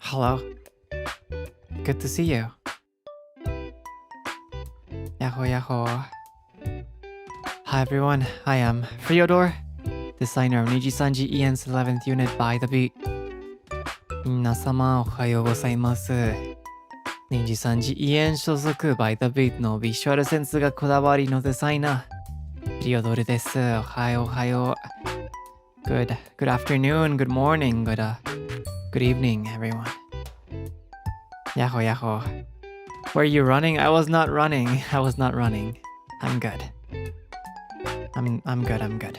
Hello. Good to see you. Yahoo yahoo. Hi everyone, I am Freodore, designer of NIJISANJI EN's 11th unit by the beat. 皆様おはようございます。NIJISANJI EN 所属 by the beat のビジュアルセンスがこだわりのデザイナー、フリオドルです。おはようおはよう。Good afternoon, good morning, good evening, everyone. Yahoo yahoo. Were you running? I was not running. I'm good. I'm good.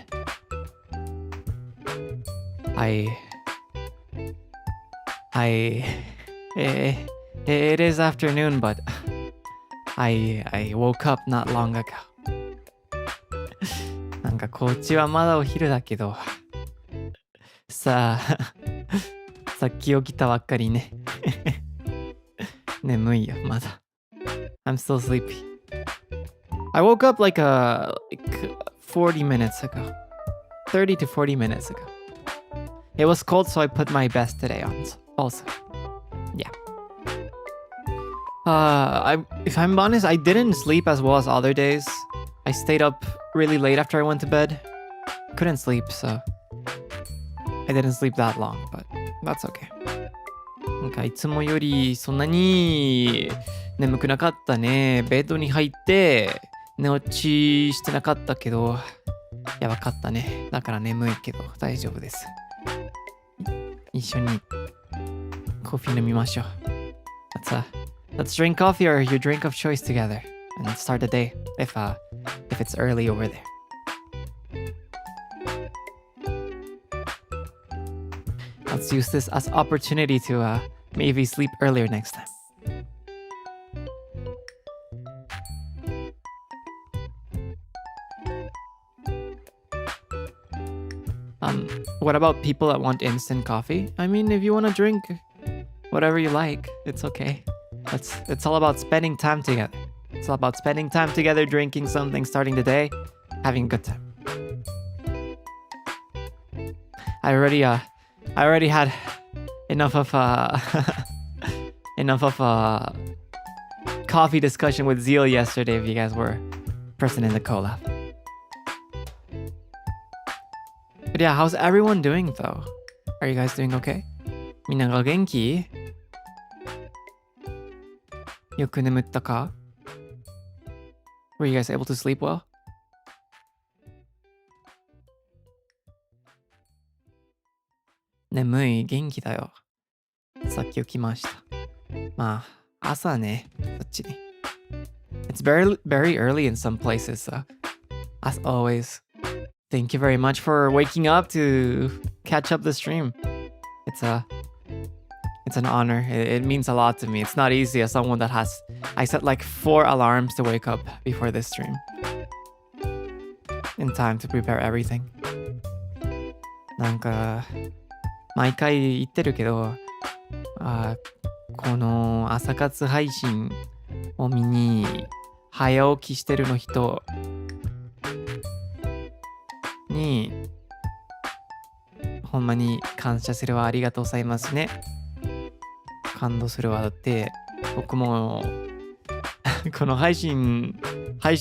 It is afternoon, but I woke up not long ago. なんかこっちはまだお昼だけど、さっき起きたばっかりね。眠いよ、まだ。I'm still sleepy. I woke up like 40 minutes ago. 30 to 40 minutes ago. It was cold, so I put my vest today on also. Yeah. If I'm honest, I didn't sleep as well as other days. I stayed up really late after I went to bed. Couldn't sleep, so I didn't sleep that long, but that's okay. なんかいつもよりそんなに眠くなかったね。ベッドに入って寝落ちしてなかったけど、やばかったね。だから眠いけど大丈夫です。一緒にコーヒー飲みましょう。Let's drink coffee or your drink of choice together and start the day if it's early over there. Let's use this as opportunity to maybe sleep earlier next time. What about people that want instant coffee? I mean, if you want to drink whatever you like, it's okay. It's all about spending time together. It's all about spending time together, drinking something, starting the day, having a good time. I already had enough of coffee discussion with Zeal yesterday if you guys were present in the collab. But yeah, how's everyone doing though? Are you guys doing okay? みんなが元気？よく眠ったか？ Were you guys able to sleep well? 眠い？元気だよ。さっき起きました。まあ、朝ね、そっちに。It's very early in some places, so as always, thank you very much for waking up to catch up the stream. It's an honor. It means a lot to me. It's not easy as someone that I set like 4 alarms to wake up before this stream. In time to prepare everything. なんか、毎回言ってるけど、この朝活配信を見に早起きしてるの人にほんまに感謝するわ。ありがとうございますね。感動するわ。だって僕もこの配信行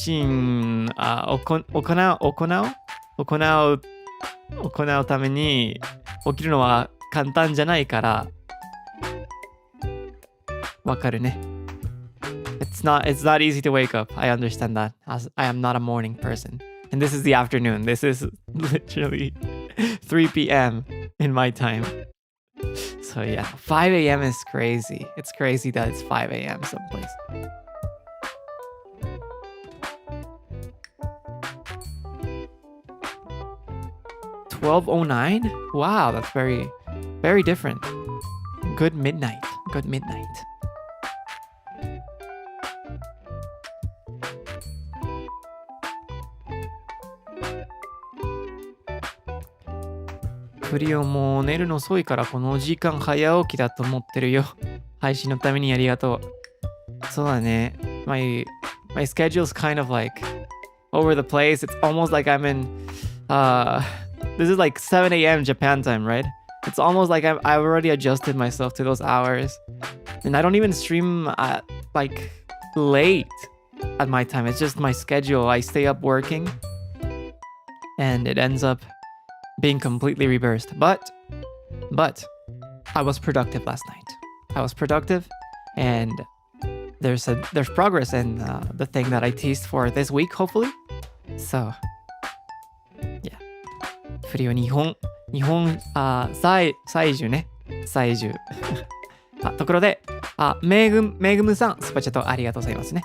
うために起きるのは簡単じゃないからわかるね。It's not easy to wake up. I understand that. As I am not a morning person. And this is the afternoon. This is literally 3 p.m. in my time. So yeah, 5 a.m. is crazy. It's crazy that it's 5 a.m. someplace. $12:09? Wow, that's very, very different. Good midnight. フリオも寝るの遅いからこの時間早起きだと思ってるよ。配信のためにありがとう。そうだね。My schedule's kind of like over the place. It's almost like I'm in this is like 7 a.m. Japan time, right? It's almost like I've already adjusted myself to those hours. And I don't even stream at like late at my time. It's just my schedule. I stay up working and it ends up being completely reversed. But I was productive last night. I was productive and there's progress in the thing that I teased for this week, hopefully. So, yeah. フリオ日本在住ね。在住。ところで、めぐむさん、スパチャとありがとうございますね。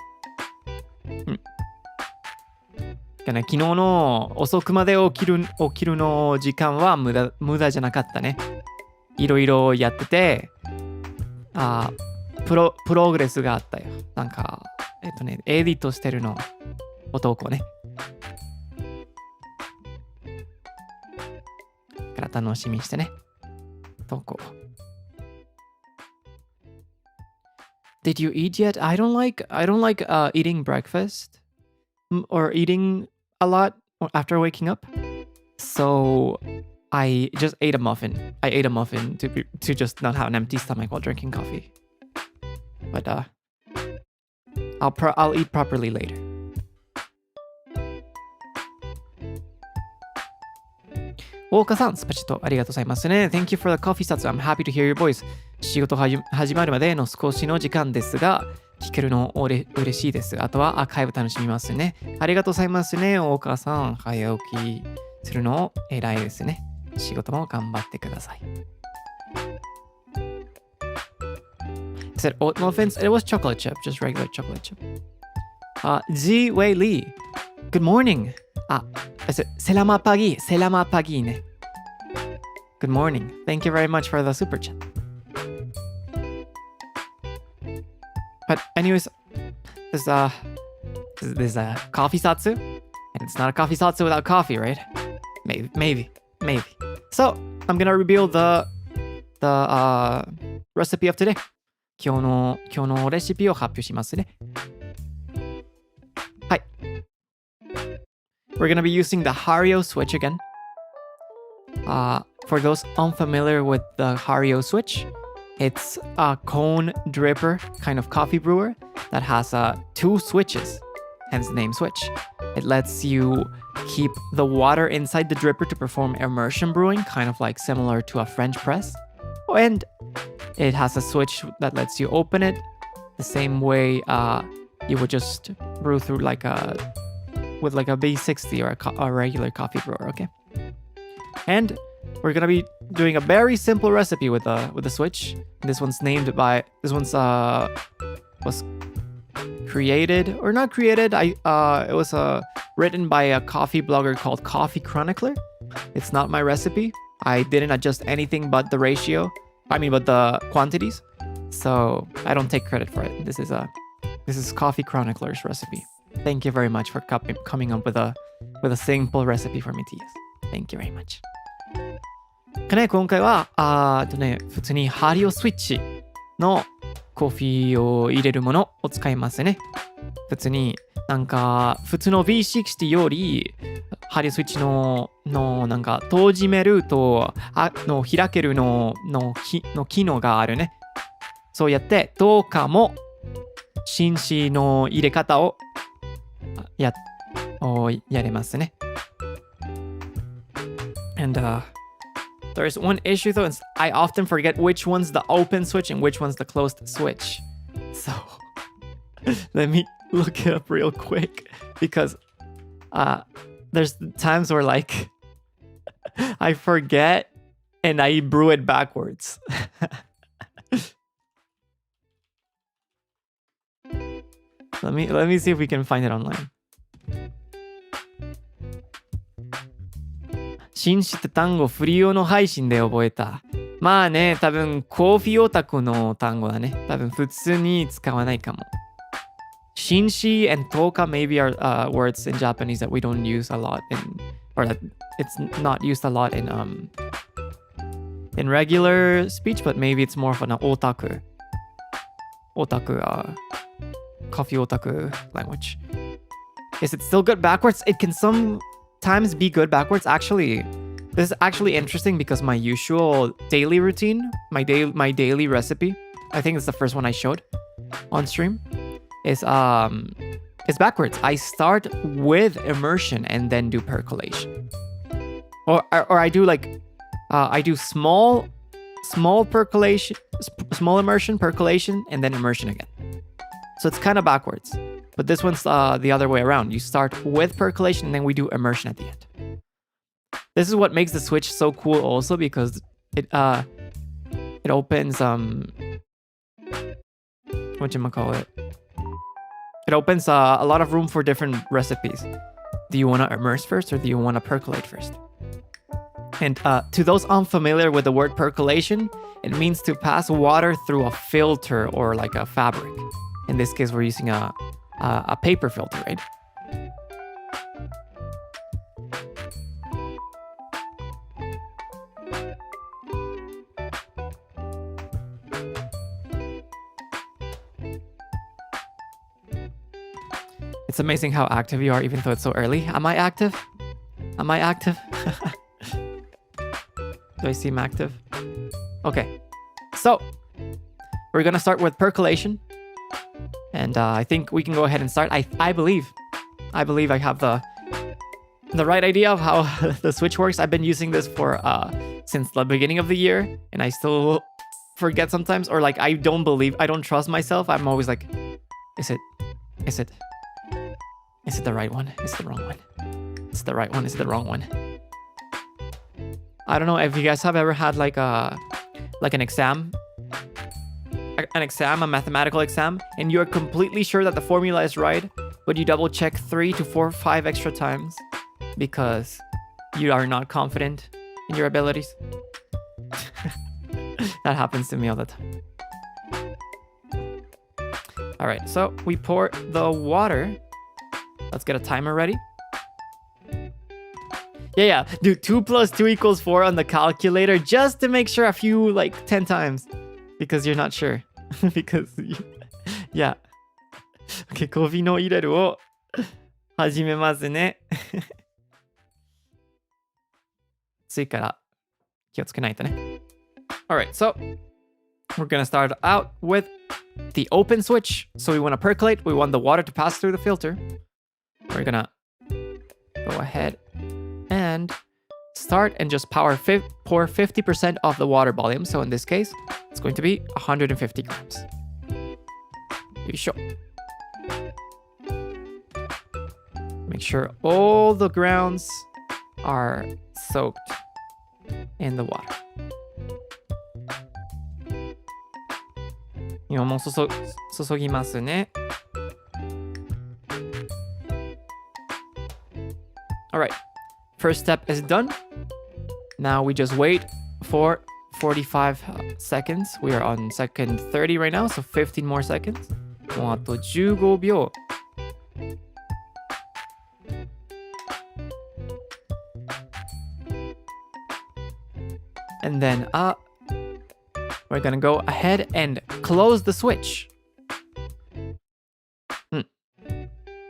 昨日の遅くまで起きるの時間は無駄じゃなかったね。いろいろやってて、プログレスがあったよ。なんか、エディットしてるの、男ね。から楽しみにしてね。投稿。Did you eat yet? I don't like eating breakfast or eating a lot after waking up. So I just ate a muffin. I ate a muffin to just not have an empty stomach while drinking coffee. But I'll eat properly later. Woka-san, スパチッとありがとうございますね。Thank you for the coffee Satsu. I'm happy to hear your voice. 仕事始まるまでの少しの時間ですが、聞けるの嬉しいです。あとはアーカイブ楽しみますね。ありがとうございますね。Woka-さん、早起きするの偉いですね。仕事も頑張ってください。I said oat muffins. It was chocolate chip, just regular chocolate chip. Ji Wei Lee. Good morning. I said Selamat pagi ne. Good morning. Thank you very much for the super chat. But anyways, this is a coffee Satsu, and it's not a coffee Satsu without coffee, right? Maybe. So I'm gonna reveal the recipe of today. 今日のレシピを発表しますね。はい。We're gonna be using the Hario switch again. For those unfamiliar with the Hario switch, it's a cone dripper kind of coffee brewer that has 2 switches, hence the name switch. It lets you keep the water inside the dripper to perform immersion brewing, kind of like similar to a French press. And it has a switch that lets you open it the same way you would just brew through with a B60 or a regular coffee brewer, okay? And we're gonna be doing a very simple recipe with the switch. This one's was created or not created. It was written by a coffee blogger called Coffee Chronicler. It's not my recipe. I didn't adjust anything but the quantities. So I don't take credit for it. This is Coffee Chronicler's recipe. Thank you very much for coming up with a simple recipe for me to use. Thank you very much. 今回は普通にハリオスイッチのコーヒーを入れるものを使いますね。普通に普通の V60 よりハリオスイッチの閉じめると開けるの機能があるね。そうやってどうかも紳士の入れ方をやれますね。And there's one issue though, I often forget which one's the open switch and which one's the closed switch. So let me look it up real quick because there's times where I forget and I brew it backwards. Let me see if we can find it online. 紳士って単語フリオの配信で覚えた。まあね、多分コーヒーオタクの単語だね。多分普通に使わないかも。紳士 and トカ maybe are words in Japanese that we don't use a lot or that it's not used a lot in regular speech, but maybe it's more of an otaku, coffee otaku language. Is it still good backwards? It can sometimes be good backwards. Actually, This is actually interesting because my usual daily routine, my daily recipe, I think it's the first one I showed on stream, is it's backwards. I start with immersion and then do percolation. Or I do like I do small percolation, small immersion, percolation, and then immersion again. So it's kind of backwards. But this one's the other way around. You start with percolation and then we do immersion at the end. This is what makes the Switch so cool also, because it opens whatchamacallit. It opens a lot of room for different recipes. Do you want to immerse first or do you want to percolate first? And to those unfamiliar with the word percolation, it means to pass water through a filter or like a fabric. In this case, we're using a paper filter, right? It's amazing how active you are, even though it's so early. Am I active? Am I active? Do I seem active? Okay. So, we're gonna start with percolation. And I think we can go ahead and start. I believe I have the right idea of how the Switch works. I've been using this for since the beginning of the year, and I still forget sometimes, or like I don't trust myself. I'm always like, is it the right one? Is it the wrong one? Is it the right one? Is it the wrong one? I don't know if you guys have ever had like an exam, a mathematical exam, and you're completely sure that the formula is right, but you double check 3 to 4, 5 extra times because you are not confident in your abilities. That happens to me all the time. All right, so we pour the water. Let's get a timer ready. Yeah, do 2 plus 2 equals 4 on the calculator just to make sure a few, like 10 times. Because you're not sure. Because, yeah. Okay, コーヒーの入れるを始めますね。ついから気をつけないとね。Alright, so we're gonna start out with the open switch. So we want to percolate. We want the water to pass through the filter. We're gonna go ahead and start and just pour 50% of the water volume. So in this case, it's going to be 150 grams. Make sure all the grounds are soaked in the water. 今もう注ぎますね。Alright, first step is done. Now we just wait for 45 seconds. We are on second 30 right now, so 15 more seconds. もうあと15秒。And then we're gonna go ahead and close the switch.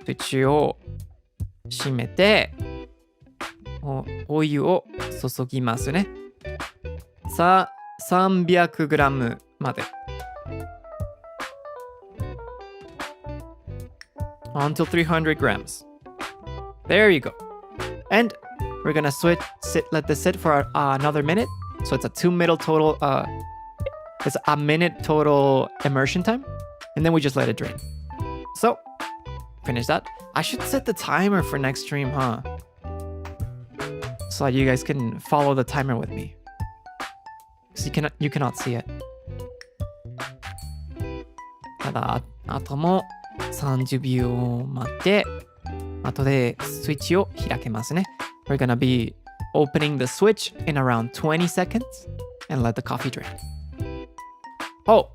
スイッチを閉めて、お湯を注ぎますね。さあ、300g まで。Until 300 grams. There you go. And we're gonna let this sit for another minute. So it's a 2-minute total, it's a minute total immersion time. And then we just let it drain. So, finish that. I should set the timer for next stream, huh? So that you guys can follow the timer with me. So you cannot see it. ただ、あとも30秒待って、後でスイッチを開けますね。We're gonna be opening the switch in around 20 seconds and let the coffee drain. Oh,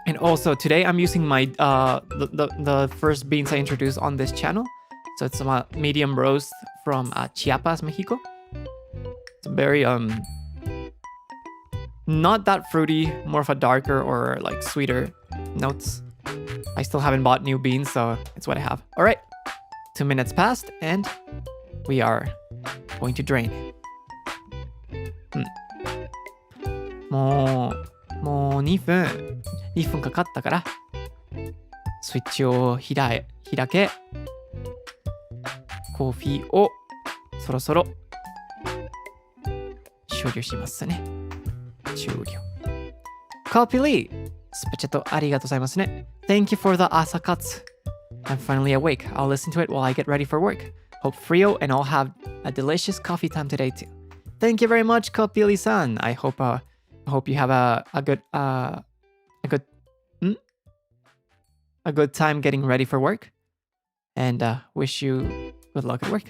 and also today I'm using my the first beans I introduced on this channel. So it's a medium roast from Chiapas, Mexico. It's very not that fruity, more of a darker or like sweeter notes. I still haven't bought new beans, so it's what I have. All right, 2 minutes passed and we are going to drain. もう2分かかったから、スイッチを開け、コーヒーをそろそろ終了しますね。終了。コピリー、スパチャットありがとうございますね。Thank you for the 朝活。I'm finally awake. I'll listen to it while I get ready for work. Hope Frio and all have a delicious coffee time today too. Thank you very much, Kopili-san. I hope you have a good time getting ready for work, and wish you good luck at work.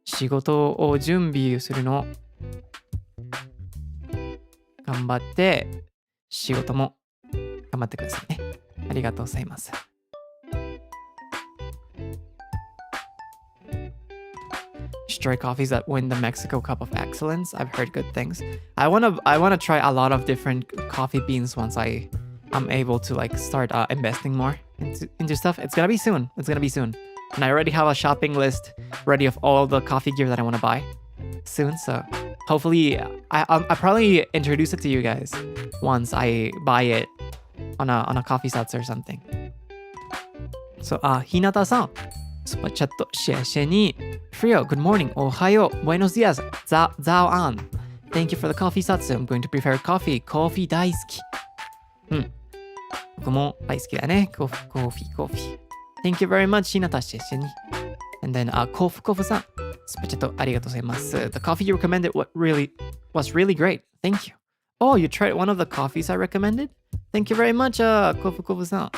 仕事を準備するの頑張って、仕事も頑張ってくださいね。ありがとうございます。Stray coffees that win the Mexico Cup of Excellence. I've heard good things. I wanna try a lot of different coffee beans once I'm able to like start investing more into stuff. It's gonna be soon. And I already have a shopping list ready of all the coffee gear that I want to buy soon. So hopefully I'll probably introduce it to you guys once I buy it on a coffee sets or something. So Hinata-san, super chat share ni. Frio, good morning. Ohayo. Buenos dias. Zao an. Thank you for the coffee satsu. I'm going to prepare coffee. Coffee 大好き。僕も大好きだね。コーヒー。Thank you very much, Hinata シェシェに。And then, Kofuさん。スパチャットありがとうございます。The coffee you recommended was really great. Thank you. Oh, you tried one of the coffees I recommended? Thank you very much, Kofu さん。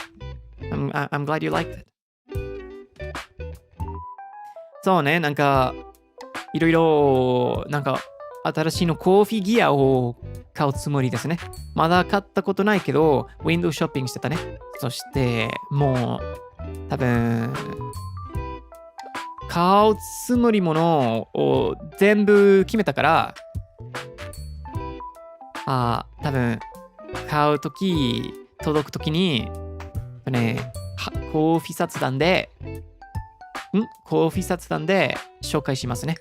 I'm glad you liked it. そうね、なんか、いろいろ、なんか、新しいのコーヒーギアを買うつもりですね。まだ買ったことないけど、ウィンドウショッピングしてたね。そして、もう、多分、買うつもりものを全部決めたから、多分、買うとき、届くときに、ね、コーヒー雑談で、紹介しますね。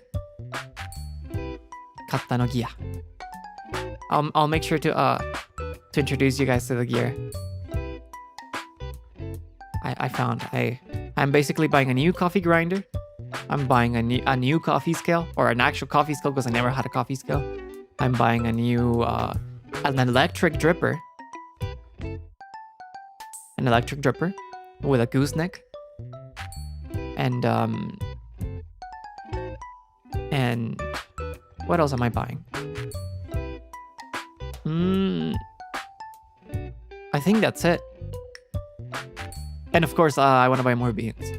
買ったのギア。I'll make sure to introduce you guys to the gear. I found. I'm basically buying a new coffee grinder. I'm buying a new coffee scale, or an actual coffee scale because I never had a coffee scale. I'm buying a new an electric dripper. An electric dripper with a gooseneck. And what else am I buying? I think that's it. And of course, I want to buy more beans.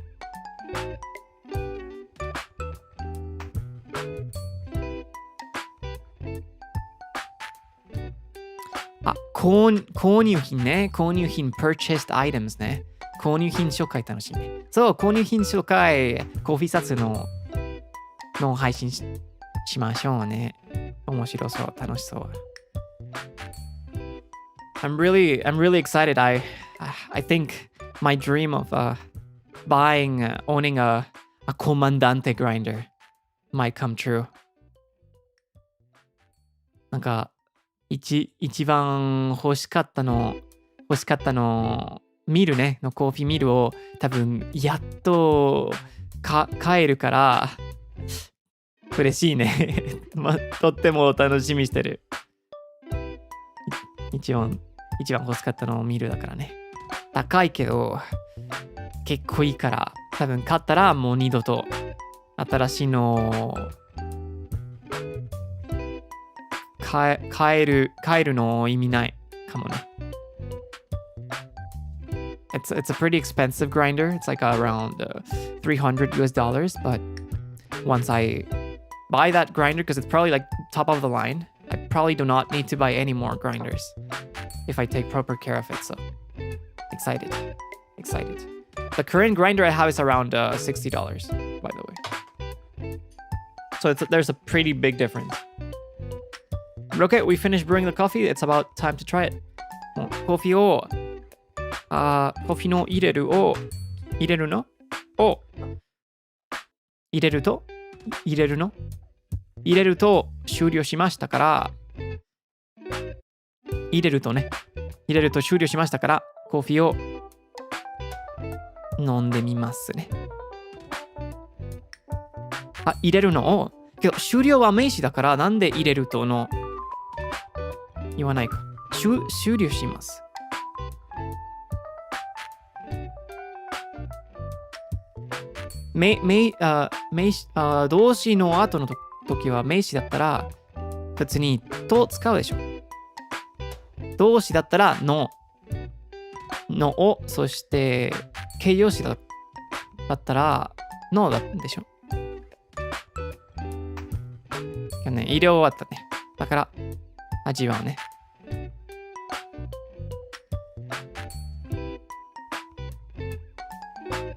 購入品ね。購入品 purchased items ね。購入品紹介楽しいね。そう、購入品紹介、コーヒーサツの配信しましょうね。面白そう、楽しそう。I'm really excited. I think my dream of owning a Comandante grinder might come true. なんか一番欲しかったのミルねのコーヒーミルを多分やっと買えるから嬉しいね。とっても楽しみしてる。一番欲しかったのをミルだからね。高いけど結構いいから多分買ったらもう二度と新しいのを買えるの意味ないかもね。It's a pretty expensive grinder. It's like around $300 US, but once I buy that grinder, because it's probably like top of the line, I probably do not need to buy any more grinders if I take proper care of it. So excited. The current grinder I have is around $60, by the way. So there's a pretty big difference. But okay, we finished brewing the coffee. It's about time to try it. コーヒーの入れると終了しましたから、入れると終了しましたから、コーヒーを飲んでみますね。あ、入れるのを、けど終了は名詞だから、なんで入れるとの言わないか。終了します。動詞の後の時は名詞だったら、普通にと使うでしょ。動詞だったらのを、そして形容詞だったらのだでしょ。ね、医療終わったね。だから味わうね。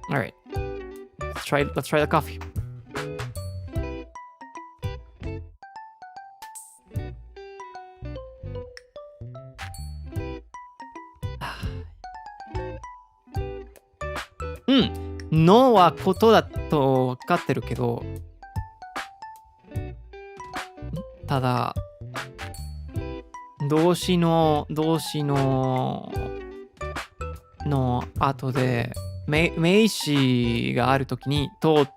Alright. Let's try the coffee. No はことだと分かってるけど、ただ動詞の後で名詞があるときにとっ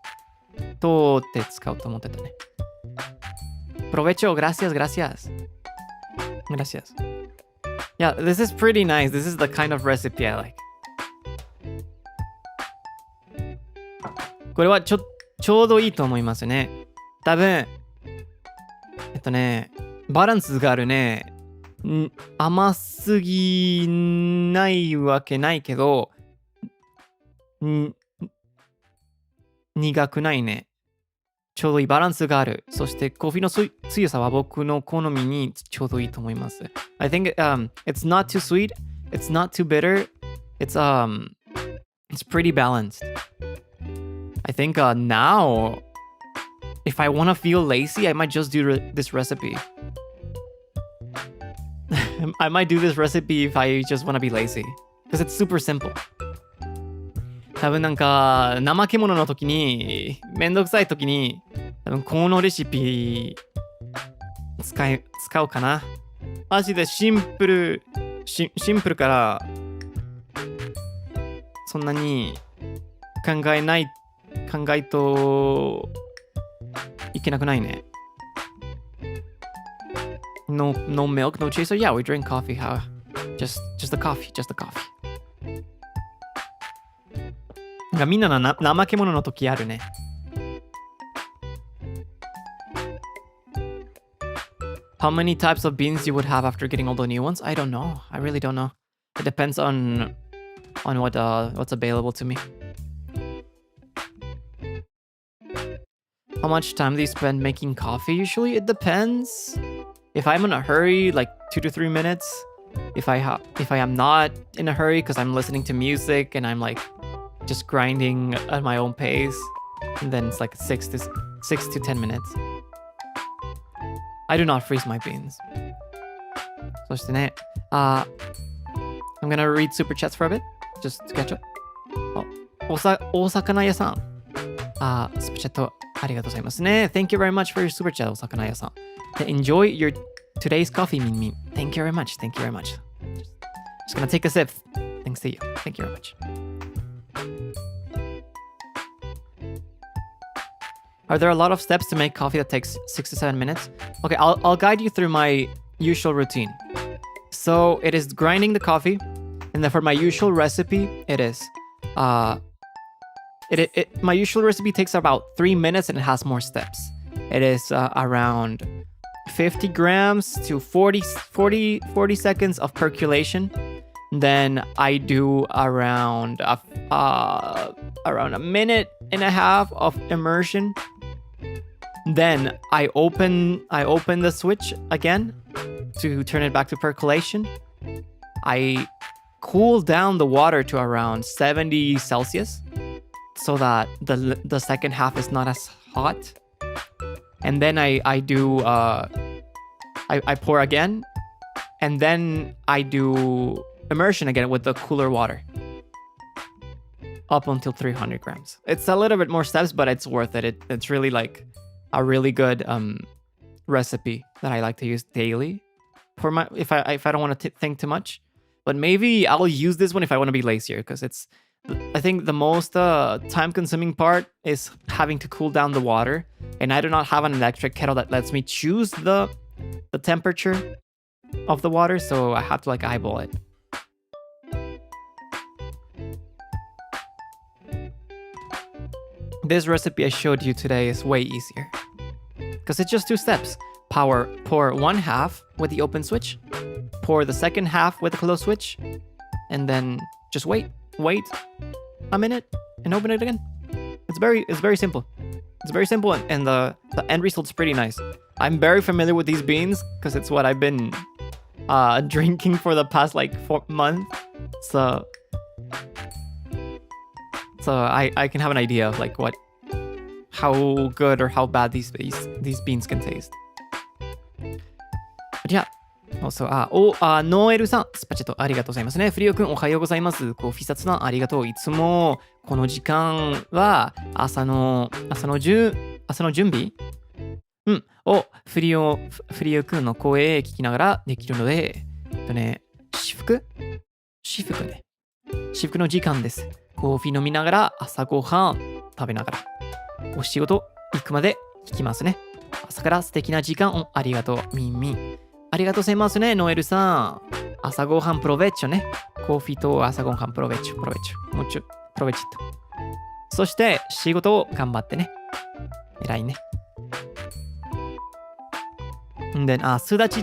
て使うと思ってたね。Provecho, gracias. Yeah, this is pretty nice. This is the kind of recipe I like. これはちょうどいいと思いますね。多分バランスがあるね。甘すぎないわけないけど、苦くないね。ちょうどいいバランスがある。そしてコーヒーの強さは僕の好みにちょうどいいと思います。I think it's not too sweet, it's not too bitter, it's pretty balanced. I think now, if I want to feel lazy, I might just do this recipe. I might do this recipe if I just want to be lazy. Because it's super simple. 多分怠け者の時に、めんどくさい時に、多分このレシピ使うかな。マジでシンプルから、そんなに考えといけなくないね。No milk, no chaser. Yeah, we drink coffee. How? Just the coffee. みんな怠け者の時あるね。How many types of beans you would have after getting all the new ones? I don't know. I really don't know. It depends on what's available to me. How much time do you spend making coffee usually? It depends. If I'm in a hurry, like 2 to 3 minutes. If I am not in a hurry because I'm listening to music and I'm like just grinding at my own pace, and then it's like 6 to 10 minutes. I do not freeze my beans. そしてね、I'm gonna read super chats for a bit, just to catch up. お魚屋さん。スーパーチャットありがとうございますね。Thank you very much for your super chat, お魚屋さん。Enjoy your today's coffee, Min. Thank you very much. Just gonna take a sip. Thanks to you. Thank you very much. Are there a lot of steps to make coffee that takes 6 to 7 minutes? Okay, I'll guide you through my usual routine. So it is grinding the coffee, and then for my usual recipe, it is my usual recipe takes about 3 minutes and it has more steps. It is around 50 grams to 40 seconds of percolation. Then I do around a minute and a half of immersion. Then I open the switch again to turn it back to percolation. I cool down the water to around 70 Celsius so that the second half is not as hot. And then I pour again, and then I do immersion again with the cooler water up until 300 grams. It's a little bit more steps, but it's worth it. It's really like a really good recipe that I like to use daily. for my if I don't want to think too much. But maybe I'll use this one if I want to be lazier, because I think the most time-consuming part is having to cool down the water, and I do not have an electric kettle that lets me choose the temperature of the water, so I have to like eyeball it. This recipe I showed you today is way easier, because it's just 2 steps. Pour 1/2 with the open switch, pour the second half with the closed switch, and then just wait a minute and open it again. It's very simple. It's very simple, and the end result's pretty nice. I'm very familiar with these beans because it's what I've been drinking for the past like 4 months. So I can have an idea of like how good or how bad these beans can taste. But yeah. Also,ノーエルさん、スパチャットありがとうございますね。フリオくん、おはようございます。コーヒー札さん、ありがとう。いつも、この時間は、朝の準備をフリオくんの声聞きながらできるので、至福の時間です。コーヒー飲みながら、朝ごはん食べながら、お仕事行くまで聞きますね。朝から素敵な時間をありがとう。ミンミン。ありがとうございますね、ノエルさん。朝ごはんプロベッチョね。コーヒーと朝ごはんプロベッチョ。もうちょ、プロベッチッと。そして、仕事を頑張ってね。偉いね。で、すだち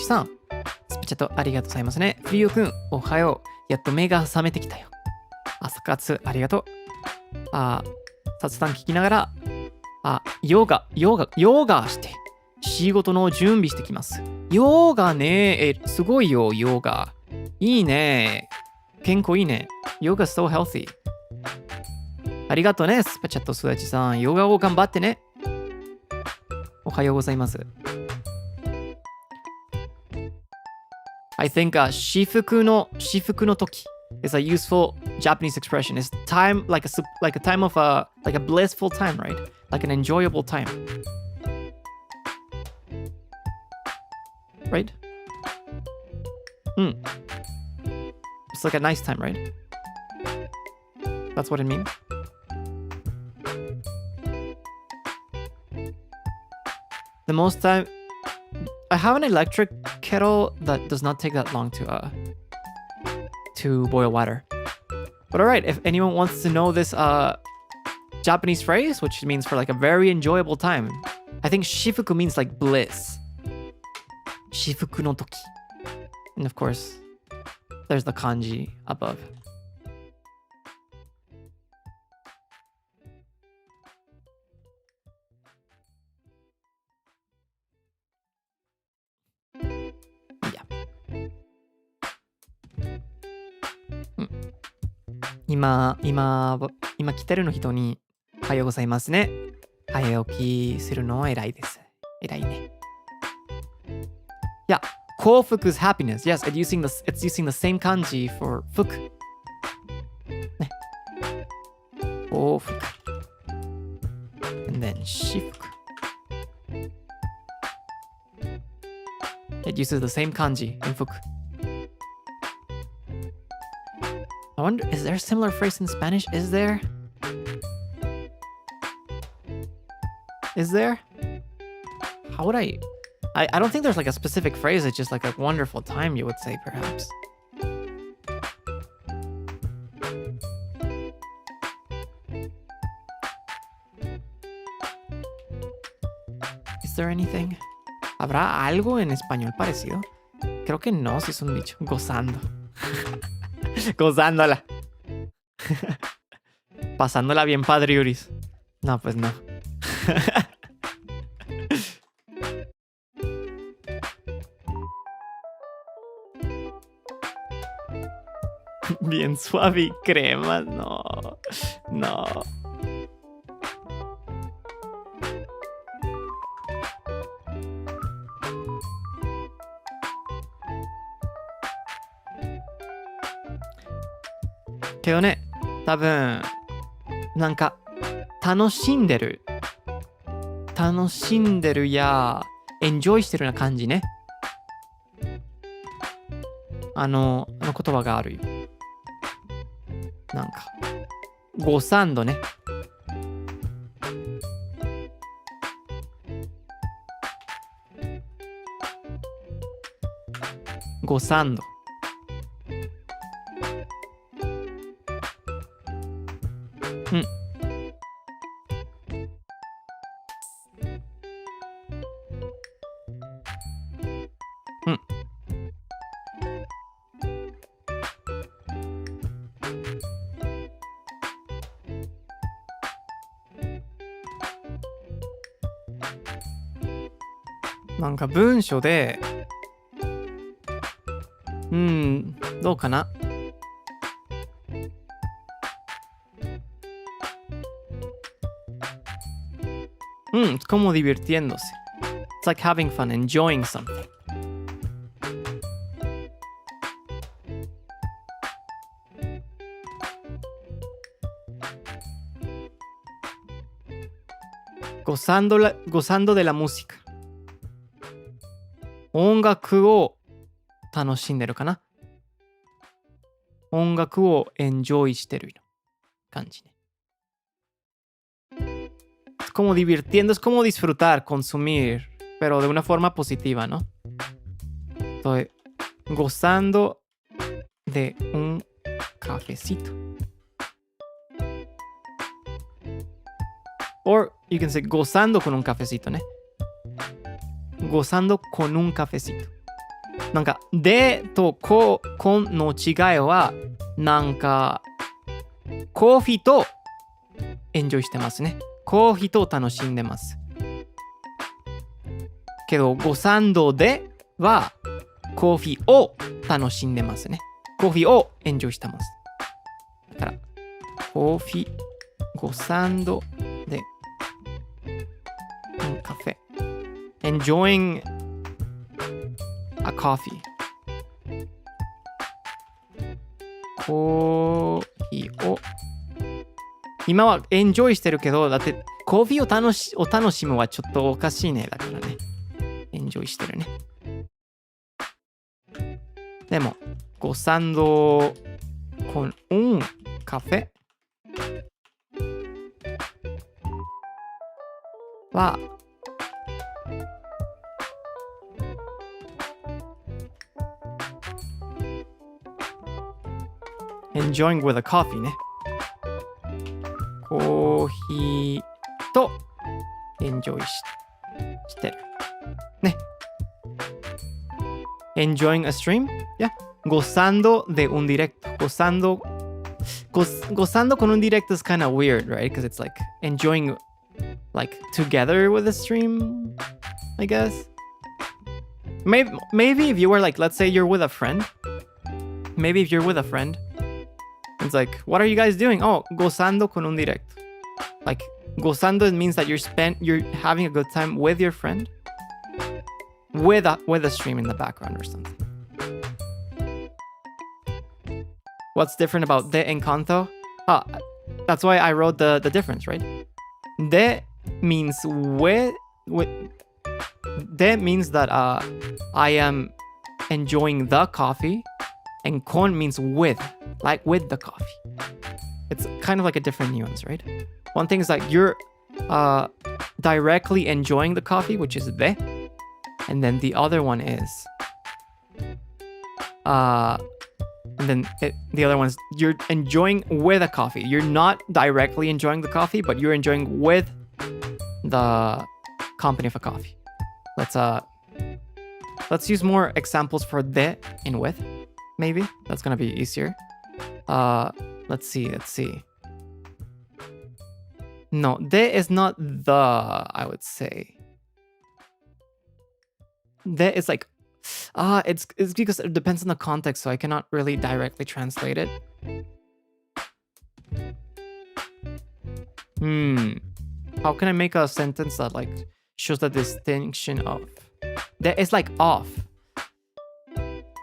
さん。スピチャットありがとうございますね。フリオくん、おはよう。やっと目が覚めてきたよ。朝活ありがとう。雑談聞きながら、ヨガして、仕事の準備してきます。ヨガね、すごいよ、ヨガ。いいね。健康いいね。ヨガ so healthy。ありがとうね、スパチャットすだちさん。ヨガを頑張ってね。おはようございます。I think 至福の時 is a useful Japanese expression. It's time like a time of like a blissful time, right? Like an enjoyable time. Right? It's like a nice time, right? That's what it means. The most time I have an electric kettle that does not take that long to boil water. But alright, if anyone wants to know this Japanese phrase, which means for like a very enjoyable time, I think shifuku means like bliss. Shifuku no toki. And of course, there's the kanji above. Yeah. 今来てるの人におはようございますね。早起きするのは偉いです。偉いね。Yeah, 幸福 is happiness. Yes, it's using the same kanji for 福。ね。幸福。And then 至福。It uses the same kanji in 福。I wonder, is there a similar phrase in Spanish? Is there? How would I don't think there's like a specific phrase. It's just like a wonderful time, you would say, perhaps. Is there anything? ¿Habrá algo en español parecido? Creo que no, si es un dicho. Gozando. Gozándola. Pasándola bien, padriuris. No, pues no. Bien suave y crema. No. No.けどね、多分なんか楽しんでるやエンジョイしてるような感じね。言葉があるよ。なんか、ごサンドね。ごサンド。うん。うん。なんか文章で、どうかな。como divirtiéndose. It's like having fun, enjoying something. Gozando de la música. 音楽を楽しんでるかな。音楽をエンジョイしてる感じね。Es como divirtiendo, es como disfrutar, consumir, pero de una forma positiva, ¿no? Estoy gozando de un cafecito. Or you can say gozando con un cafecito, ね。gozando con un cafecito. なんか、でとconの違いは、なんか、コーヒーとエンジョイしてますね。コーヒーと楽しんでます。けど、gozandoでは、コーヒーを楽しんでますね。コーヒーをエンジョイしてます。だから、コーヒー、gozando de un café. Enjoying a coffee. コーヒーを今はエンジョイしてるけど、だってコーヒーを楽しむはちょっとおかしいね。だからね。エンジョイしてるね。でも、gozando con un café はenjoying with a coffee ね。コーヒーとエンジョイしてる。ね。Enjoying a stream? Yeah. Gozando de un directo. Gozando con un directo is kind of weird, right? Because it's like enjoying like together with a stream, I guess. Maybe if you were like, let's say you're with a friend. Maybe if you're with a friend. It's like, what are you guys doing? Oh, gozando con un directo. Like, gozando means that you're having a good time with your friend. With a stream in the background or something. What's different about de encanto? That's why I wrote the difference, right? De means with de means that I am enjoying the coffee, and con means with, like with the coffee. It's kind of like a different nuance, right? One thing is like you're directly enjoying the coffee, which is de, and then the other one is and then the other one is you're enjoying with a coffee. You're not directly enjoying the coffee, but you're enjoying with the company of a coffee. Let's use more examples for de and with. Maybe that's gonna be easier. Let's see. No, de is not the, I would say. De is like, it's because it depends on the context, so I cannot really directly translate it. How can I make a sentence that like shows the distinction of? De is like off.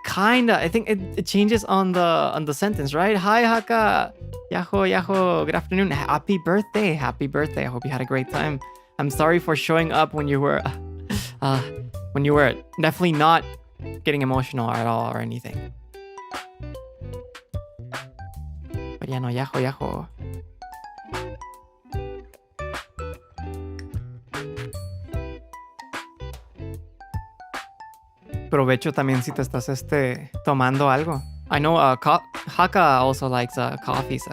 Kinda. I think it changes on the sentence, right? Hi Haka. Yahoo. Good afternoon. Happy birthday. I hope you had a great time. I'm sorry for showing up when you were definitely not getting emotional at all or anything. Ya no, yajo, yajo. Provecho también si te estás tomando algo. I know Haka also likes coffee, so.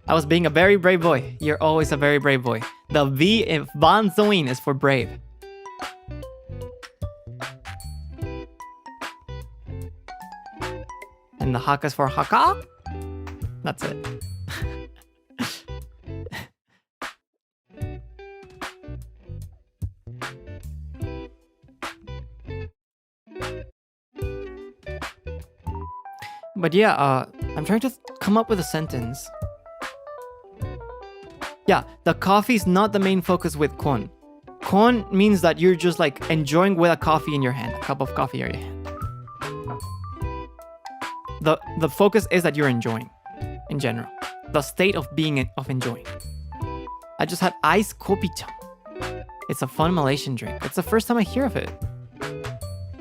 I was being a very brave boy. You're always a very brave boy. The V in Vanzoin is for brave. And the Haka is for Haka? That's it. But yeah, I'm trying to come up with a sentence. Yeah, the coffee's not the main focus with kon. Kon means that you're just like enjoying with a coffee in your hand, a cup of coffee in your hand. The focus is that you're enjoying, in general. The state of being of enjoying. I just had ice kopi-chan. It's a fun Malaysian drink. It's the first time I hear of it.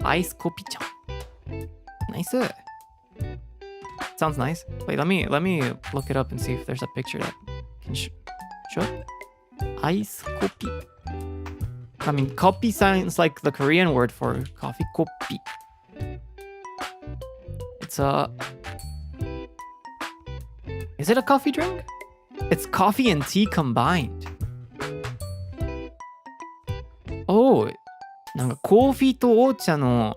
Ice kopi-chan. Nice. Sounds nice. Wait, let me look it up and see if there's a picture that can show. Ice kopi. I mean, kopi sounds like the Korean word for coffee. Kopi. It's a. Is it a coffee drink? It's coffee and tea combined. Oh, なんかコーヒーとお茶の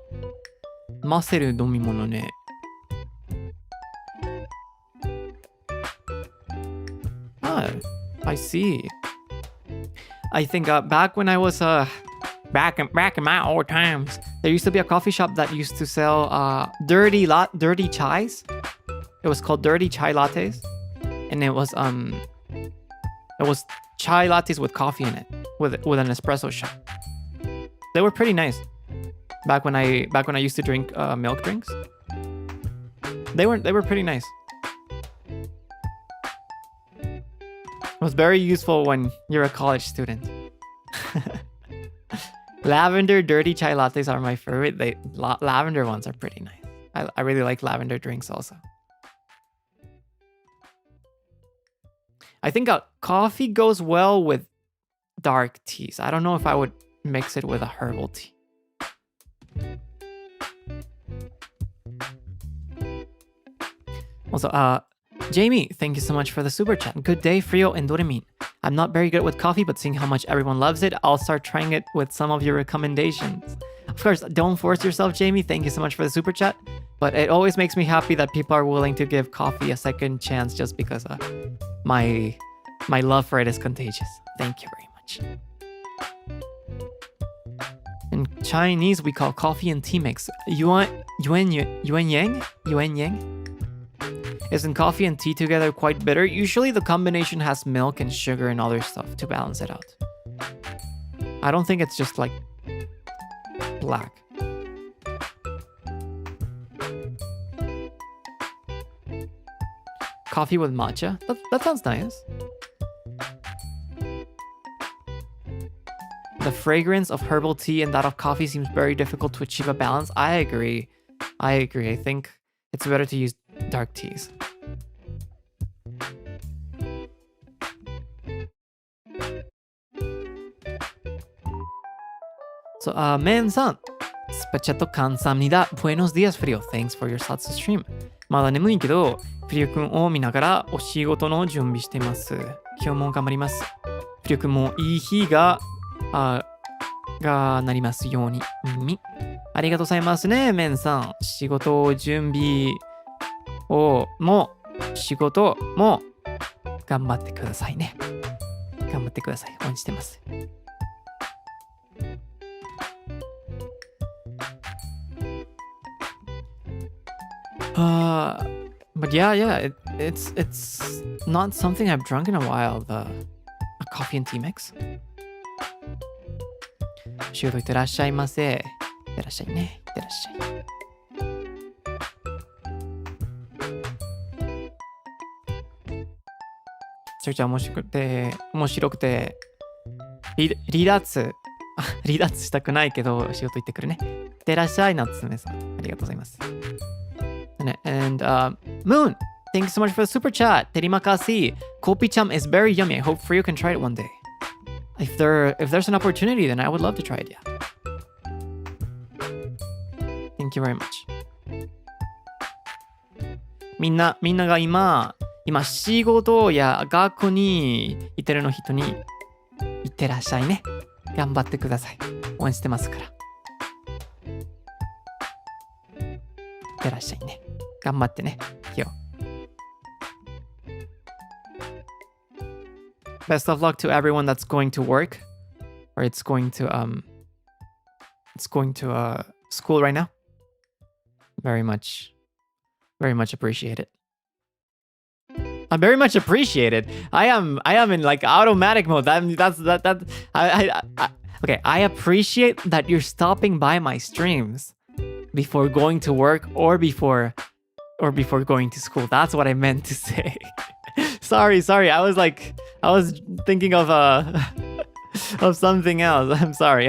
混ぜる飲み物ね。I see. I think back when I was back in my old times, there used to be a coffee shop that used to sell dirty chais. It was called dirty chai lattes, and it was chai lattes with coffee in it, with an espresso shot. They were pretty nice. Back when I used to drink milk drinks, they were pretty nice. It was very useful when you're a college student. Lavender dirty chai lattes are my favorite. Lavender ones are pretty nice. I really like lavender drinks also. I think coffee goes well with dark teas. I don't know if I would mix it with a herbal tea. Also, Jamie, thank you so much for the super chat. Good day, Frio and Doremin. I'm not very good with coffee, but seeing how much everyone loves it, I'll start trying it with some of your recommendations. Of course, don't force yourself, Jamie. Thank you so much for the super chat. But it always makes me happy that people are willing to give coffee a second chance just because my love for it is contagious. Thank you very much. In Chinese, we call coffee and tea mix yuan yang. Isn't coffee and tea together quite bitter? Usually the combination has milk and sugar and other stuff to balance it out. I don't think it's just like black. Coffee with matcha? That sounds nice. The fragrance of herbal tea and that of coffee seems very difficult to achieve a balance. I agree. I think it's better to use dark teas. So, Men-san, Spacciato 감사합니다. Buenos días, Frio. Thanks for your Zatsu stream. まだ眠いけど、フリオくんを見ながらお仕事の準備してます。今日も頑張ります。フリオくんもいい日がなりますように。ありがとうございますね、メンさん。仕事準備仕事も頑張ってくださいね。頑張ってください。応援してます。But yeah, it's not something I've drunk in a while, a coffee and tea mix. 仕事行ってらっしゃいませ。いってらっしゃいね。いってらっしゃい。めちゃくちゃ面白くて、離脱したくないけど仕事行ってくるね。いってらっしゃい、夏目さん。ありがとうございます。And Moon, Thank you so much for the super chat. Terimakasi. Kopi-chan is very yummy. I hope Frio can try it one day. If there's an opportunity, then I would love to try it, yeah. Thank you very much. みんなが今仕事や学校に行ってるの人に行ってらっしゃいね。頑張ってください。応援してますから。行ってらっしゃいね。頑張ってね。今日。Best of luck to everyone that's going to work or it's going to school right now. Very much appreciate it. I very much appreciate it. I am in like automatic mode. Okay, I appreciate that you're stopping by my streams before going to work or before going to school. That's what I meant to say. Sorry. I was thinking of of something else. I'm sorry.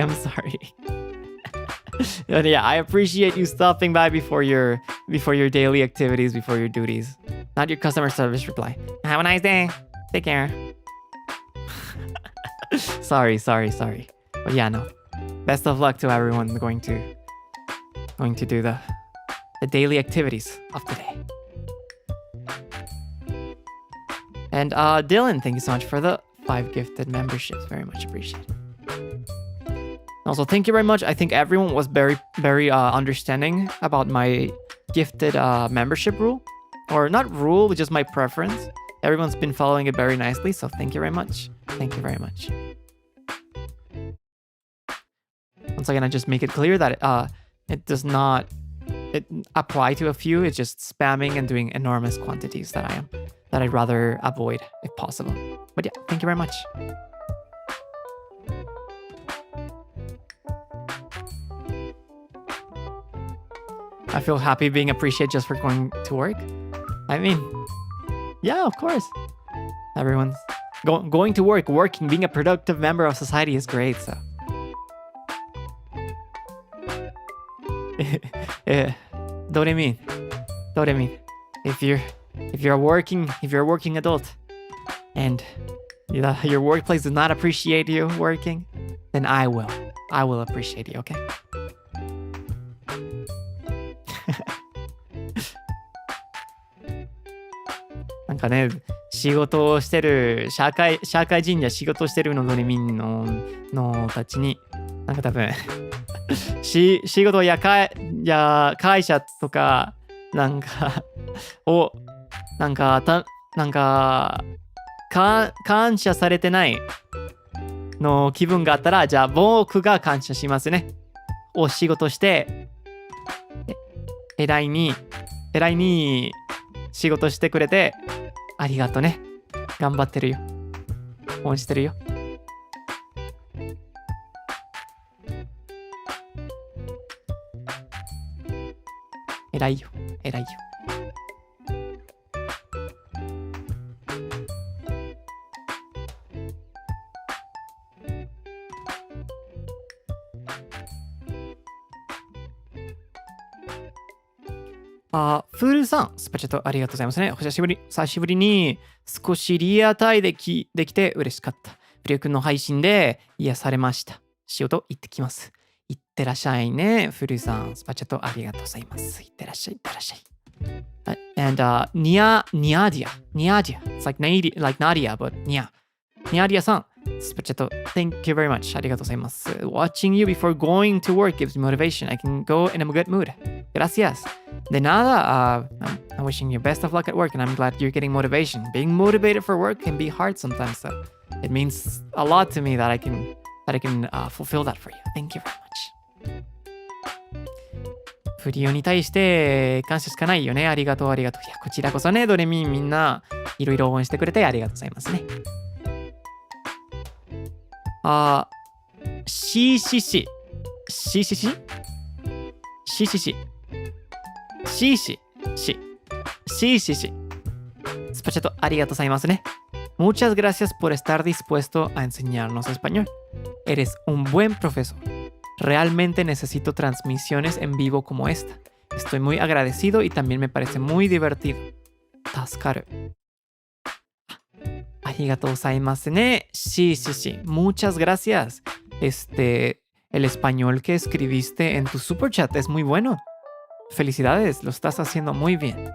But yeah, I appreciate you stopping by before your daily activities, before your duties. Not your customer service reply. Have a nice day. Take care. Sorry. But yeah, no. Best of luck to everyone going to do the daily activities of today. And Dylan, thank you so much for the 5 gifted memberships. Very much appreciated. Also, thank you very much. I think everyone was very understanding about my gifted membership rule. Or not rule, but just my preference. Everyone's been following it very nicely, so thank you very much. Thank you very much. Once again, I just make it clear that it does not apply to a few. It's just spamming and doing enormous quantities that I'd rather avoid if possible. But yeah, thank you very much. I feel happy being appreciated just for going to work. I mean, yeah, of course. Everyone's going to work, working, being a productive member of society is great, so. What do you mean? If you're a working adult and your workplace does not appreciate you working, then I will appreciate you, okay?なんかね、仕事をしてる社会人や仕事をしてるのドリミンのたちになんか多分仕事や会社とかなんかをなんか感謝されてないの気分があったら、じゃあ僕が感謝しますね。お仕事して偉いに仕事してくれてありがとね。頑張ってるよ。応援してるよ。偉いよ。フールさん、スパチャットありがとうございますね。久しぶりに少しリアタイできて嬉しかった。フリオ君の配信で癒されました。仕事行ってきます。行ってらっしゃいね。フールさん、スパチャットありがとうございます。行ってらっしゃい。And Niadia. It's like Nadia, but Niadia さん、スパチャット Thank you very much. ありがとうございます。Watching you before going to work gives me motivation. I can go in a good mood. Gracias. De nada, I'm wishing you best of luck at work and I'm glad you're getting motivation. Being motivated for work can be hard sometimes, so it means a lot to me that I can fulfill that for you. Thank you very much. フリオに対して感謝しかないよね。ありがとう。いや、こちらこそね、ドレミンみんないろいろ応援してくれてありがとうございますね。CCC スパチャットありがとうございますね。Muchas gracias por estar dispuesto a enseñarnos español. Eres un buen profesor. Realmente necesito transmisiones en vivo como esta. Estoy muy agradecido y también me parece muy divertido. 助かる。ありがとうございますね。Sí, sí, sí. Muchas gracias. El español que escribiste en tu super chat es muy bueno. Felicidades, lo estás haciendo muy bien.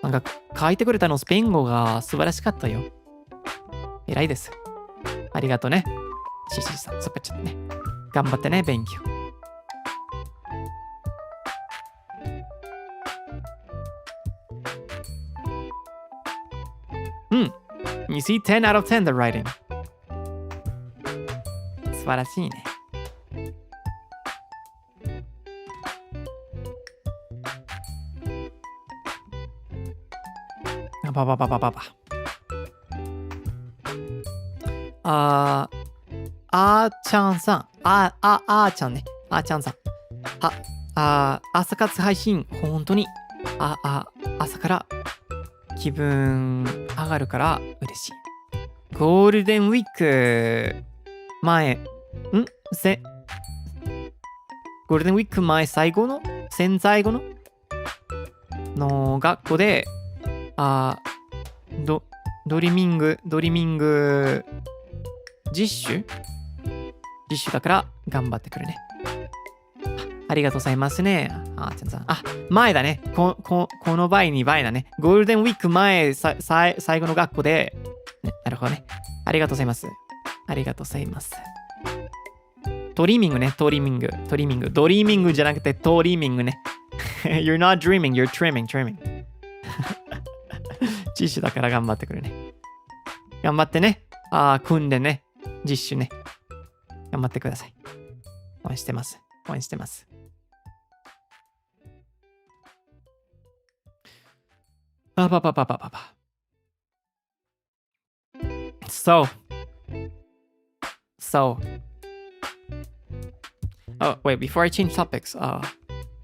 なんか書いてくれたのスペイン語が素晴らしかったよ。偉いです。ありがとうね。シシさん、スーパーチャットね。頑張ってね、勉強。You see 10 out of 10 the writing. 素晴らしいね。あーちゃんさん。あーちゃんね。あーちゃんさん。朝活配信、本当に。朝から気分上がるから嬉しい。ゴールデンウィーク前、ゴールデンウィーク前最後の学校で、ドリミング実習だから頑張ってくるね。ありがとうございますね。ちゃんさん。前だね。この場合2倍だね。ゴールデンウィーク前、最後の学校で、ね、なるほどね。ありがとうございます。ありがとうございます。トリミングね。ドリーミングじゃなくてトリミングね。You're not dreaming, you're trimming. 実習だから頑張ってくるね。頑張ってね。訓練ね。実習ね。頑張ってください。応援してます。So, wait, before I change topics,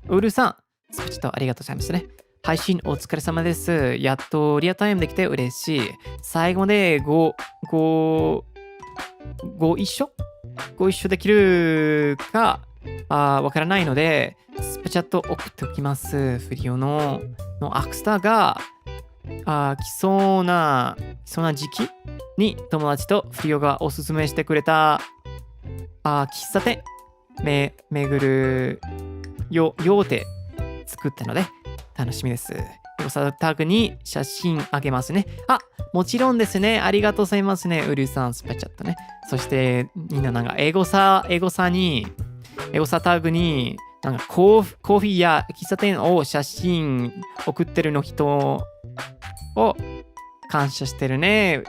ウルさん、ちょっとありがとうございますね。配信お疲れ様です。やっとリアタイムできて嬉しい。最後でご一緒できるかわからないので、スパチャット送っておきます。フリオのアクスタが来そうな時期に友達とフリオがおすすめしてくれた喫茶店巡る予定作ったので楽しみです。エゴサタグに写真あげますね。もちろんですね。ありがとうございますね。ウルさんスパチャットね。そしてみんななんかエゴサタグになんかコーヒーや喫茶店を写真送ってるの人を感謝してるね。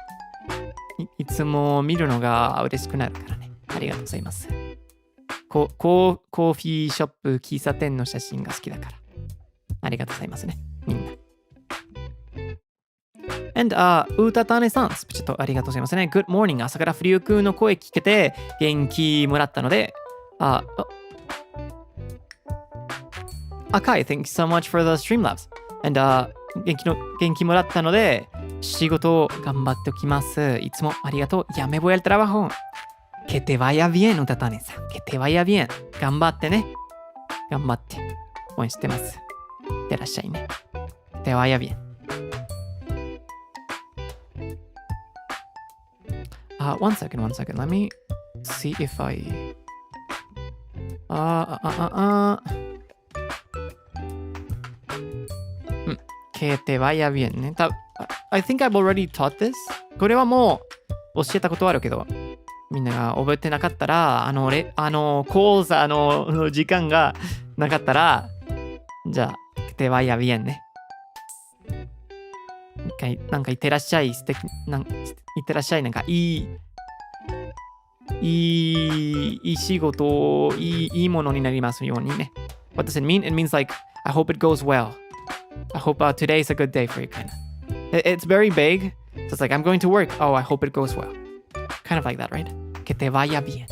いつも見るのが嬉しくなるからね。ありがとうございます。コーヒーショップ、喫茶店の写真が好きだから。ありがとうございますね。みんな。And, うたたねさん、スピチャットありがとうございますね。Good morning. 朝からフリオくんの声聞けて元気もらったので、Akai, thank you so much for the Streamlabs. And, 元気もらったので、仕事を頑張っておきます。いつもありがとう。Ya me voy al trabajo. Que te vaya bien, うたたねさん。Que te vaya bien. 頑張ってね。頑張って。応援してます。いってらっしゃいね。Que te vaya bien. One second. Let me see if I... Que te vaya bien ね。I think I've already taught this. これはもう教えたことあるけど、みんなが覚えてなかったら、講座の時間がなかったら、じゃあ、que te vaya bien ね。なんかいってらっしゃい、いってらっしゃい、なんかいい仕事、いいものになりますようにね。What does it mean? It means like, I hope it goes well. I hope today is a good day for you, kind of. It's very vague. So it's like, I'm going to work. Oh, I hope it goes well. Kind of like that, right? Que te vaya bien.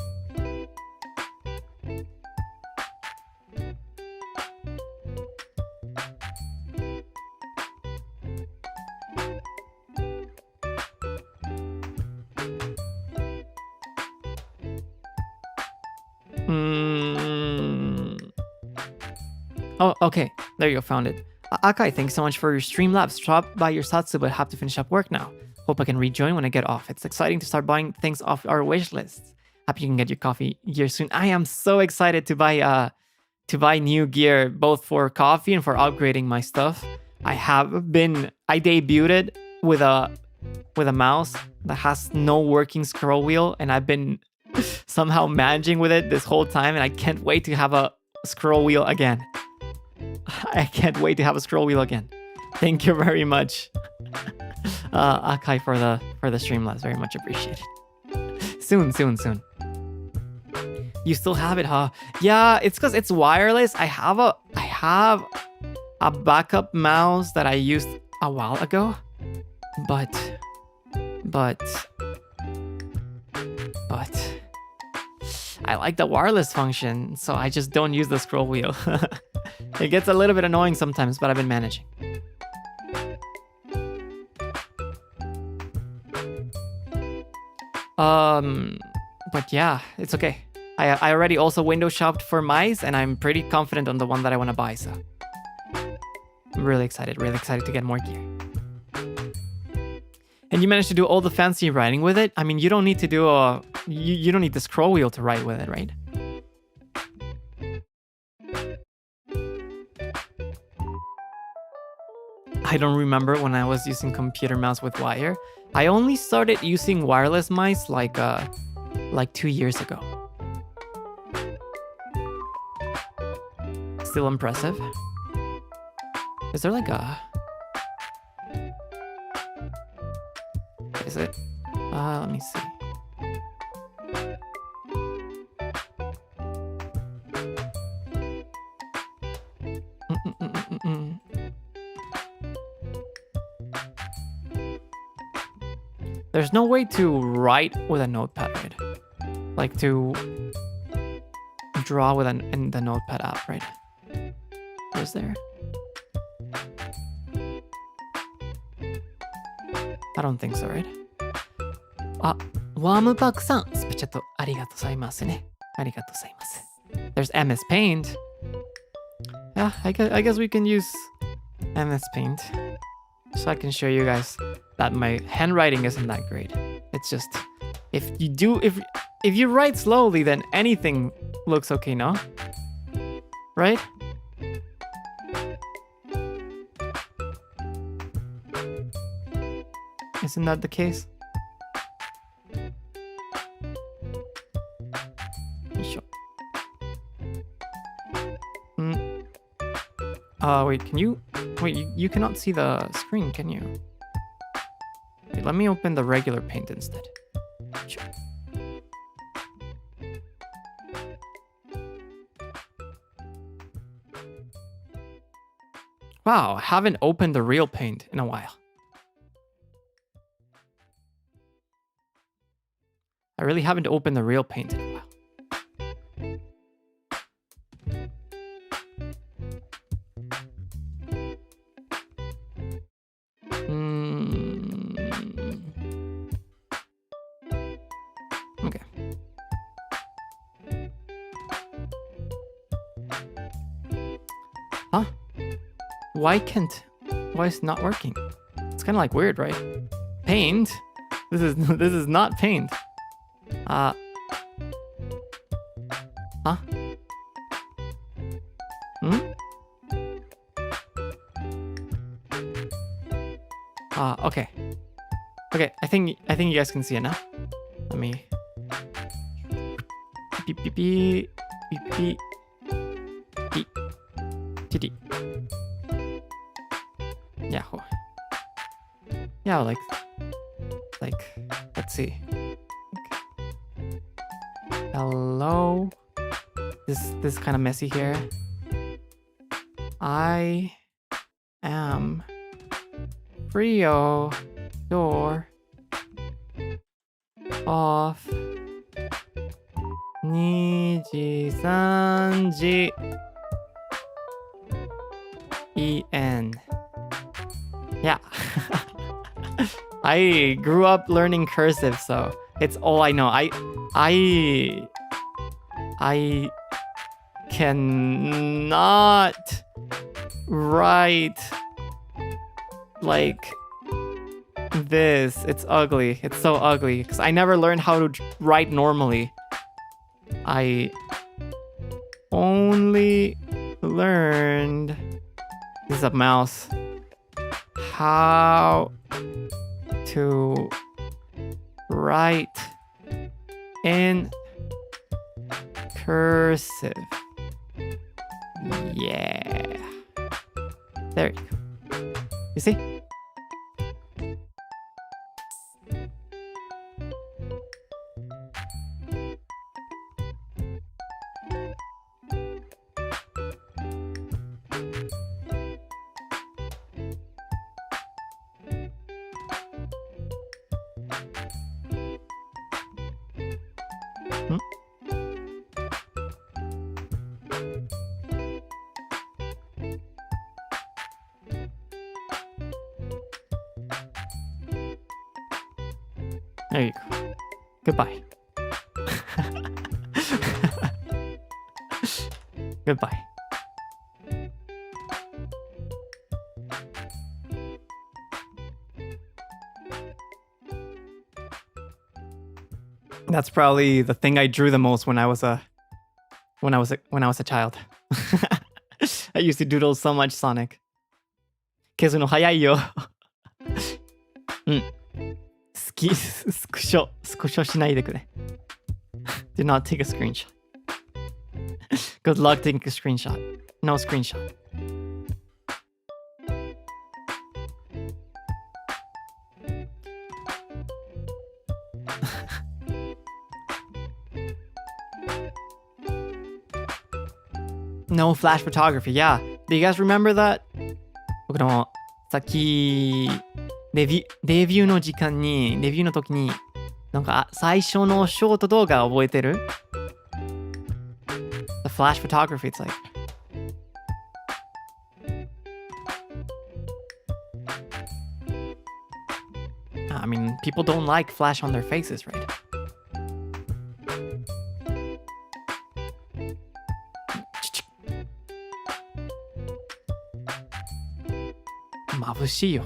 Oh, okay. There you go. Found it. Akai, thanks so much for your Streamlabs. Stop by your Satsu, but have to finish up work now. Hope I can rejoin when I get off. It's exciting to start buying things off our wish lists. Happy you can get your coffee gear soon. I am so excited to buy new gear, both for coffee and for upgrading my stuff. I debuted it with a mouse that has no working scroll wheel, and I've been somehow managing with it this whole time, and I can't wait to have a scroll wheel again. I can't wait to have a scroll wheel again. Thank you very much, Akai, for the Streamlabs. Very much appreciated. Soon. You still have it, huh? Yeah, it's because it's wireless. I have a backup mouse that I used a while ago, but I like the wireless function, so I just don't use the scroll wheel. It gets a little bit annoying sometimes, but I've been managing. But yeah, it's okay. I already also window shopped for mice, and I'm pretty confident on the one that I want to buy, so I'm really excited to get more gear. And you managed to do all the fancy writing with it? I mean, you don't need to do you don't need the scroll wheel to write with it, right? I don't remember when I was using computer mouse with wire. I only started using wireless mice like 2 years ago. Still impressive. Is there like a... Is it? Let me see. There's no way to write with a notepad, right? Like to draw with in the notepad app, right? Is there? I don't think so, right? Warm Pack san, super chat arigatou gozaimasu ne. Arigatou gozaimasu. There's MS Paint. Yeah, I guess we can use MS Paint. So I can show you guys that my handwriting isn't that great. It's just if you write slowly, then anything looks okay, no? Right? Isn't that the case? Wait, can you... Wait, you cannot see the screen, can you? Wait, let me open the regular Paint instead. Sure. Wow, I haven't opened the real Paint in a while. I really haven't opened the real Paint in a while. Okay. Huh? Why is it not working? It's kind of like weird, right? Paint? This is not Paint. Huh? Okay. Okay, I think you guys can see it now. Let me... Beep, beep, beep, beep, beep, beep, beep, beep. Yeah. Yeah, like, let's see. Hello. This kind of messy here. I am Freodore of NIJISANJI EN. Yeah. I grew up learning cursive, so it's all I know. I cannot write like this. It's ugly. It's so ugly because I never learned how to write normally. I only learned, this is a mouse, how to write in cursive. Yeah. There you go. You see? There you go. Goodbye. Goodbye. That's probably the thing I drew the most when I was a child. I used to doodle so much Sonic. 消すの早いよ。うん。スクショしないでくれ。Do not take a screenshot. Good luck taking a screenshot. No screenshot. No flash photography. Yeah. Do you guys remember that? 僕でもさっきレビューの時になんか最初のショート動画覚えてる？ The flash photography, it's like I mean, people don't like flash on their faces, right? Mabushi yo.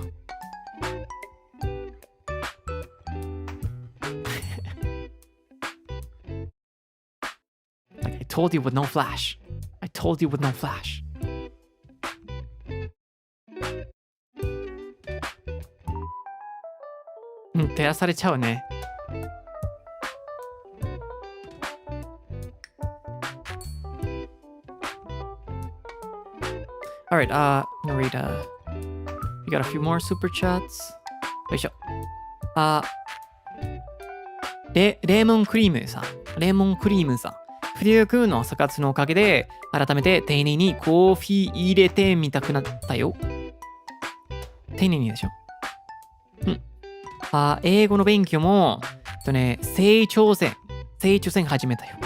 Like I told you with no flash. I told you with no flash. Mm, 照らされちゃうね。Alright, I'm gonna read, we got a few more super chats. よいしょ。レーモンクリームさん。フリュー君のサ活のおかげで、改めて丁寧にコーヒー入れてみたくなったよ。丁寧にでしょ。うん。英語の勉強も、成長戦始めたよ。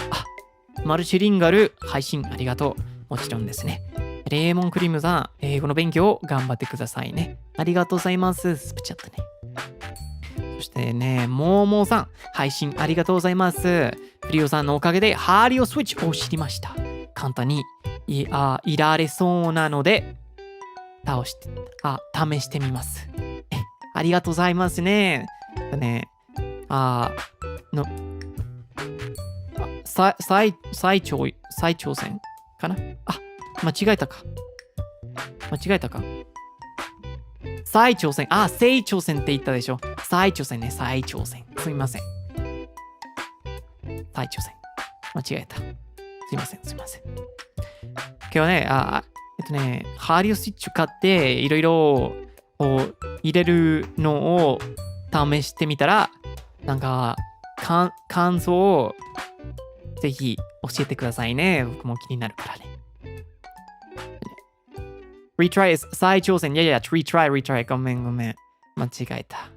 マルチリンガル配信ありがとう。もちろんですね。レーモンクリームさん、英語の勉強頑張ってくださいね。ありがとうございます。スプチャットね。そしてね、ももさん、配信ありがとうございます。フリオさんのおかげでハリオスイッチを知りました。簡単にいられそうなので、試してみます。ありがとうございますね。再挑戦かな？間違えたか。再挑戦。再挑戦って言ったでしょ。再挑戦ね。再挑戦。すみません。再挑戦。間違えた。すいません。今日はね、ハリオスイッチ買っていろいろ入れるのを試してみたら、なんか感想をぜひ教えてくださいね。僕も気になるからね。retry is 再挑戦。いや、retry。ごめん。間違えた。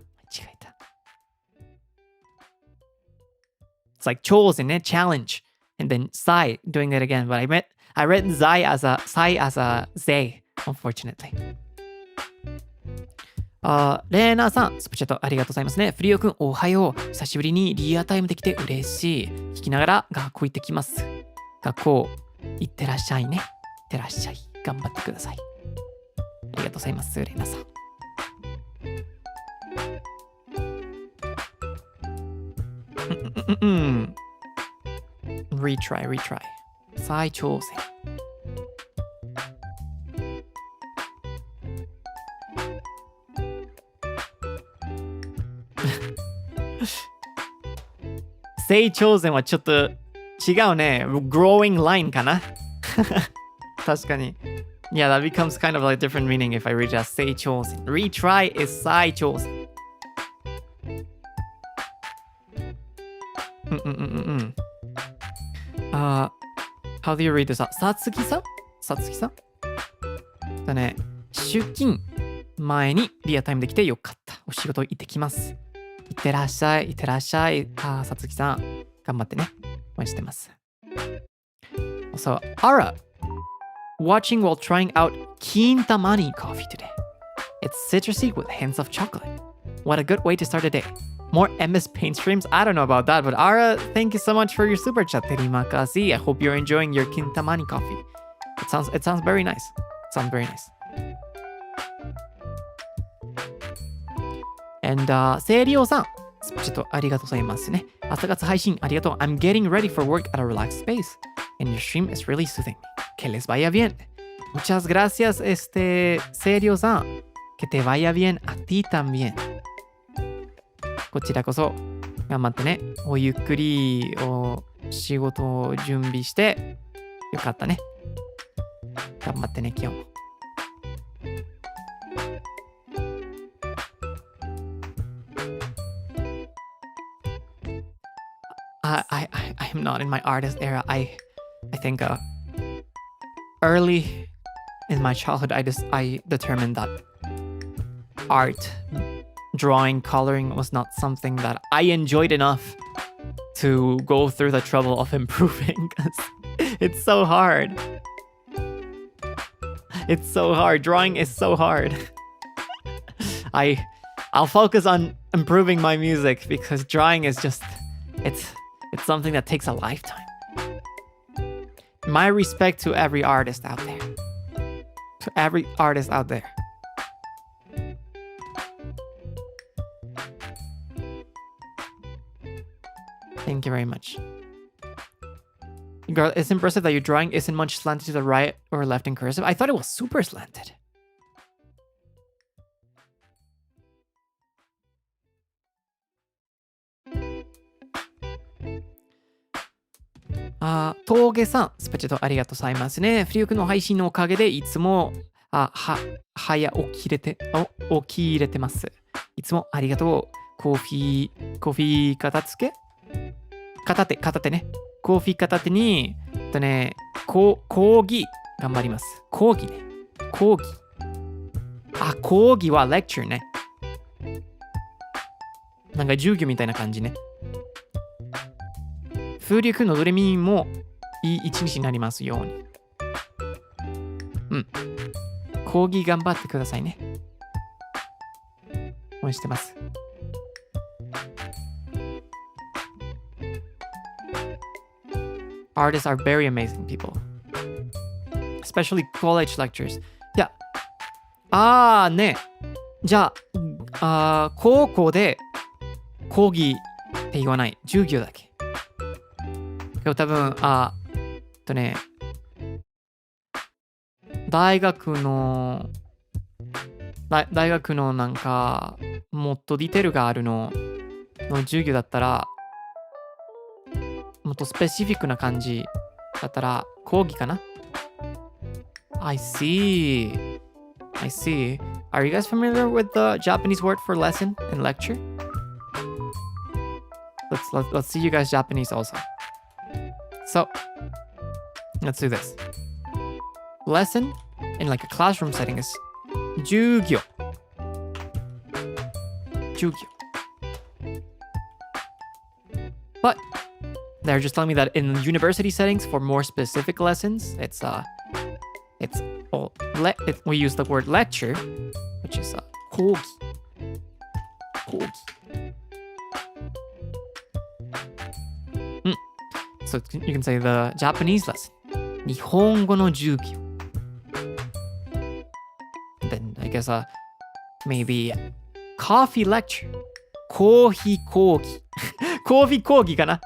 It's like 挑戦ね、challenge. And then 再 doing it again. But I read 再 as a they, unfortunately. レーナーさん、スプチャットありがとうございますね。フリオくん、おはよう。久しぶりにリアタイムできて嬉しい。聞きながら学校行ってきます。学校行ってらっしゃいね。行ってらっしゃい。頑張ってください。りがとうございます、レナさん。retry 再挑戦。再挑戦はちょっと違うね。growing line かな。確かに。Yeah, that becomes kind of like a different meaning if I read as 再挑戦。retry is 再挑戦。How do you read this? さつきさんだね。出勤前にリアタイムできてよかった。お仕事行ってきます。いってらっしゃい。さつきさん、頑張ってね。応援してます。So, Ara, watching while trying out Kintamani coffee today. It's citrusy with hints of chocolate. What a good way to start a day. More MS Paint streams? I don't know about that, but Ara, thank you so much for your super chat. Terimakasi. I hope you're enjoying your Kintamani coffee. It sounds very nice. And セリオさん、ちょっとありがとうございますね。朝活配信ありがとう。I'm getting ready for work at a relaxed space. And your stream is really soothing. Que les vaya bien. Muchas gracias, Serioさん. Que te vaya bien a ti también. こちらこそ頑張ってね。おゆっくり仕事を準備してよかったね。頑張ってね、今日も。I'm not in my artist era. I think early in my childhood I determined that art, drawing, coloring was not something that I enjoyed enough to go through the trouble of improving. It's so hard. Drawing is so hard. I'll focus on improving my music because drawing is just it's something that takes a lifetime. My respect to every artist out there. Thank you very much. Girl, it's impressive that your drawing isn't much slanted to the right or left in cursive. I thought it was super slanted.峠さん、スパチャとありがとうございますね。フリュークの配信のおかげでいつも早起きれてます。いつもありがとう。コーヒー片手ね。コーヒー片手に講義頑張ります。講義はレクチャーね。なんか授業みたいな感じね。風力のドレミもいい一日になりますように。講義頑張ってくださいね。応援してます。Artists are very amazing people. Especially college lectures. いや、ね。じゃあ、高校で講義って言わない。授業だけ。多分、大学のなんか、もっとディテールがあるの授業だったら、もっとスペシフィックな感じだったら、講義かな？ I see. Are you guys familiar with the Japanese word for lesson and lecture? Let's see you guys Japanese also. So, let's do this. Lesson in like a classroom setting is 授業. But they're just telling me that in university settings for more specific lessons, we use the word lecture, which is 講義. So you can say the Japanese lesson. 日本語の授業. Then guess maybe coffee lecture. コーヒー講義。コーヒー講義かな。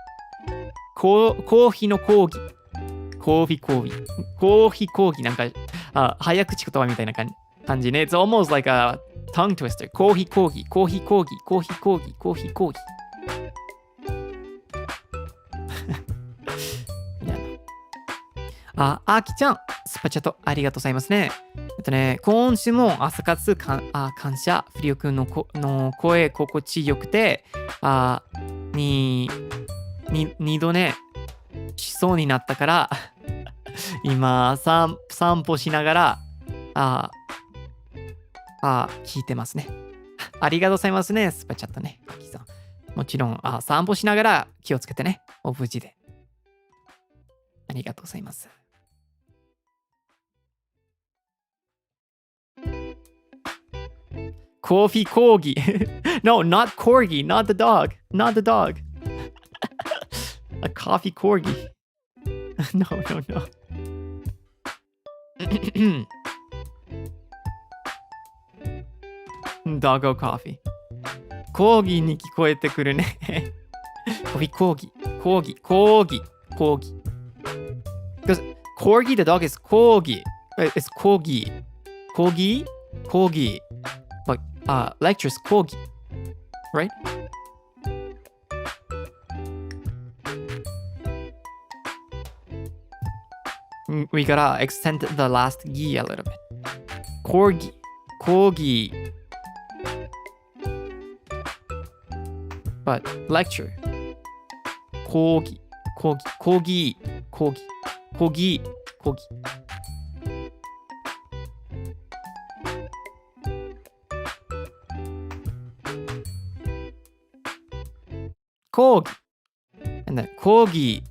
コーヒーの講義。コーヒー講義。コーヒー講義なんか、早口言葉みたいな感じね。It's almost like a tongue twister. コーヒー講義。コーヒー講義。コーヒー講義。コーヒー講義。あきちゃん、スパチャットありがとうございますね。今週も朝活感謝、フリオくんの声心地よくて、二度ね、しそうになったから、今、散歩しながら、聞いてますね。ありがとうございますね、スパチャットね。あきさん。もちろん、散歩しながら気をつけてね。お無事で。ありがとうございます。Coffee corgi. No, not corgi, not the dog. Not the dog. A coffee corgi. No. Doggo coffee. コーギーに聞こえてくるね。コーギー。Because corgi, the dog is corgi. It's corgi. Corgi. But lectures corgi. Right? We gotta extend the last gi a little bit. Corgi. But lecture. Corgi. Corgi. And then corgi.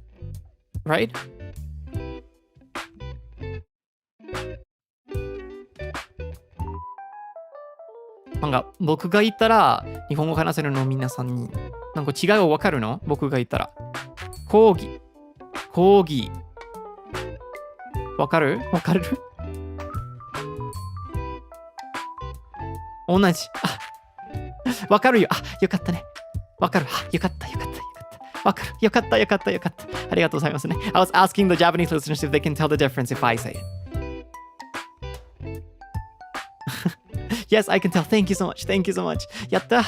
Right? なんか僕が言ったら日本語話せるの皆さんになんか違いはわかるの？僕が言ったら講義わかる同じわかるよよかったねわかるよかったわかるよかったありがとうございますね I was asking the Japanese listeners if they can tell the difference if I say it Yes, I can tell. Thank you so much. やった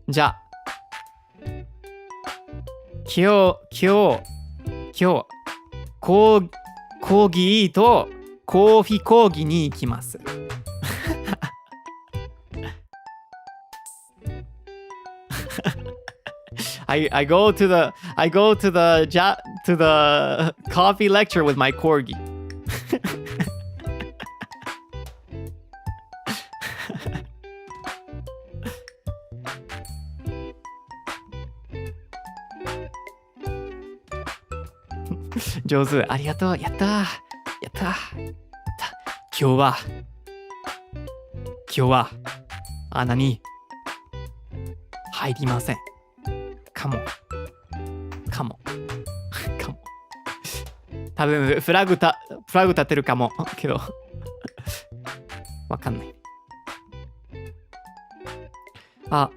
じゃあ今日コーギーとコーヒー講義に行きますI go to the coffee lecture with my corgi. 上手ありがとうやった今日は穴に入りませんかも多分フラグ立てるかもけどわかんない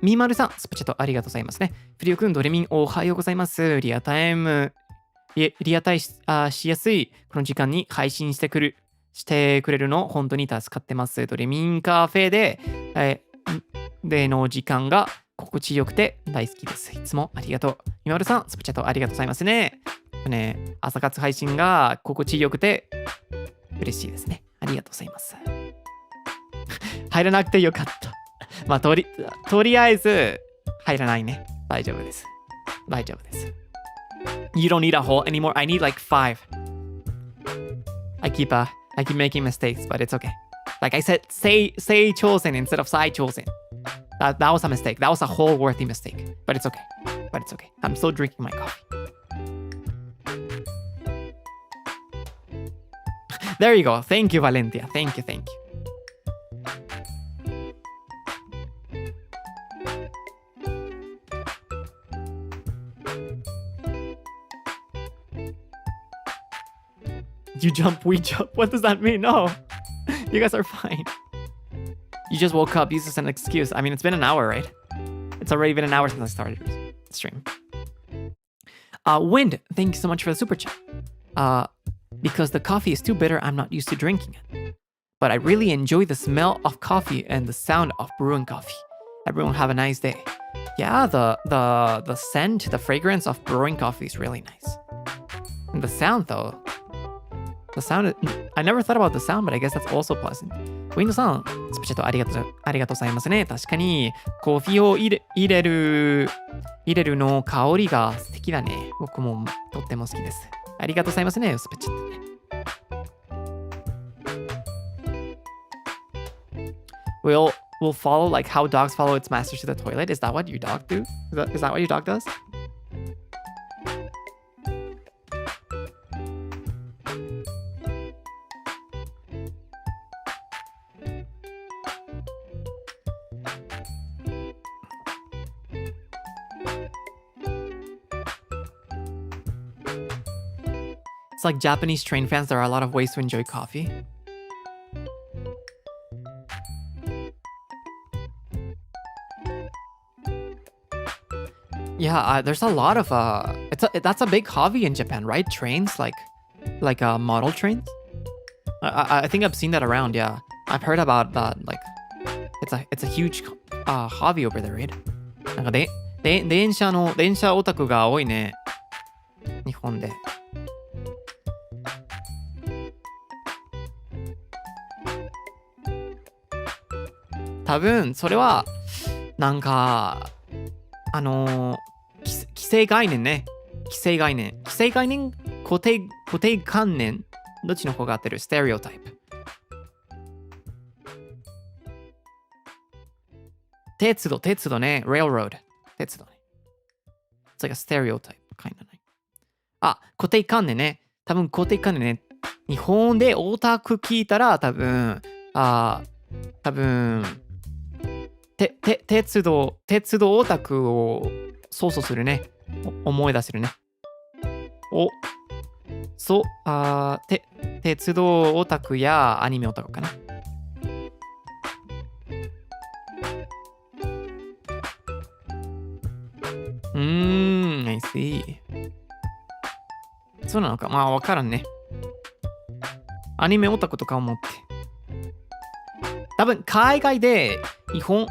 みーまるさんスパチャットありがとうございますねフリオくんドレミンおはようございますリアタイしやすいこの時間に配信してくれるの本当に助かってますドレミンカフェでの時間が心地よくて大好きです。いつもありがとう。みまるさん、スパチャットありがとうございますね。朝活配信が心地よくて嬉しいですね。ありがとうございます。入らなくてよかった。まあ、とりあえず入らないね。大丈夫です。You don't need a whole anymore. I need like 5. I keep making mistakes, but it's okay. Like I said, say chosen instead of sai chosen.That was a mistake. That was a whole worthy mistake. But it's okay. I'm still drinking my coffee. There you go. Thank you, Valentia. Thank you. You jump, we jump. What does that mean? No. You guys are fine. You just woke up. Use this as an excuse. I mean, it's been an hour, right? It's already been an hour since I started the stream. Wind, thank you so much for the super chat. Because the coffee is too bitter, I'm not used to drinking it. But I really enjoy the smell of coffee and the sound of brewing coffee. Everyone have a nice day. Yeah, the scent, the fragrance of brewing coffee is really nice. And the sound though. The sound, I never thought about the sound, but I guess that's also pleasant. ウィンドさん、スペシャルありがとうございますね。確かに、コーヒーを入れるの香りが素敵だね。僕もとっても好きです。ありがとうございますね、スペシャルね。We'll follow like how dogs follow its masters to the toilet. Is that what your dog do? Is that what your dog does? It's like Japanese train fans, there are a lot of ways to enjoy coffee. Yeah, there's a lot of that's a big hobby in Japan, right? Trains, like model trains. I think I've seen that around. Yeah, I've heard about that. Like, it's a huge hobby over there, right? なんか電車オタクが多いね。日本で。多分それはなんか既成概念ね。既成概念固定観念どっちの方が合ってる？ステレオタイプ。鉄道ね。railroad 鉄道ね。It's like a stereotype kind of ね。固定観念ね。多分固定観念ね。日本でオタク聞いたら多分鉄道オタクを想像するね。思い出せるね。鉄道オタクやアニメオタクかな。I see。そうなのか。まあ、わからんね。アニメオタクとか思って。多分、海外で日本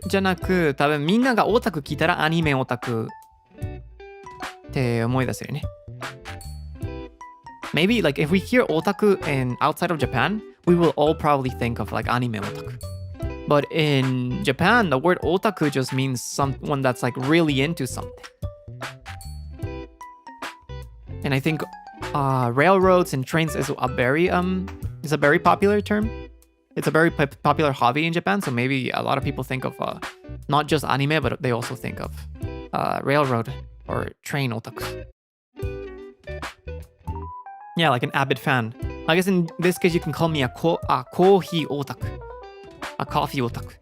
じゃなく、多分みんながオタク聞いたらアニメオタクって思い出せるね。Maybe like if we hear otaku in outside of Japan, we will all probably think of like anime otaku. But in Japan, the word otaku just means someone that's like really into something. And I think railroads and trains is a very popular term. It's a very popular hobby in Japan, so maybe a lot of people think of not just anime, but they also think of railroad or train otaku. Yeah, like an avid fan. I guess in this case, you can call me a coffee otaku. A coffee otaku.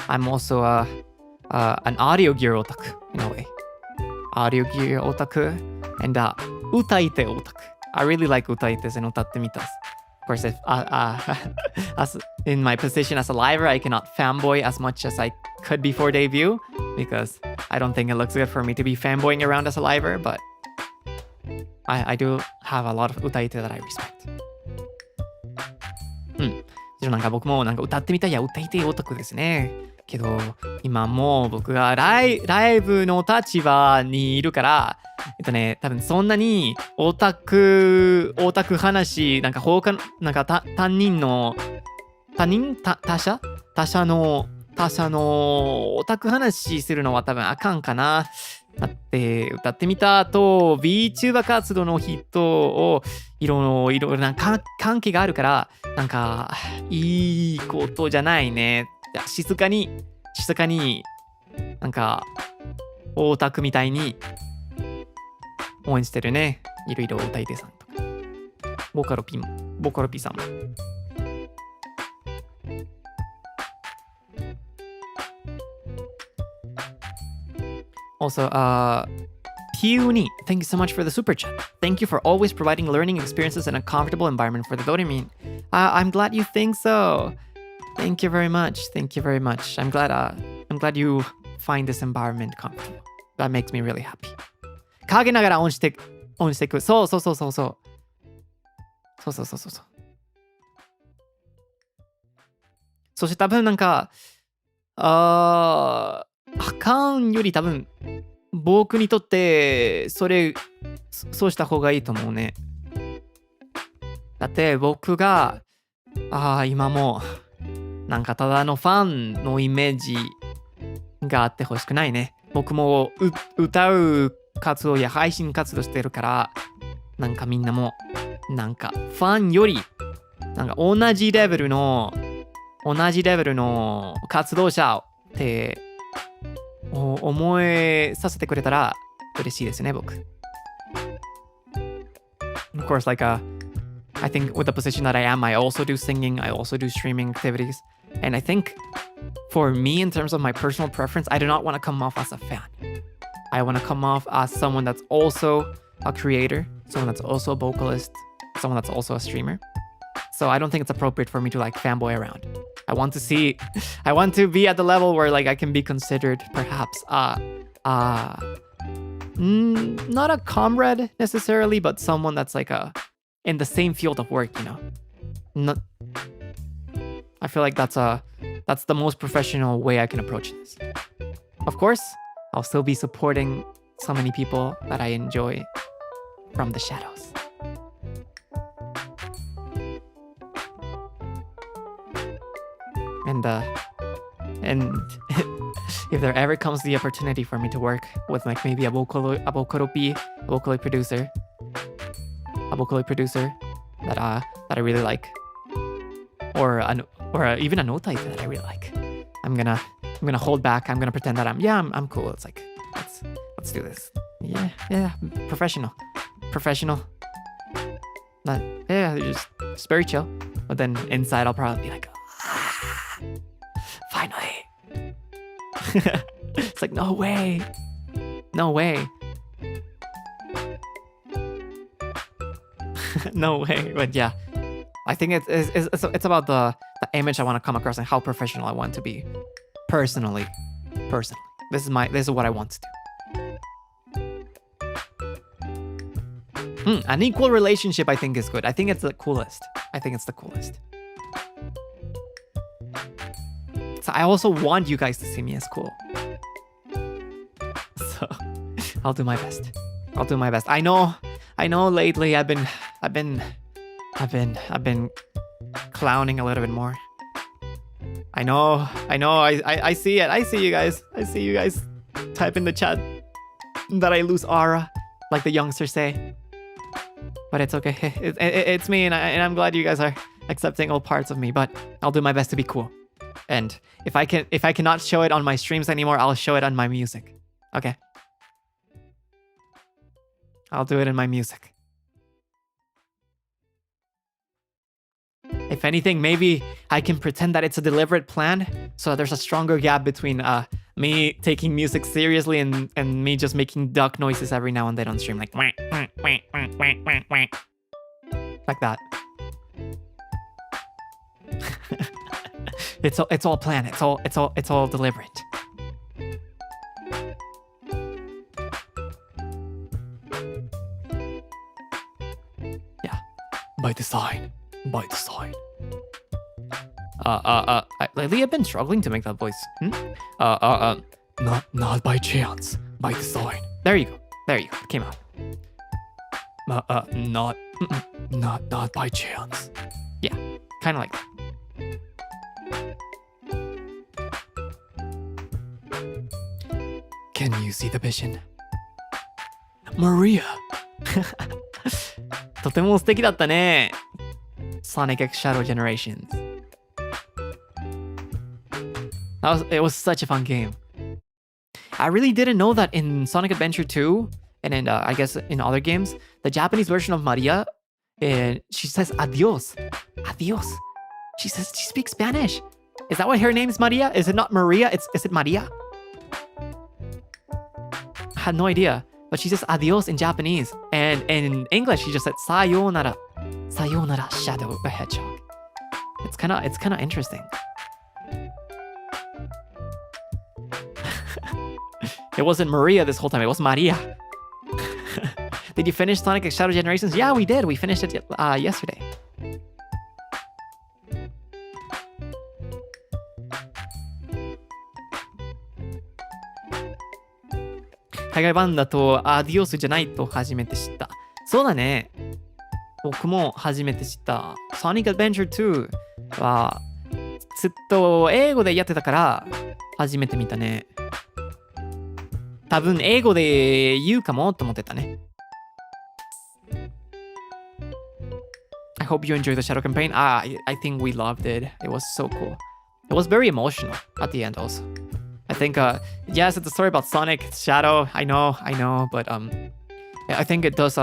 I'm also an audio gear otaku, in a way. Audio gear otaku and utaite otaku. I really like utaites and utatte mitas. Of course, if as in my position as a liver, I cannot fanboy as much as I could before debut because I don't think it looks good for me to be fanboying around as a liver, but I do have a lot of utaite that I respect. なんか僕もなんか歌ってみたい。いや、歌いてオタクですね。けど、今もう僕がライブの立場にいるから、多分そんなにオタク話、なんか他のオタク話するのは多分あかんかな。だって歌ってみた後 VTuber 活動の人をいろいろな関係があるからなんかいいことじゃないね。静かになんかオタクみたいに応援してるね。いろいろ歌い手さんとかボカロピさんも。Also, Tiuni, thank you so much for the super chat. Thank you for always providing learning experiences in a comfortable environment for the Doremin. I'm glad you think so. Thank you very much. Thank you very much. I'm glad you find this environment comfortable. That makes me really happy. 陰ながらオンしていく。そう。そう。そして多分なんか、あかんより多分、僕にとってそうした方がいいと思うね。だって僕が今もなんかただのファンのイメージがあってほしくないね。僕も歌う活動や配信活動してるから、なんかみんなもなんかファンよりなんか同じレベルの活動者って思えさせてくれたら嬉しいですね、僕。Of course, like I think with the position that I am, I also do singing, I also do streaming activities. And I think for me, in terms of my personal preference, I do not want to come off as a fan. I want to come off as someone that's also a creator, someone that's also a vocalist, someone that's also a streamer. So I don't think it's appropriate for me to like fanboy around. I want to be at the level where like I can be considered perhaps not a comrade necessarily, but someone that's like in the same field of work, you know. I feel like that's the most professional way I can approach this. Of course, I'll still be supporting so many people that I enjoy from the shadows. And if there ever comes the opportunity for me to work with like maybe a vocaloid producer that I really like, or even a note type that I really like, I'm gonna hold back. I'm gonna pretend that I'm cool. It's like let's do this. Yeah, professional. But yeah, just very chill. But then inside I'll probably be like, finally. It's like no way. No way. But yeah, I think it's about the image I want to come across and how professional I want to be. Personally. This is what I want to do. An equal relationship I think is good. I think it's the coolest. So I also want you guys to see me as cool. So I'll do my best. I know lately I've been clowning a little bit more. I know. I see it. I see you guys type in the chat that I lose aura, like the youngsters say. But it's okay. It's me, and I'm glad you guys are accepting all parts of me. But I'll do my best to be cool. And if I cannot show it on my streams anymore, I'll show it on my music. Okay. I'll do it in my music. If anything, maybe I can pretend that it's a deliberate plan, so there's a stronger gap between me taking music seriously and me just making duck noises every now and then on stream, like that. It's all planned. It's all deliberate. Yeah, by design. Lately I've been struggling to make that voice. Not by chance, by design. There you go. It came out. Not by chance. Yeah, kind of like that. Can you see the vision? Maria. とても素敵だったね。Sonic X Shadow Generations. It was such a fun game. I really didn't know that in Sonic Adventure 2 and in I guess in other games, the Japanese version of Maria, she says adios. She speaks Spanish. Is that why her name is Maria? Is it not Maria? Is it Maria? I had no idea. But she says adios in Japanese. And in English, she just said sayonara. Sayonara, Shadow the Hedgehog. It's kind of interesting. It wasn't Maria this whole time. It was Maria. Did you finish Sonic X Shadow Generations? Yeah, we did. We finished it yesterday.海外版だとアディオスじゃないと初めて知った。そうだね。僕も初めて知った。Sonic Adventure 2はずっと英語でやってたから初めて見たね。多分英語で言うかもと思ってたね。I hope you enjoyed the Shadow campaign. I think we loved it. It was so cool. It was very emotional at the end also. I think, yes, it's a story about Sonic, Shadow. I know, but I think it does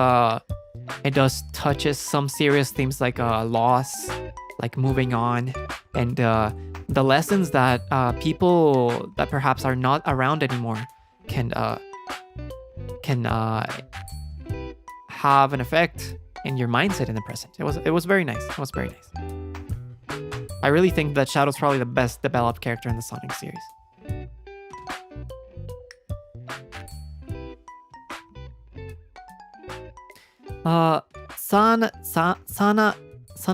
touches some serious themes like loss, like moving on, and the lessons that people that perhaps are not around anymore can have an effect in your mindset in the present. It was very nice. It was very nice. I really think that Shadow's probably the best developed character in the Sonic series. Sana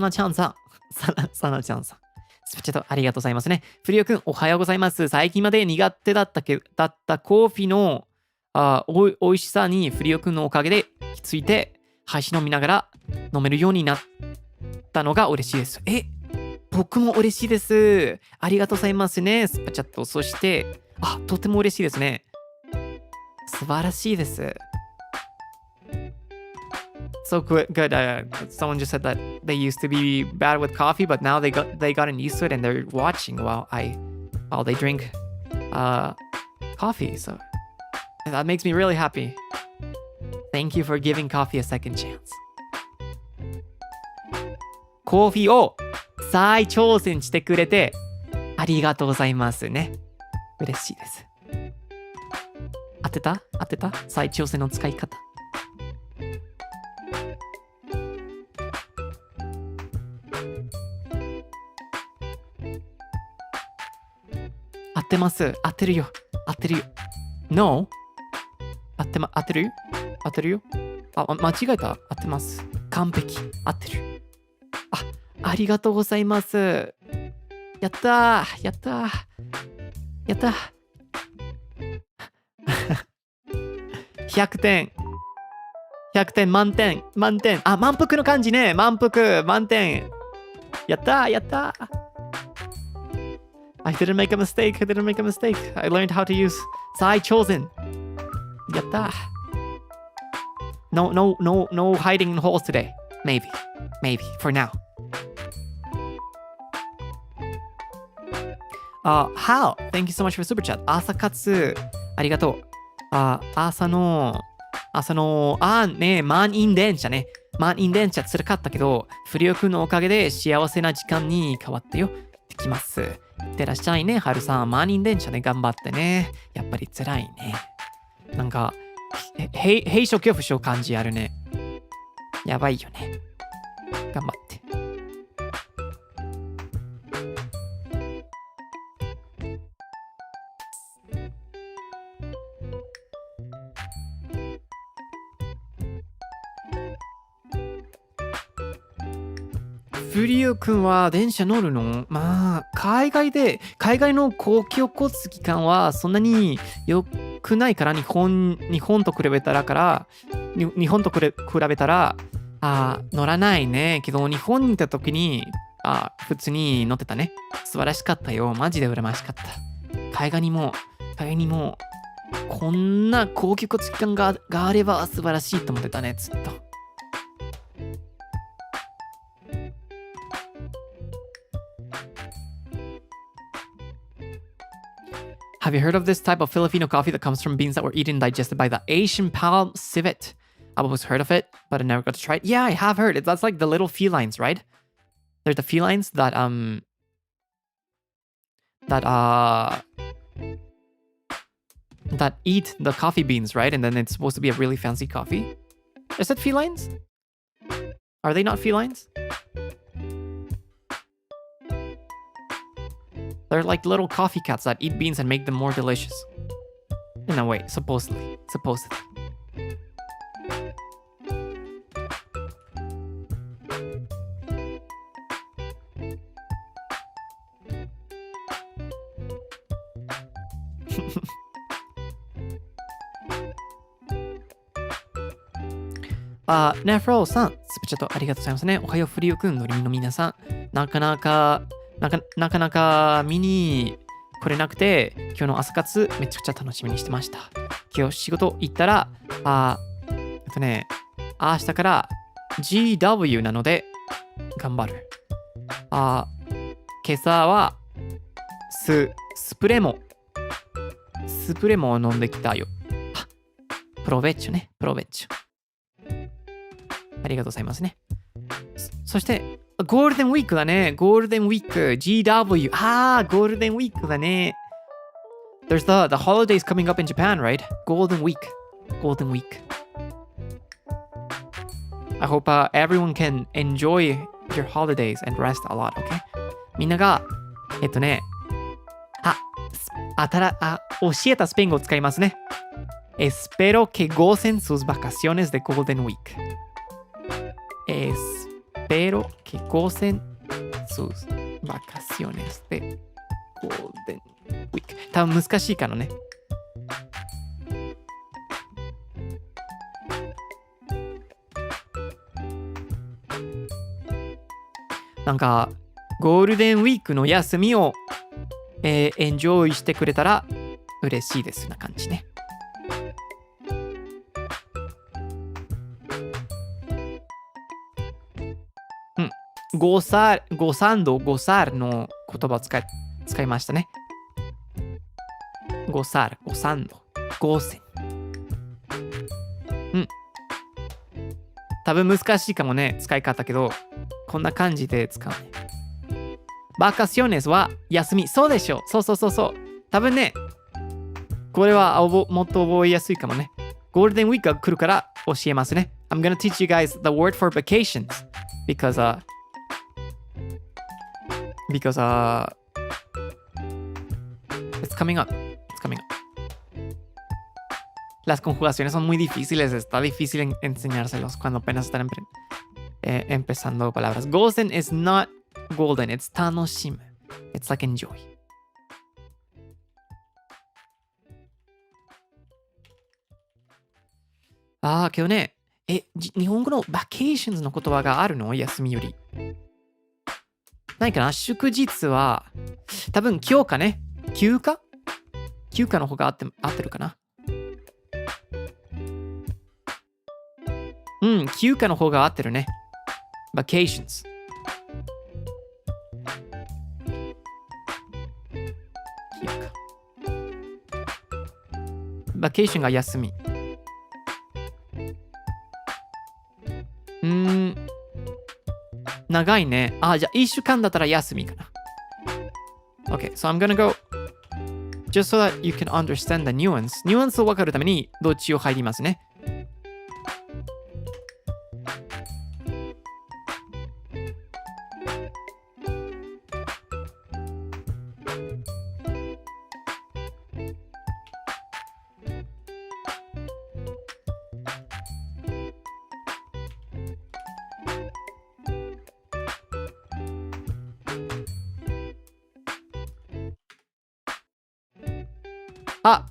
ちゃんさん。スパチャとありがとうございますね。フリオくん、おはようございます。最近まで苦手だったコーヒーの美味しさにフリオくんのおかげでついて配信を見ながら飲めるようになったのが嬉しいです。僕も嬉しいです。ありがとうございますね。スパチャと、そして、とても嬉しいですね。素晴らしいです。So good. Someone just said that they used to be bad with coffee, but now they gotten used to it and they're watching while they drink coffee. So that makes me really happy. Thank you for giving coffee a second chance. コーヒーを再挑戦してくれてありがとうございますね。嬉しいです。当てた再挑戦の使い方。合ってるよ。No? 合ってるよ。間違えた。合ってます。完璧。合ってる。ありがとうございます。やったー。100点。満点。満腹の感じね。満点。やったー。I didn't make a mistake. I learned how to use 再挑戦。やったー。No hiding in holes today. Maybe. For now. How? Thank you so much for super chat. 朝活ありがとう。朝の満員電車辛かったけど、フリオくんのおかげで幸せな時間に変わったよ。できます。いってらっしゃいね、はるさん。満員電車ね、頑張ってね。やっぱり辛いね。なんか、閉所恐怖症感じあるね。やばいよね。頑張って。フリオくんは電車乗るの？まあ、海外の公共交通機関はそんなに良くないから、日本と比べたら、乗らないね。けど、日本にいた時に、普通に乗ってたね。素晴らしかったよ。マジで羨ましかった。海外にも、こんな公共交通機関があれば素晴らしいと思ってたね、ずっと。Have you heard of this type of Filipino coffee that comes from beans that were eaten and digested by the Asian palm civet? I've always heard of it, but I never got to try it. Yeah, I have heard it. That's like the little felines, right? They're the felines that that eat the coffee beans, right? And then it's supposed to be a really fancy coffee. Is that felines? Are they not felines? They're like little coffee cats that eat beans and make them more delicious. In a way, supposedly. Supposedly.ネフローさん、スプチャットありがとうございますね。おはよう、フリオくん、のりみの皆さん。なかなか見に来れなくて、今日の朝活めちゃくちゃ楽しみにしてました。今日仕事行ったら、明日から GW なので頑張る。今朝はスプレモを飲んできたよ。プロベッチョね、プロベッチョ。ありがとうございますね。そして、ゴールデンウィークだね。ゴールデンウィーク、GW。ゴールデンウィークだね。There's the holidays coming up in Japan, right? Golden Week. Golden Week. I hope everyone can enjoy your holidays and rest a lot, okay? みんなが、教えたスペイン語を使いますね。Espero que gocen sus vacaciones de Golden Week.Espero que gocen sus vacaciones de Golden Week. 多分難しいからね。なんか、ゴールデンウィークの休みを、エンジョイしてくれたら嬉しいですな感じね。ゴサーの言葉を使いましたね。ゴサンド、ゴーセン。多分難しいかもね、使い方けど、こんな感じで使うね。バカシオネスは休み。そうでしょ。そう。多分ね、これはもっと覚えやすいかもね。ゴールデンウィークが来るから教えますね。I'm gonna teach you guys the word for vacations because it's coming up. Las conjugaciones son muy difíciles. Está difícil enseñárselos cuando apenas están empezando palabras. Golden is not golden. It's tanoshimu. It's like enjoy.今日ね、日本語の vacations の言葉があるの？休みより。ないかな？祝日は、多分今日かね。休暇の方が合ってるかな。休暇の方が合ってるね。vacations。休暇。vacation が休み。長いね。じゃあ1週間だったら休みかな。Okay, so I'm gonna go just so that you can understand the nuance. ニュアンスを分かるためにどっちを入りますね。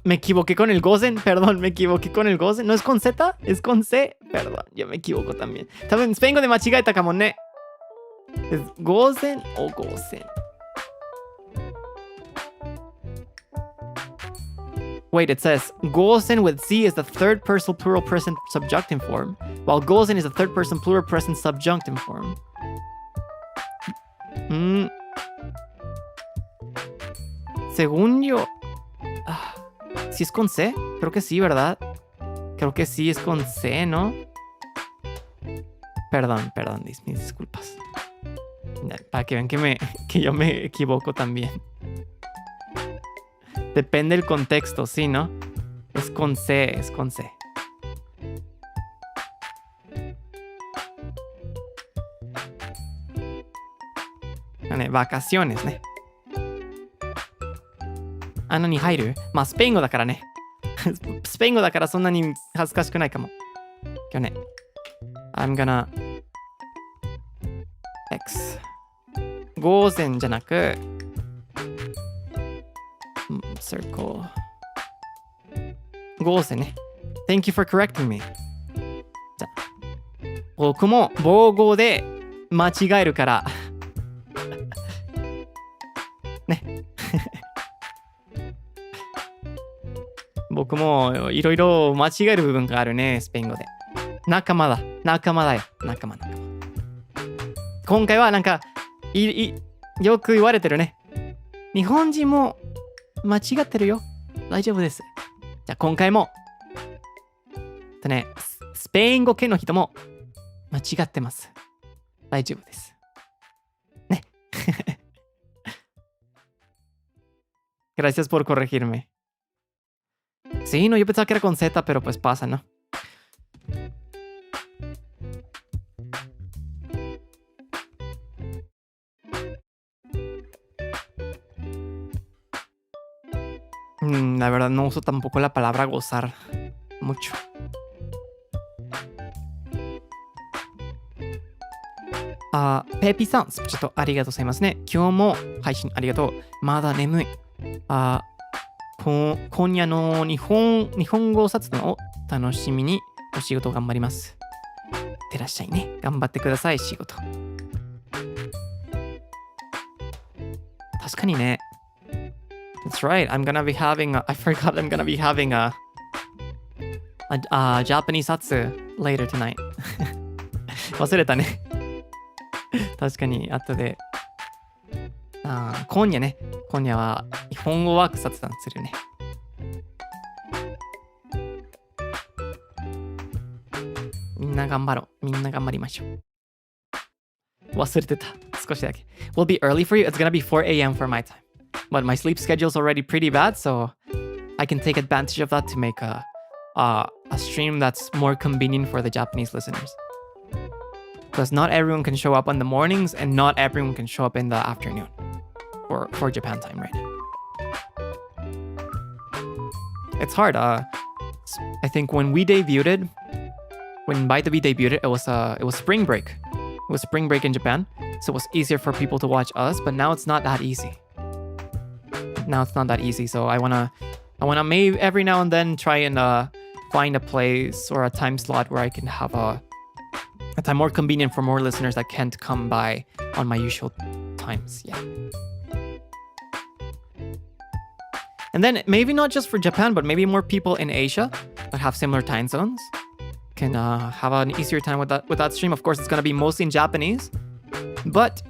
Me equivoqué con el gozen, perdón, me equivoqué con el gozen. ¿No es con Z? ¿Es con C? Perdón, yo me equivoco también. También vengo de machigaeta, kamone. ¿Es gozen o gozen? Wait, it says gozen with Z is the third person plural present subjunctive form, while gozen is the third person plural present subjunctive form. Según yo... ¿Sí es con C? Creo que sí, ¿verdad? Creo que sí es con C, ¿no? Perdón, mis disculpas. Para que vean que yo me equivoco también. Depende del contexto, sí, ¿no? esconce, esconce. ね、バカシオネスね。に入る？まあ、スペイン語だからね。スペイン語だからそんなに恥ずかしくないかも。今日ね。I'm gonna X 午前じゃなくcircle 午前ね。Thank you for correcting me. じゃ僕も母語で間違えるからね。僕もいろいろ間違える部分があるね、スペイン語で。仲間だよ。仲間。今回はなんかよく言われてるね。日本人も間違ってるよ。大丈夫です。じゃあ今回もね、スペイン語系の人も間違ってます。大丈夫です。ね。Gracias por corregirme. Sí, no, yo pensaba que era con Z, pero pues pasa, ¿no? La verdad no uso tampoco la palabra gozar mucho. Pepi さん、ちょっとありがとうございますね。今日も配信ありがとう。まだ眠い。今夜の日本語撮影を楽しみにお仕事頑張ります。いってらっしゃいね。頑張ってください、仕事。確かにね。That's right. I forgot I'm gonna be having a Japanese satsu later tonight. 忘れたね。確かに、後で。今夜ね。今夜は日本語ワーク殺談するね。みんな頑張ろう。みんな頑張りましょう。忘れてた。少しだけ。Will be early for you. It's gonna be 4 a.m. for my time. But my sleep schedule is already pretty bad, so I can take advantage of that to make a stream that's more convenient for the Japanese listeners. Because not everyone can show up in the mornings and not everyone can show up in the afternoon for Japan time right now. It's hard. I think when we debuted, when By the Bee debuted, it was spring break. It was spring break in Japan, so it was easier for people to watch us. But now it's not that easy. So I wanna maybe every now and then try and find a place or a time slot where I can have a time more convenient for more listeners that can't come by on my usual times. Yeah. And then maybe not just for Japan, but maybe more people in Asia that have similar time zones can have an easier time with that stream. Of course, it's gonna be mostly in Japanese, but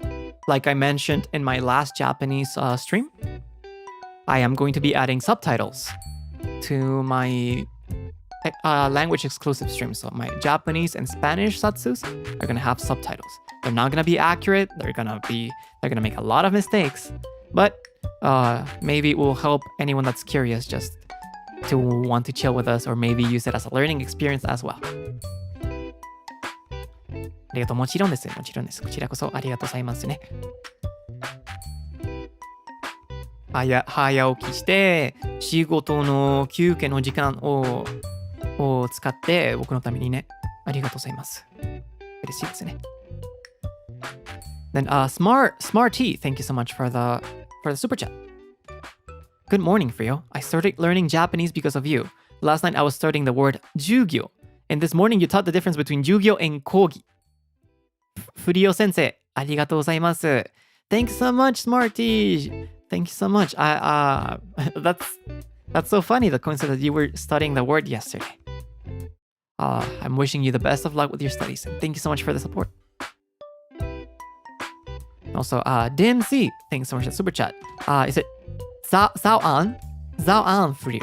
like I mentioned in my last Japanese stream, I am going to be adding subtitles to my language exclusive stream. So my Japanese and Spanish satsus are gonna have subtitles. They're not gonna be accurate. They're gonna make a lot of mistakes, but maybe it will help anyone that's curious just to want to chill with us, or maybe use it as a learning experience as well. ありがとう。もちろんです。こちらこそありがとうございますね。早起きして仕事の休憩の時間を使って僕のためにね、ありがとうございます。嬉しいですね。Then Smarty, thank you so much for the super chat. Good morning, Frio. I started learning Japanese because of you. Last night I was studying the word jugyo, and this morning you taught the difference between jugyo and kogi. Frio sensei, ありがとうございます。Thank you so much, Smarty. Thank you so much. That's so funny, the coincidence that you were studying the word yesterday. I'm wishing you the best of luck with your studies. Thank you so much for the support. Also, DMC, thanks so much for the super chat. Is it Zao An for you?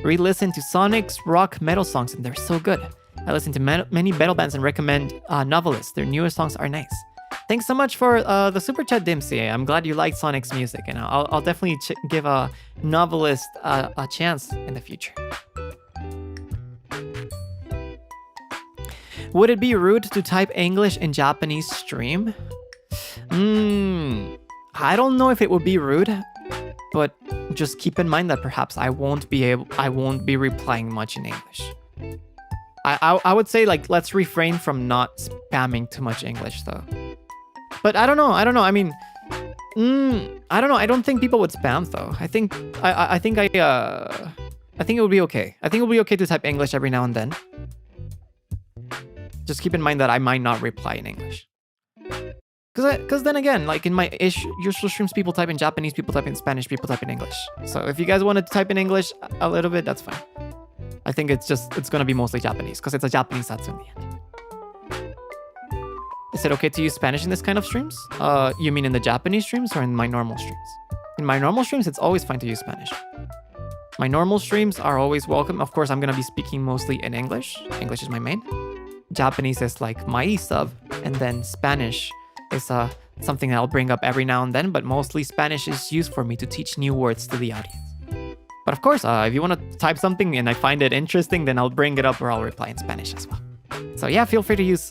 Re-listen to Sonic's rock metal songs and they're so good. I listen to many metal bands and recommend Novelists. Their newer songs are nice. Thanks so much for the super chat, Dempsey. I'm glad you like Sonic's music, and I'll definitely give a Novelist a chance in the future. Would it be rude to type English in Japanese stream? I don't know if it would be rude, but just keep in mind that perhaps I won't be replying much in English. I would say, like, let's refrain from not spamming too much English though. But I don't know. I mean, I don't know. I don't think people would spam though. I think it would be okay. I think it would be okay to type English every now and then. Just keep in mind that I might not reply in English. Because then again, like in my usual streams, people type in Japanese, people type in Spanish, people type in English. So if you guys want to type in English a little bit, that's fine. I think it's going to be mostly Japanese because it's a Japanese Zatsu in the end. Is it okay to use Spanish in this kind of streams? You mean in the Japanese streams or in my normal streams? In my normal streams, it's always fine to use Spanish. My normal streams are always welcome. Of course, I'm going to be speaking mostly in English. English is my main. Japanese is like my sub, and then Spanish is something that I'll bring up every now and then, but mostly Spanish is used for me to teach new words to the audience. But of course, if you want to type something and I find it interesting, then I'll bring it up or I'll reply in Spanish as well. So yeah, feel free to use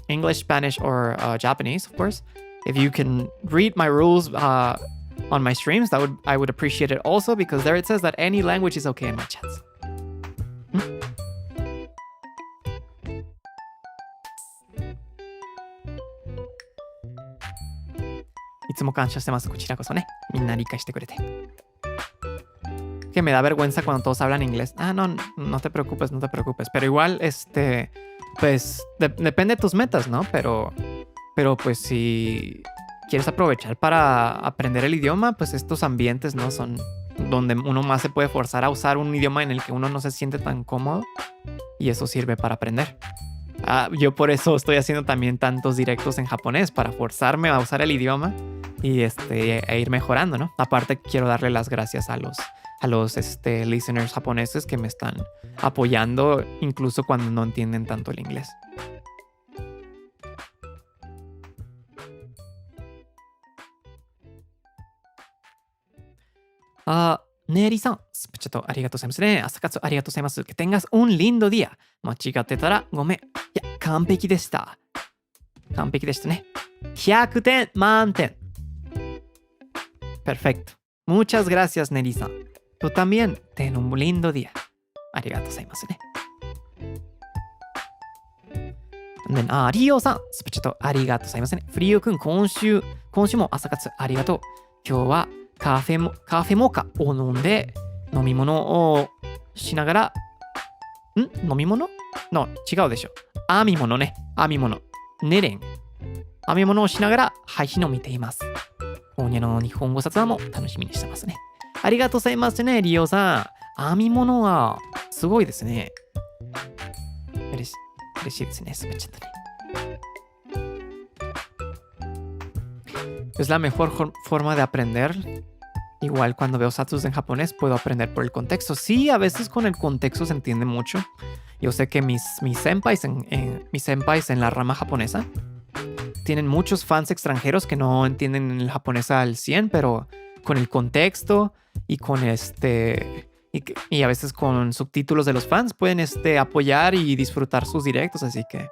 English, Spanish, or Japanese, of course. If you can read my rules on my streams, I would appreciate it also, because there it says that any language is okay in my chats. いつも感謝してます。こちらこそね。みんな理解してくれて。Que me da vergüenza cuando todos hablan inglés. No te preocupes, no te preocupes. Pero igual, pues, depende de tus metas, ¿no? Pero pues si quieres aprovechar para aprender el idioma, pues estos ambientes, ¿no? Son donde uno más se puede forzar a usar un idioma en el que uno no se siente tan cómodo. Y eso sirve para aprender. Yo por eso estoy haciendo también tantos directos en japonés, para forzarme a usar el idioma y e ir mejorando, ¿no? Aparte, quiero darle las gracias a los listeners japoneses que me están apoyando incluso cuando no entienden tanto el inglés. Neri-san, スプチャットありがとうございますね。朝活ありがとうございます。Que tengas un lindo día. 間違ってたらごめん。いや、完璧でした。完璧でしたね。100点満点。Perfecto. Muchas gracias, Neri-san. Tú también ten un lindo día. ありがとうございますね。リオさん、スプチャットありがとうございますね。フリオくん、今週も朝活ありがとう。今日はカフェモカを飲んで、飲み物をしながら、飲み物の違うでしょ。編み物ね。編み物。ネレン。編み物をしながら配信を見ています。今夜の日本語雑談も楽しみにしてますね。ありがとうございますね、リオさん。編み物はすごいですね。嬉しいですね、スペチャットね。Es la mejor forma de aprender. Igual cuando veo satsus en japonés puedo aprender por el contexto. Sí, a veces con el contexto se entiende mucho. Yo sé que mis senpais en la rama japonesa tienen muchos fans extranjeros que no entienden el japonés al 100, pero con el contexto y con y a veces con subtítulos de los fans pueden apoyar y disfrutar sus directos. Así que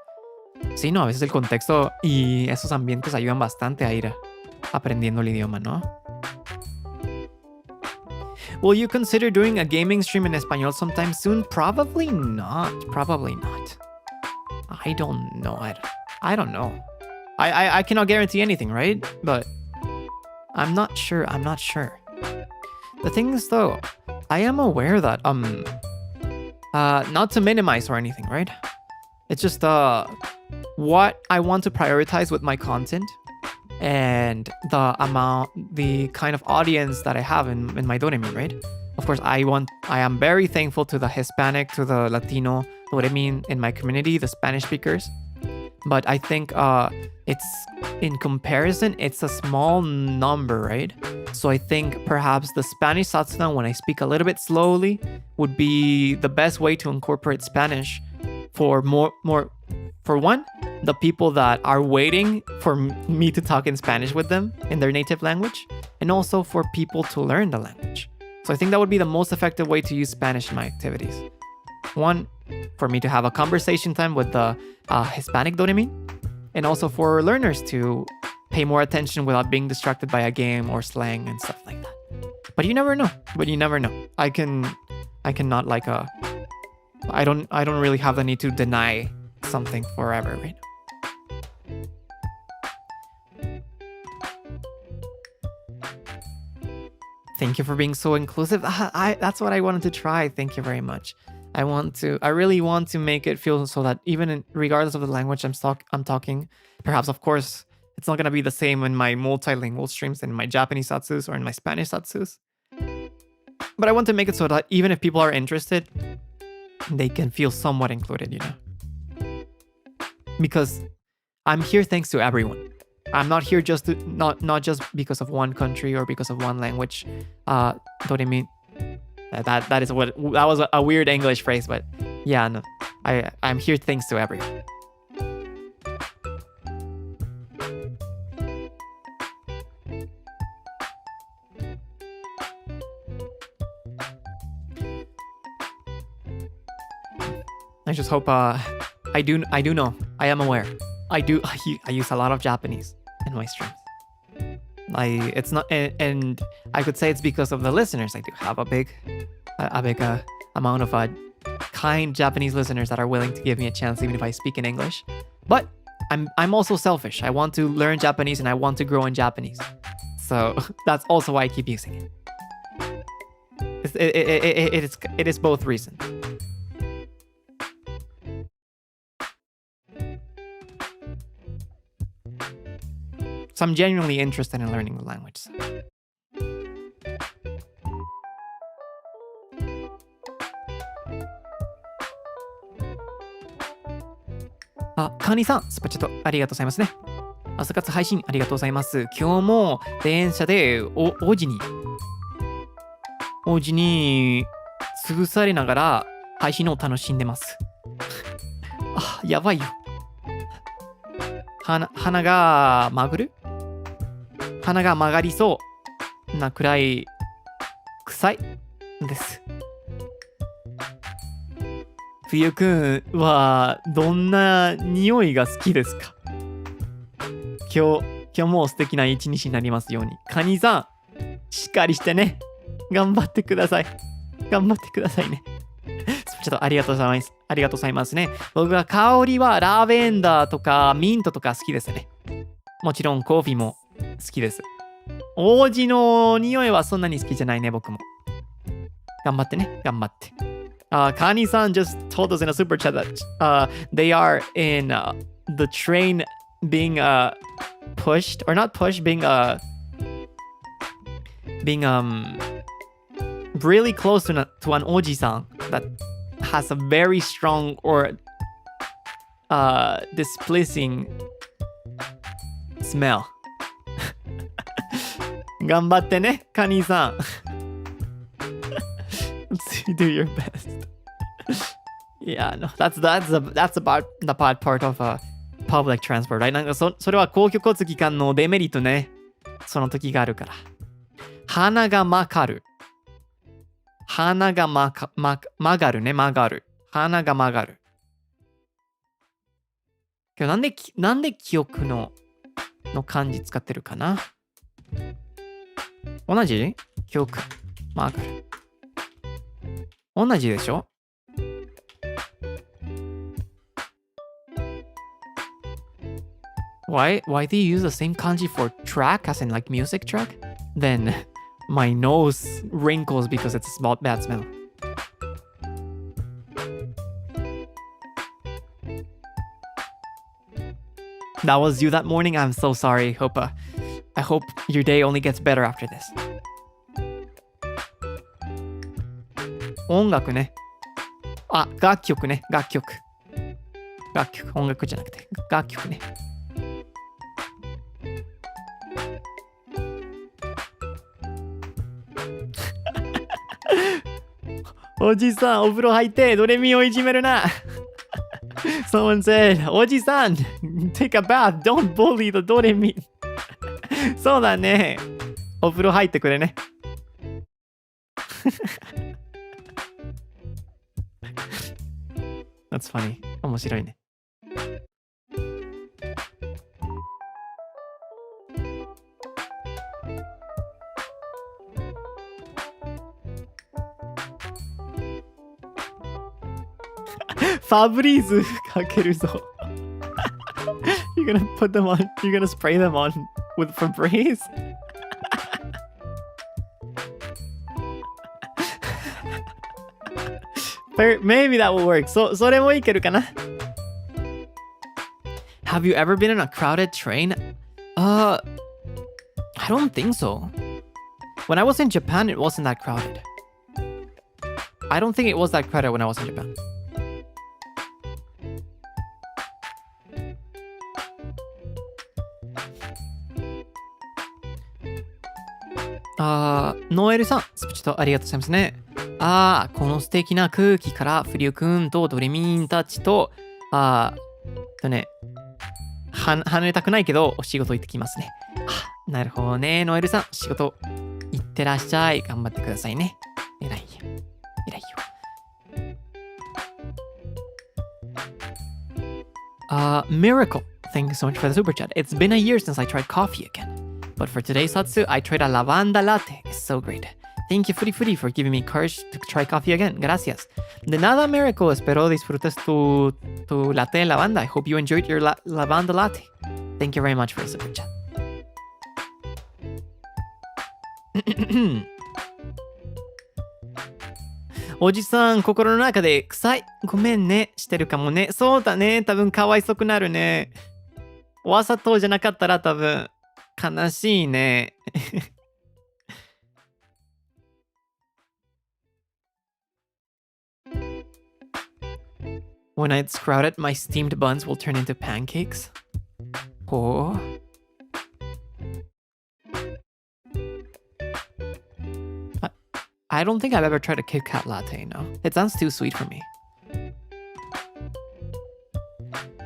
sí, no, a veces el contexto y esos ambientes ayudan bastante a ir aprendiendo el idioma, ¿no? Will you consider doing a gaming stream in español sometime soon? Probably not. Probably not. I don't know. I don't know. I cannot guarantee anything, right? But I'm not sure. The thing is, though, I am aware that not to minimize or anything, right? It's just what I want to prioritize with my content and the kind of audience that I have in my Doremi, right? Of course, I am very thankful to the Hispanic, to the Latino Doremi in my community, the Spanish speakers. But I think it's in comparison, it's a small number, right? So I think perhaps the Spanish Satsudan, when I speak a little bit slowly, would be the best way to incorporate Spanish for one, the people that are waiting for me to talk in Spanish with them in their native language, and also for people to learn the language. So I think that would be the most effective way to use Spanish in my activities. One, for me to have a conversation time with the Hispanic doremi, and also for learners to pay more attention without being distracted by a game or slang and stuff like that. But you never know. I cannot like I don't really have the need to deny something forever right now. Thank you for being so inclusive. That's what I wanted to try. Thank you very much. I really want to make it feel so that even regardless of the language I'm talking, perhaps of course it's not gonna be the same in my multilingual streams than in my Japanese Zatsus or in my Spanish Zatsus. But I want to make it so that even if people are interested, they can feel somewhat included, you know? Because I'm here thanks to everyone. I'm not here just to not just because of one country or because of one language. Doremi. That was a weird English phrase, but yeah, no. I'm here thanks to everyone. I just hope I do know. I am aware. I use a lot of Japanese in my streams. It's not, and I could say it's because of the listeners. I do have a big amount of kind Japanese listeners that are willing to give me a chance even if I speak in English. But I'm also selfish. I want to learn Japanese and I want to grow in Japanese. So that's also why I keep using it. It is both reasons. So I'm genuinely interested in learning the language.カニさん、スパチャットありがとうございますね。朝活配信ありがとうございます。今日も電車で王子に潰されながら配信を楽しんでます。やばいよ。鼻が曲がりそうなくらい臭いです。冬くんはどんな匂いが好きですか？今日も素敵な一日になりますように。カニさん、しっかりしてね。頑張ってくださいね。ちょっとありがとうございます。ありがとうございますね。僕は香りはラベンダーとかミントとか好きですね。もちろんコーヒーも好きです。王子の匂いはそんなに好きじゃないね、僕も。頑張ってね、頑張って。Kani-san just told us in a super chat that they are in the train being pushed, or not pushed, being really close to an oji-san that has a very strong or displeasing smell. 頑張ってね、カニさん。Do your best. Yeah, no, that's about the bad part of public transport, right? なんかそれは公共交通機関のデメリットね。その時があるから。鼻が曲がる。鼻が曲がるね、曲がる。鼻が曲がる。今日なんで記憶の漢字使ってるかな？同じ？記憶。曲がる。同じでしょ？ Why do you use the same kanji for track, as in like music track? Then my nose wrinkles because it's a bad smell. That was you that morning? I'm so sorry. I hope your day only gets better after this. 音楽ね。楽曲ね。楽曲。音楽じゃなくて、楽曲ね。おじさん、お風呂入ってドレミをいじめるな。Someone said, おじさん、take a bath, don't bully the ドレミ。そうだね。お風呂入ってくれね。That's funny. 面白いね。ファブリーズかけるぞ。You're gonna put them on, you're gonna spray them on with Febreze? Maybe that will work. それもいけるかな。Have you ever been in a crowded train? I don't think so. When I was in Japan, it wasn't that crowded. I don't think it was that crowded when I was in Japan.ノエルさん、スプチとありがとうございますね。この素敵な空気からフリュウくんとドレミンたちと、跳ねたくないけど、お仕事行ってきますね。なるほどね、ノエルさん、仕事行ってらっしゃい。頑張ってくださいね。偉いよ。偉いよ。Miracle. Thank you so much for the super chat. It's been a year since I tried coffee again. But for today's Zatsu, I tried a lavanda latte. It's so great. Thank you, Furi Furi, for giving me courage to try coffee again. Gracias. De nada, Miracle. Espero disfrutes tu latte de lavanda. I hope you enjoyed your lavanda latte. Thank you very much for the super chat. おじさん、心の中で臭い。ごめんね。してるかもね。そうだね。多分かわいそくなるね。わざとじゃなかったら多分悲しいね。When it's crowded, my steamed buns will turn into pancakes. Oh. I don't think I've ever tried a Kit Kat latte, no. It sounds too sweet for me.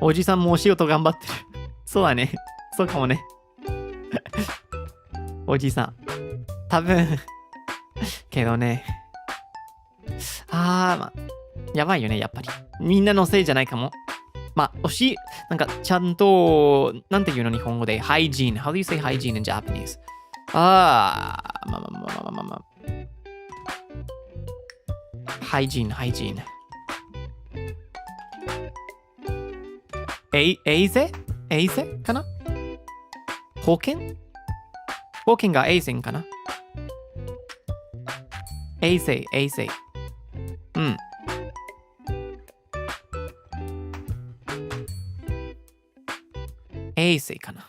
おじさんもお仕事頑張ってる。そうだね。そうかもね。おじさん。多分。けどね。やばいよね、やっぱり。みんなのせいじゃないかも。なんかちゃんと、なんていうの日本語で、Hygiene. How do you say hygiene in Japanese? Hygiene. エイゼかな保険がエイゼンかなエイゼうん。エイゼかな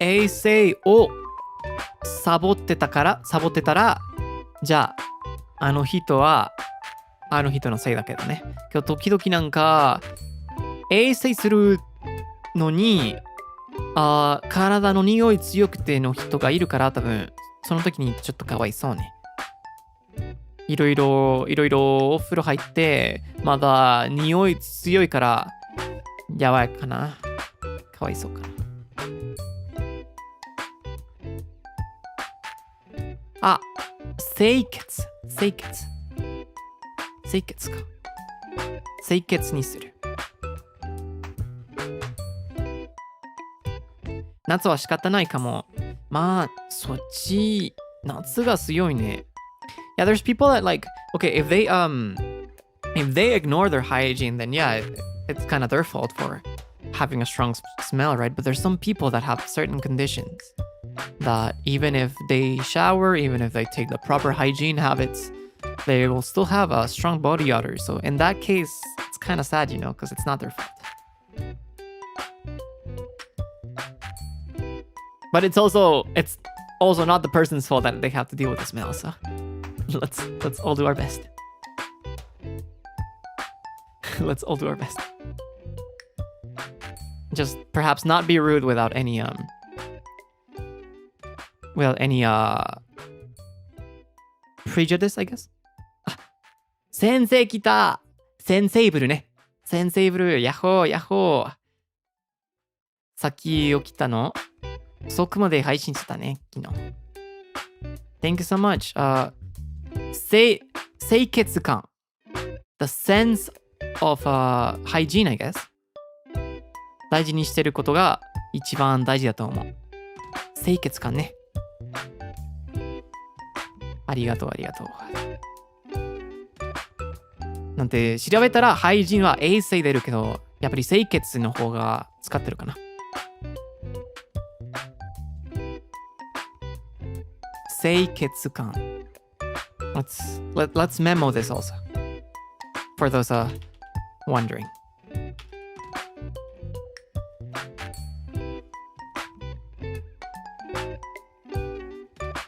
衛生をサボってたら、じゃあ、あの人は、あの人のせいだけどね。今日時々なんか、衛生するのに、体の匂い強くての人がいるから、多分、その時にちょっとかわいそうね。いろいろお風呂入って、まだ匂い強いから、やばいかな。かわいそうかな。清潔か。清潔にする。夏は仕方ないかも。そっち、夏が強いね。Yeah, there's people that like, okay, if they ignore their hygiene, then yeah, it's kind of their fault for having a strong smell, right? But there's some people that have certain conditions that even if they shower, even if they take the proper hygiene habits, they will still have a strong body odor. So in that case, it's kind of sad, because it's not their fault. But it's also not the person's fault that they have to deal with the smell. So let's all do our best. Let's all do our best. Just perhaps not be rude without any prejudice, I guess. 先生来た。センセイブルね。センセイブル。ヤッホー、ヤッホー。さっき起きたの遅くまで配信してたね、昨日。Thank you so much. 清潔感。The sense of hygiene, I guess. 大事にしてることが一番大事だと思う。清潔感ね。ありがとう、ありがとう。なんて調べたらハイジンは衛生出るけど、やっぱり清潔の方が使ってるかな。清潔感。Let's memo this also. For those wondering.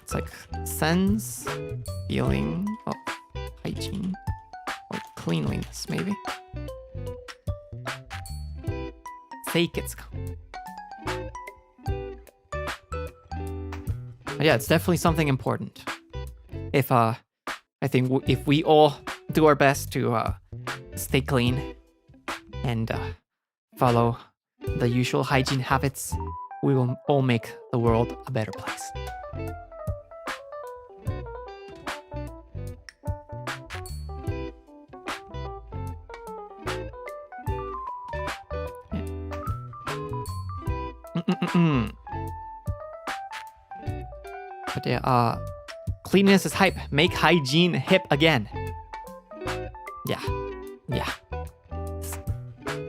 It's like sense, feeling of hygiene or cleanliness, maybe. 清潔感。Yeah, it's definitely something important. If I think if we all do our best to stay clean and follow the usual hygiene habits, we will all make the world a better place. But yeah, cleanliness is hype. Make hygiene hip again. Yeah.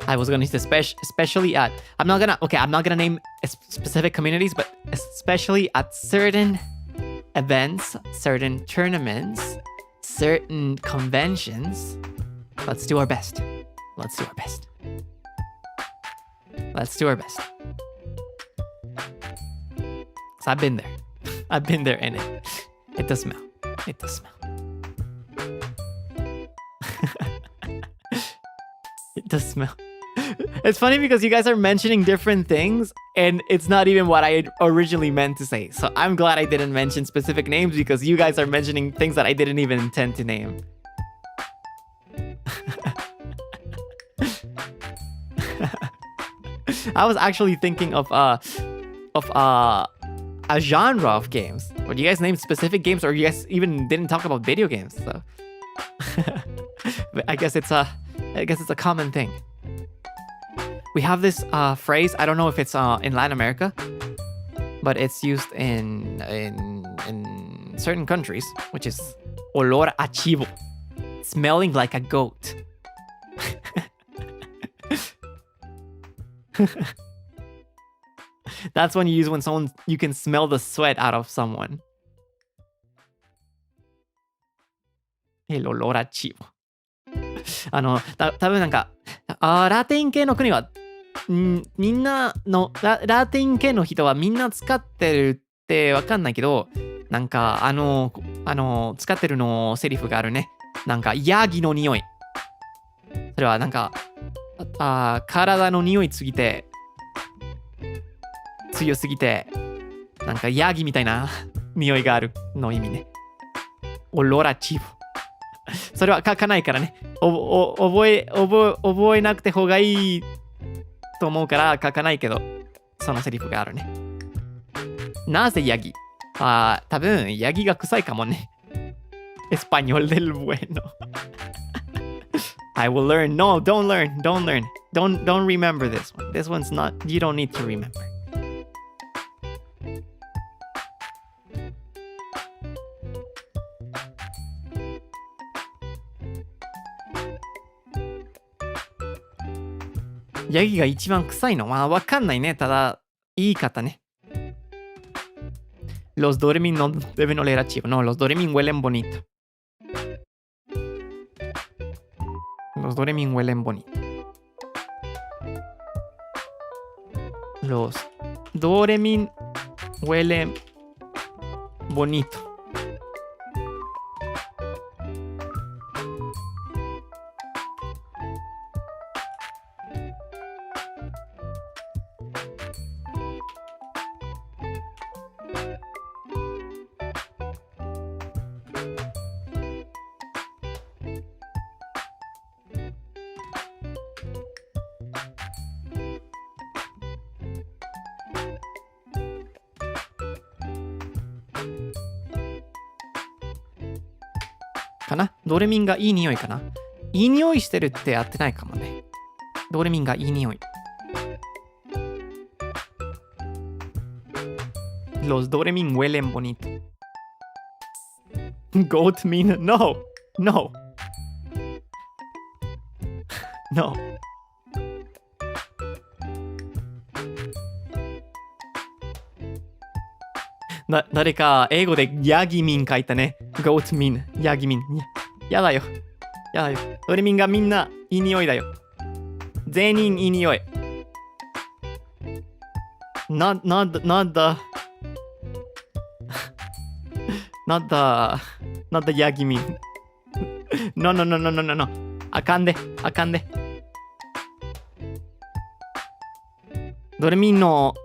I was gonna say especially at I'm not gonna name specific communities, but especially at certain events, certain tournaments, certain conventions. Let's do our best. Let's do our best. Let's do our best. 'Cause I've been there. I've been there in it. It does smell. It does smell. It does smell. It's funny because you guys are mentioning different things and it's not even what I originally meant to say. So I'm glad I didn't mention specific names because you guys are mentioning things that I didn't even intend to name. I was actually thinking of a genre of games. Or you guys named specific games, or you guys even didn't talk about video games. So but I guess it's a common thing. We have this phrase. I don't know if it's in Latin America, but it's used in certain countries, which is olor a chivo, smelling like a goat. That's when you use when you can smell the sweat out of someone. El olor a chivo. 多分なんか、ラテン系の国は、みんなの、ラテン系の人はみんな使ってるってわかんないけど、なんか、使ってるのセリフがあるね。なんか、ヤギの匂い。それはなんか、体の匂い強すぎて、なんかヤギみたいな匂いがあるの意味ね。オロラチボ。それは書かないからね。覚えなくて方がいいと思うから書かないけど、そのセリフがあるね。なぜヤギ？多分ヤギが臭いかもね。Español del bueno. I will learn. No, don't learn. Don't remember this one. This one's not, you don't need to remember.ヤギが一番臭いの？わかんないね。ただ、言い方ね。Los Dormin no deben oler a chivo. No, los Dormin huelen bonito. Los Dormin huelen bonito. Los Dormin huelen bonito. かな。ドレミンがいい匂いかな。いい匂いしてるってやってないかもね。ドレミンがいい匂い。Los Doremín huelen bonito. Goat mean no. No. No. 誰か英語でヤギミン書いたね。Goat mean. ヤギミン。やだよ。やだよ。ドレミンがみんないい匂いだよ。全員いい匂い。なんだ。なんだヤギミン。No. あかんで。ドレミンの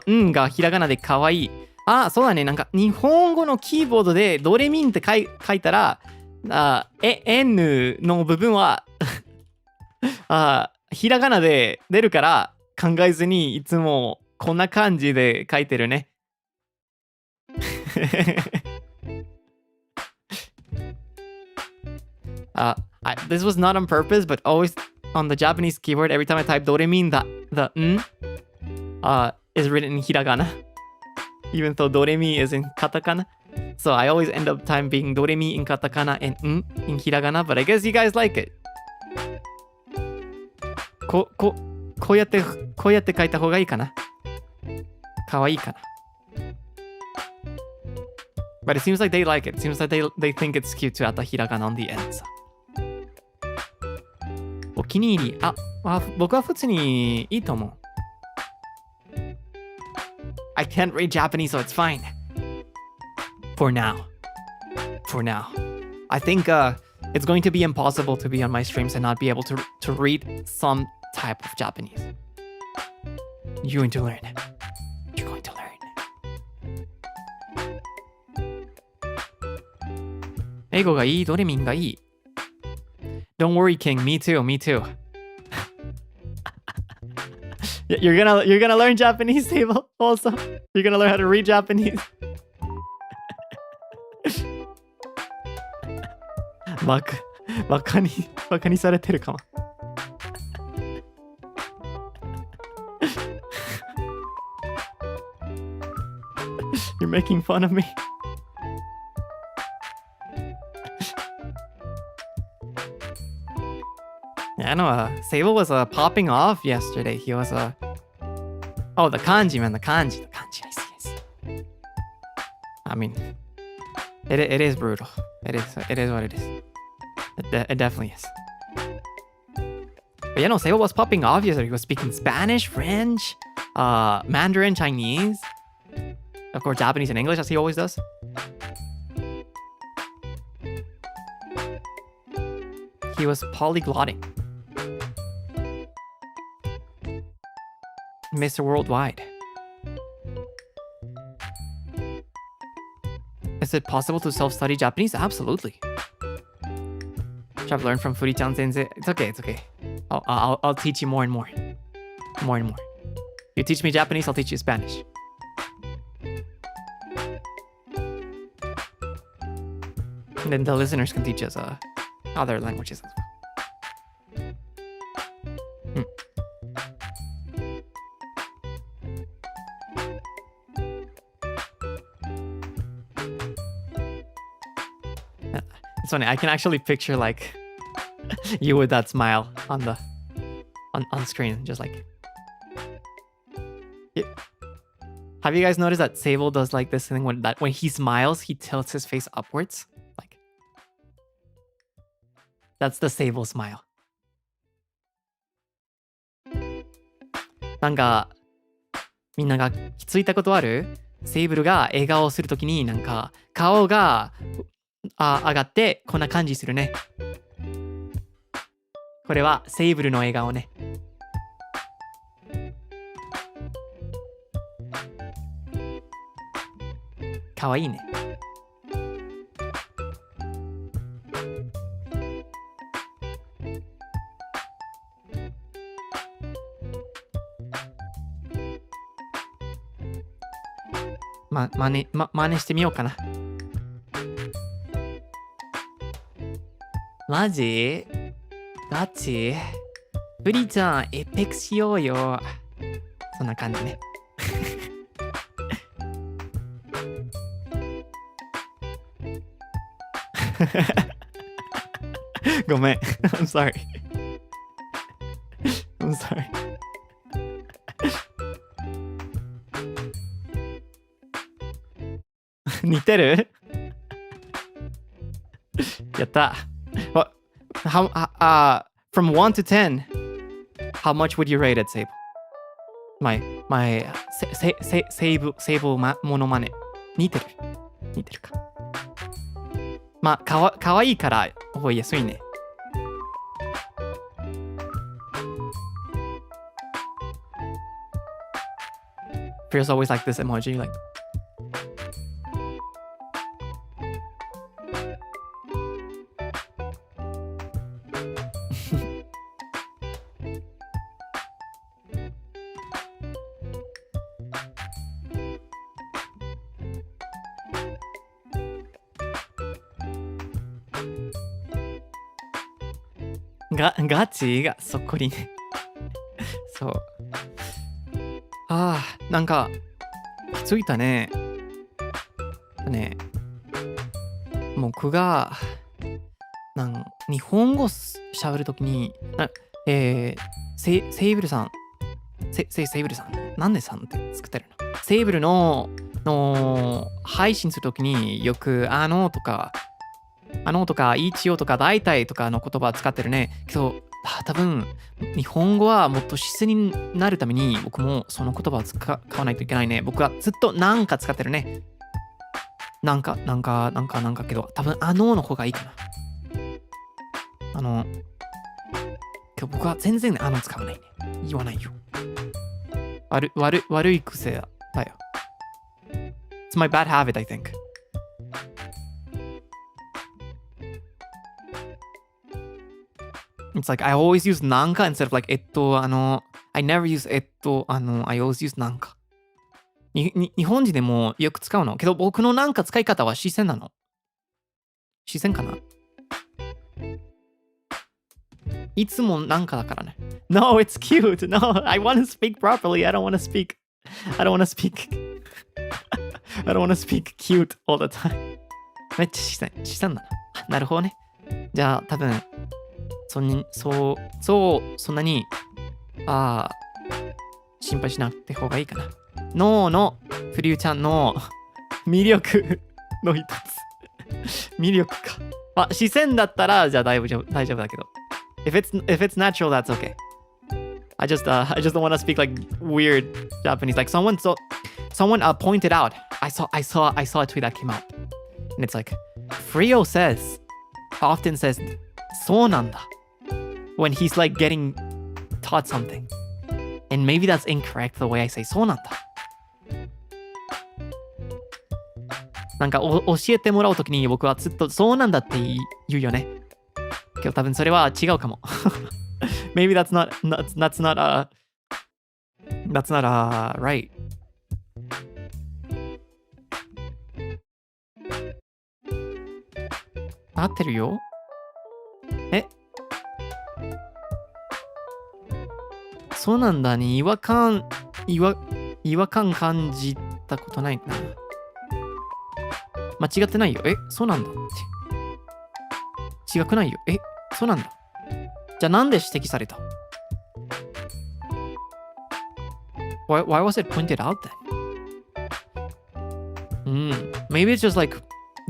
んがひらがなでかわいい。あ、そうだね。なんか日本語のキーボードでドレミンって書いたら、N の部分はひらがなで出るから考えずにいつもこんな感じで書いてるね。This was not on purpose, but always on the Japanese keyboard, every time I type Doremin, the n is written in hiragana, even though Doremi is in katakana. So I always end up typing Doremi in katakana and n in hiragana, but I guess you guys like it. こうやって書いた方がいいかな。かわいいかな。But it seems like they like it. It seems like they think it's cute to add the hiragana on the end. So. お気に入り。僕は普通にいいと思う。I can't read Japanese, so it's fine. For now. I think it's going to be impossible to be on my streams and not be able to read some type of Japanese. You're going to learn.英語がいい、ドレミンがいい。Don't worry, King. Me too. You're gonna learn Japanese, Table. Also, you're gonna learn how to read Japanese. バカにされてるかも。You're making fun of me. Yeah, I know. Sable was popping off yesterday. He was the kanji, man. The kanji. I see. I mean, it is brutal. It is what it is. It definitely is. But yeah, no, Sable was popping off yesterday. He was speaking Spanish, French, Mandarin, Chinese, of course, Japanese and English, as he always does. He was polyglotting. Mr. Worldwide. Is it possible to self-study Japanese? Absolutely. I've learned from Furi-chan sensei. It's okay. I'll teach you more and more. You teach me Japanese, I'll teach you Spanish. And then the listeners can teach us other languages as well. It's funny, I can actually picture like you with that smile on screen, just like. Yeah. Have you guys noticed that Sable does like this thing when he smiles, he tilts his face upwards? Like, that's the Sable smile. なんかみんなが気づいたことある？セーブルが笑顔をするときになんか顔が上がってこんな感じするね。これはセーブルの笑顔ね。かわいいね。真似してみようかな。マジガチブリちゃん、エペクしようよ。そんな感じね。ごめん。I'm sorry. I'm sorry. 似てるやった。What? From 1 to 10, how much would you rate it, Sable? My Sable モノマネ。似てるか。まあ、かわいいから覚えやすいね。Feels always like this emoji, like. ガチがそこにね。そう。なんか、きついたね。僕が、日本語喋るときに、セイブルさん、セイブルさん、なんでさんって作ってるの？セイブルの配信するときによくとか、一応とか大体とかの言葉を使ってるね。けど、多分、日本語はもっと自然になるために、僕もその言葉を使わないといけないね。僕はずっとなんか使ってるね。なんかけど、多分の方がいいかな。今日僕は全然使わないね。言わないよ。悪い癖だよ。It's my bad habit, I think. It's like I always use nanka instead of like I never use I always use nanka. 日本人でもよく使うの。けど僕のなんか使い方は視線なの。視線かないつもなんかだからね。No, it's cute. No, I want to speak properly. I don't want to speak cute all the time. めっちゃ視線だな。なるほどね。じゃあ多分そんなに心配しなくて方がいいかな。脳のフリューちゃんの魅力の一つ。魅力か。視線だったらじゃあ大丈夫だけど。If it's natural, that's okay. I just don't want to speak like weird Japanese. Like someone pointed out. I saw a tweet that came out, and it's like Frio often says そうなんだ when he's like getting taught something, and maybe that's incorrect the way I say そうなんだ。なんか教えてもらうときに僕はずっとそうなんだって言うよね。けど多分それは違うかも。Maybe that's not right. 合ってるよ。そうなんだに違和感感じたことないな。間違ってないよ。そうなんだって。違くないよ。そうなんだ。じゃあなんで指摘された？ Why was it pointed out then? Maybe it's just like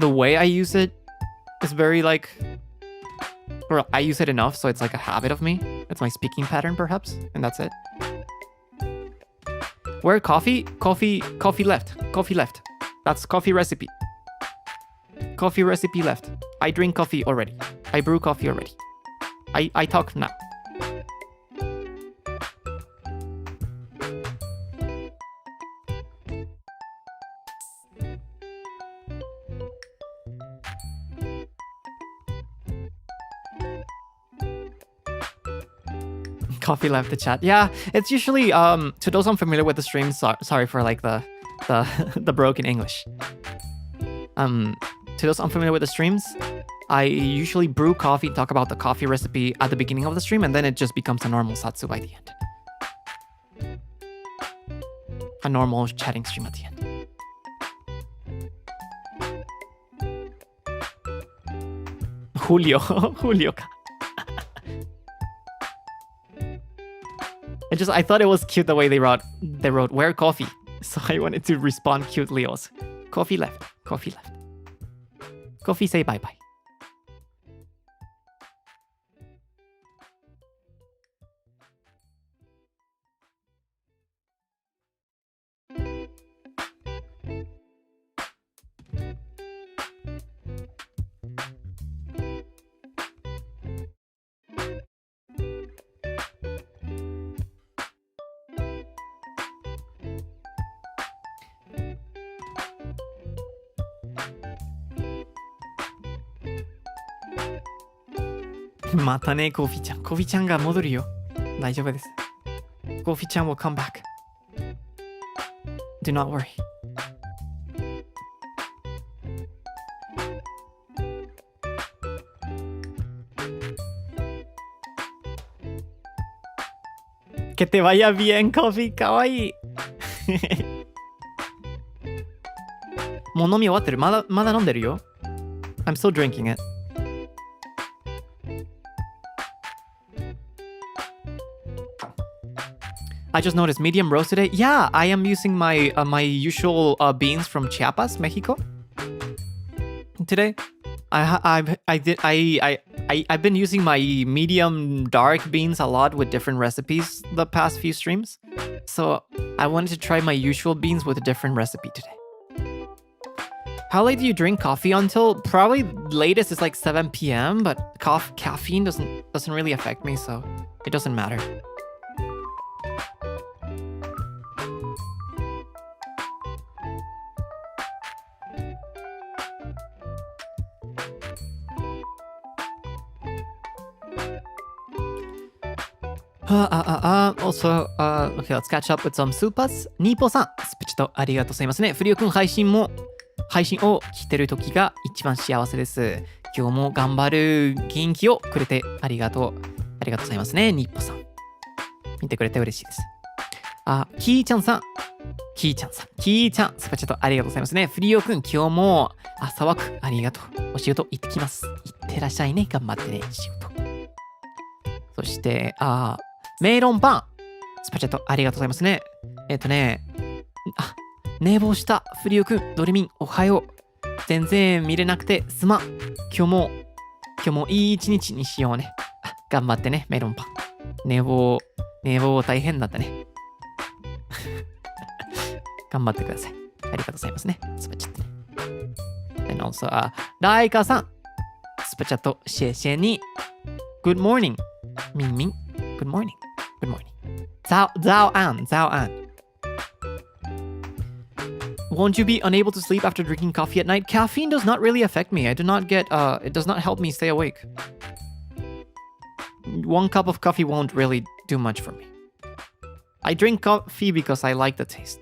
the way I use it is very like, or I use it enough so it's like a habit of me. It's my speaking pattern perhaps, and that's it. Where coffee? Coffee left. That's coffee recipe. Coffee recipe left. I drink coffee already. I brew coffee already. I talk now. Coffee left the chat. Yeah, it's usually to those unfamiliar with the stream, sorry for like the broken English. To those unfamiliar with the streams, I usually brew coffee and talk about the coffee recipe at the beginning of the stream, and then it just becomes a normal Zatsu by the end. A normal chatting stream at the end. Julio. Julio. I thought it was cute the way they wrote where coffee. So I wanted to respond cutely also. Coffee left. Coffee left. Coffee say bye-bye. Mata ne, Kofi-chan. Kofi-chan ga modoru yo. Daijoubu desu. Kofi-chan will come back. Do not worry. Que te vaya bien, Kofi. Kawaii. もう飲み終わってる。まだ飲んでるよ。I'm still drinking it. I just noticed medium roast today. Yeah, I am using my my usual beans from Chiapas, Mexico. Today, I've been using my medium dark beans a lot with different recipes the past few streams. So I wanted to try my usual beans with a different recipe today. How late do you drink coffee until? Probably latest is like 7 p.m. But caffeine doesn't really affect me, so it doesn't matter. Also, okay, let's catch up with some supas. ニーポさん、スプチとありがとうございますね。フリオくん配信を聞いてる時が一番幸せです。今日も頑張る元気をくれてありがとう。ありがとうございますね、ニーポさん。見てくれて嬉しいです。キーちゃん、スプチとありがとうございますね。フリオくん、今日も朝枠ありがとう。お仕事行ってきます。行ってらっしゃいね。頑張ってね、仕事。そして、メロンパンスパチャットありがとうございますね。寝坊した。フリオくん、ドリミン、おはよう。全然見れなくてすまん。今日もいい一日にしようね。頑張ってね、メロンパン。寝坊大変だったね。頑張ってください。ありがとうございますね。スパチャットね。And also, ライカさん。スパチャット、謝謝に。Good morning. ミンミン。Good morning. Good morning. Zhao An. Won't you be unable to sleep after drinking coffee at night? Caffeine does not really affect me. I do not get, it does not help me stay awake. One cup of coffee won't really do much for me. I drink coffee because I like the taste.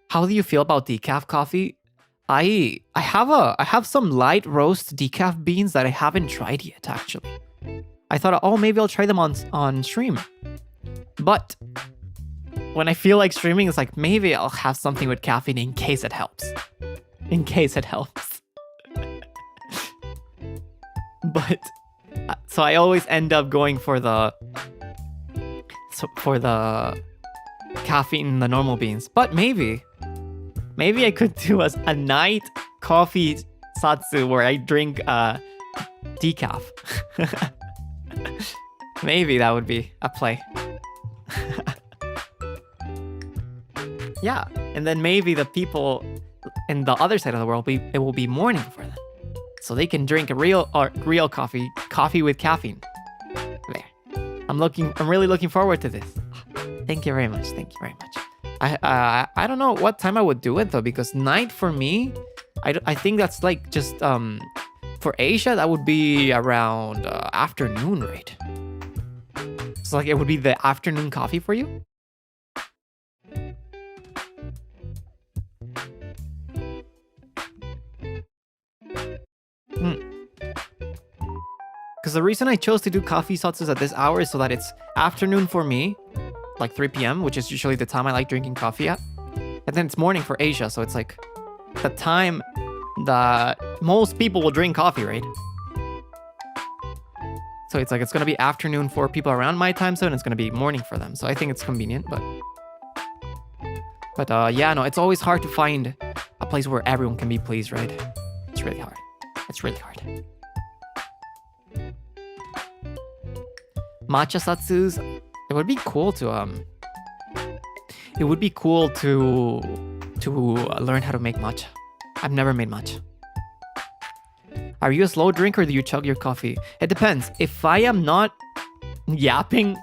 How do you feel about decaf coffee? I have some light roast decaf beans that I haven't tried yet, actually. I thought, oh, maybe I'll try them on stream. But when I feel like streaming, it's like, maybe I'll have something with caffeine in case it helps. In case it helps. But, so I always end up going for the caffeine in the normal beans. But maybe I could do a night coffee satsu where I drink decaf. Maybe that would be a play. Yeah, and then maybe the people in the other side of the world, it will be morning for them. So they can drink a real coffee with caffeine. There. I'm really looking forward to this. Thank you very much. I don't know what time I would do it though, because night for me, I think that's like just for Asia that would be around afternoon, right? So like it would be the afternoon coffee for you? Because the reason I chose to do coffee satsus at this hour is so that it's afternoon for me, like 3 p.m., which is usually the time I like drinking coffee at. And then it's morning for Asia, so it's like the time that most people will drink coffee, right? So it's like it's gonna be afternoon for people around my time zone, it's gonna be morning for them. So I think it's convenient, but yeah, no, it's always hard to find a place where everyone can be pleased, right? It's really hard. It's really hard. Matcha satsus, it would be cool to learn how to make matcha. I've never made matcha. Are you a slow drinker or do you chug your coffee? It depends. If I am not yapping,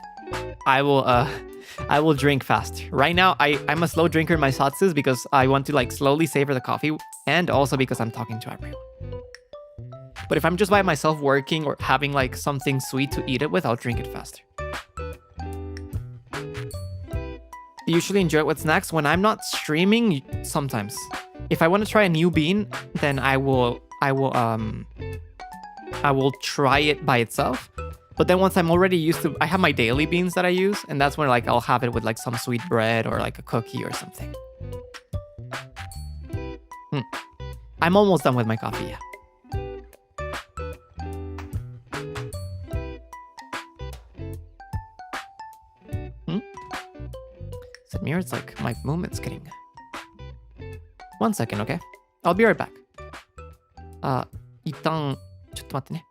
I will drink fast. Right now, I'm a slow drinker in my satsus because I want to like slowly savor the coffee and also because I'm talking to everyone. But if I'm just by myself working or having like something sweet to eat it with, I'll drink it faster. You usually enjoy it with snacks. When I'm not streaming, sometimes. If I want to try a new bean, then I will try it by itself. But then once I'm already used to, I have my daily beans that I use, and that's when like I'll have it with like some sweet bread or like a cookie or something. I'm almost done with my coffee, yeah. Samir, it's like my movement's getting... 1 second, okay? I'll be right back. 一旦ちょっと待ってね。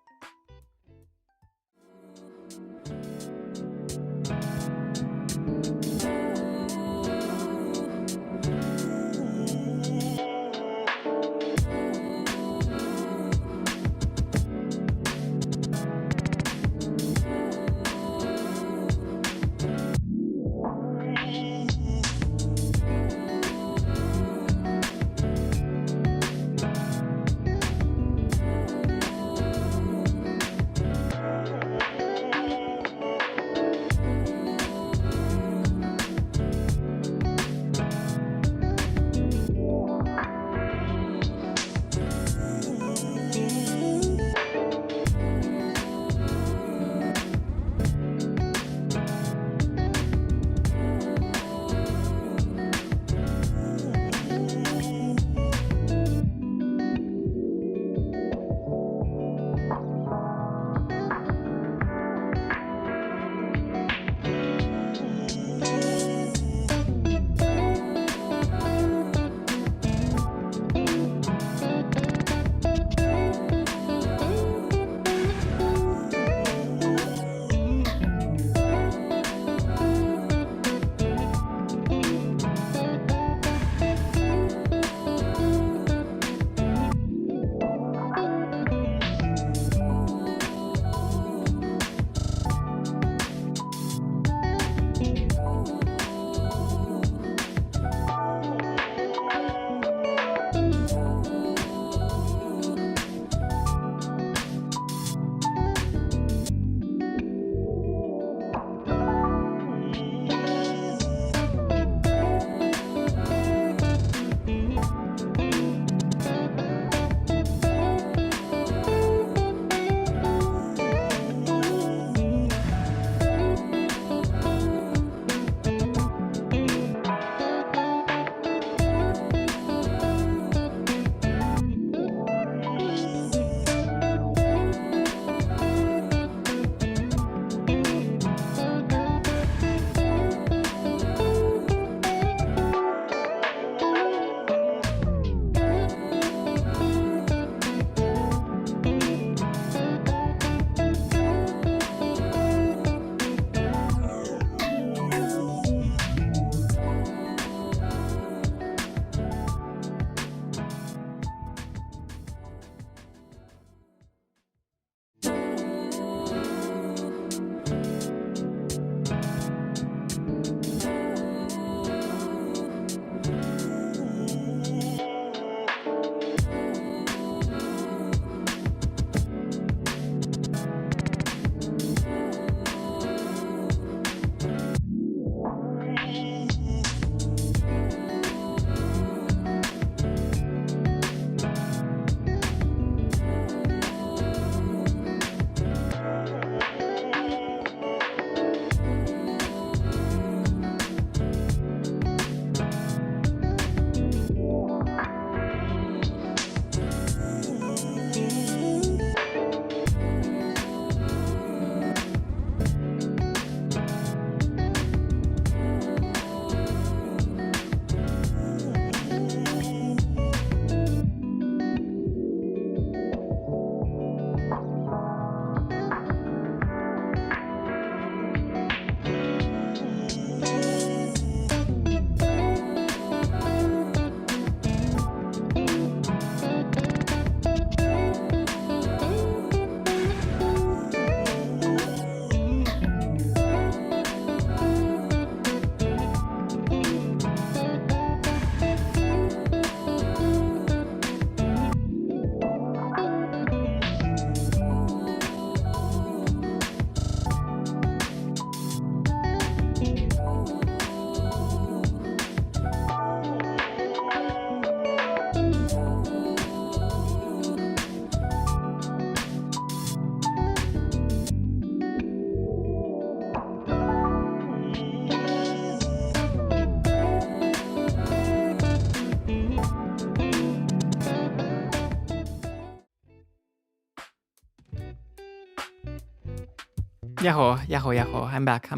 Yahoo, yahoo, yahoo. I'm back.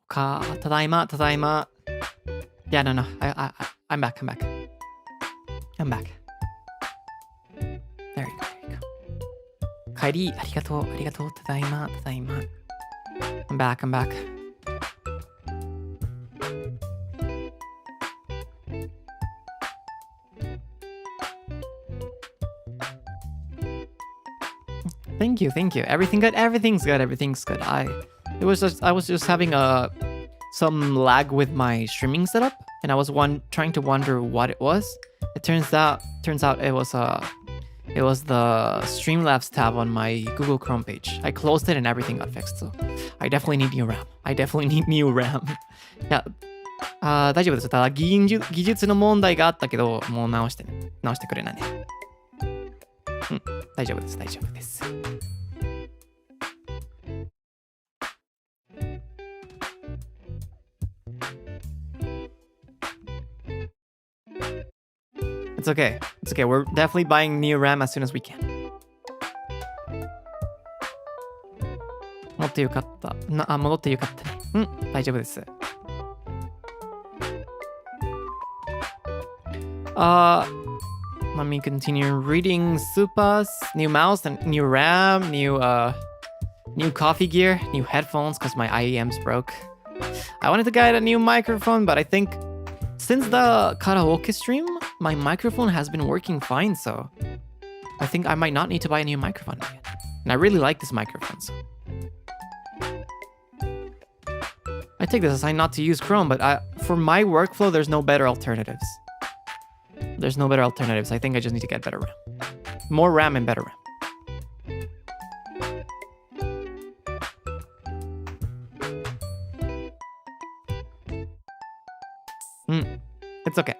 Tadaima. Yeah, no. I'm back. I'm back. There you go. Kairi, arigato, tadaima. I'm back. Thank you. Everything good? Everything's good. I was just having some lag with my streaming setup, and I was trying to wonder what it was. It turns out it was the Streamlabs tab on my Google Chrome page. I closed it and everything got fixed, so I definitely need new RAM. Yeah. 大丈夫です。ただ技術の問題があったけど、もう直してくれないね。大丈夫です。It's okay. We're definitely buying new RAM as soon as we can. 戻ってよかったね。大丈夫です。Let me continue reading Supas, new mouse and new RAM, new coffee gear, new headphones because my IEM's broke. I wanted to get a new microphone, but I think since the karaoke stream, my microphone has been working fine, so I think I might not need to buy a new microphone again. And I really like this microphone, so I take this as a sign not to use Chrome, but for my workflow, there's no better alternatives. I think I just need to get better RAM. More RAM and better RAM. It's okay.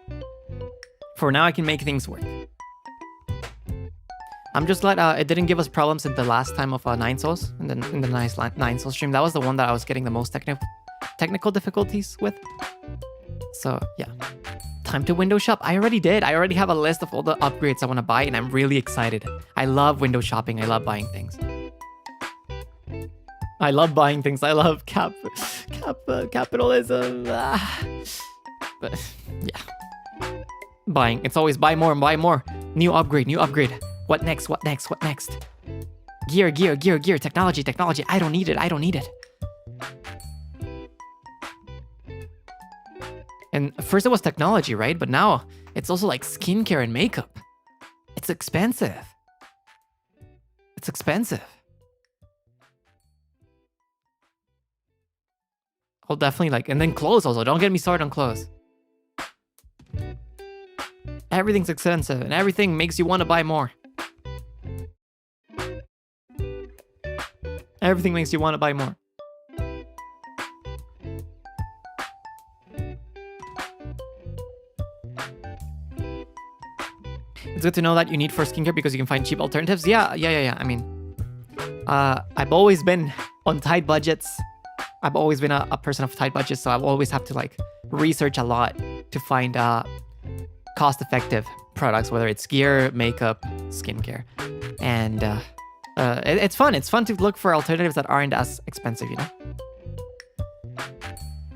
For now, I can make things work. I'm just glad it didn't give us problems in the last time of 9 Souls, in the 9 Souls stream. That was the one that I was getting the most technical difficulties with. So, yeah. Time to window shop. I already did. I already have a list of all the upgrades I want to buy, and I'm really excited. I love window shopping. I love buying things. I love capitalism. But, yeah. Buying. It's always buy more. New upgrade. What next? Gear. Technology. I don't need it. And first it was technology, right? But now it's also like skincare and makeup. It's expensive. I'll definitely and then clothes also. Don't get me started on clothes. Everything's expensive and everything makes you want to buy more. It's good to know that you need for skincare because you can find cheap alternatives. Yeah. I mean, I've always been on tight budgets. I've always been a person of tight budgets, so I've always have to research a lot to find cost-effective products, whether it's gear, makeup, skincare. And it's fun. It's fun to look for alternatives that aren't as expensive, you know?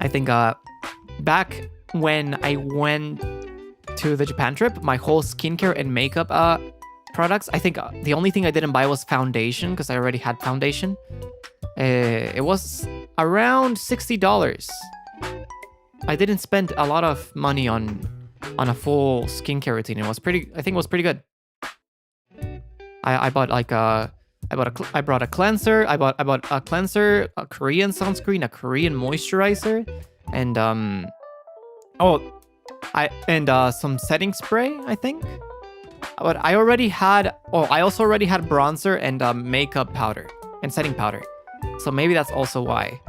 I think back when I went to the Japan trip, my whole skincare and makeup products, I think the only thing I didn't buy was foundation because I already had foundation. It was around $60. I didn't spend a lot of money on a full skincare routine. I think it was pretty good. I bought I brought a cleanser. I bought a cleanser, a Korean sunscreen, a Korean moisturizer, and some setting spray, I think. But I also already had bronzer and makeup powder and setting powder. So maybe that's also why.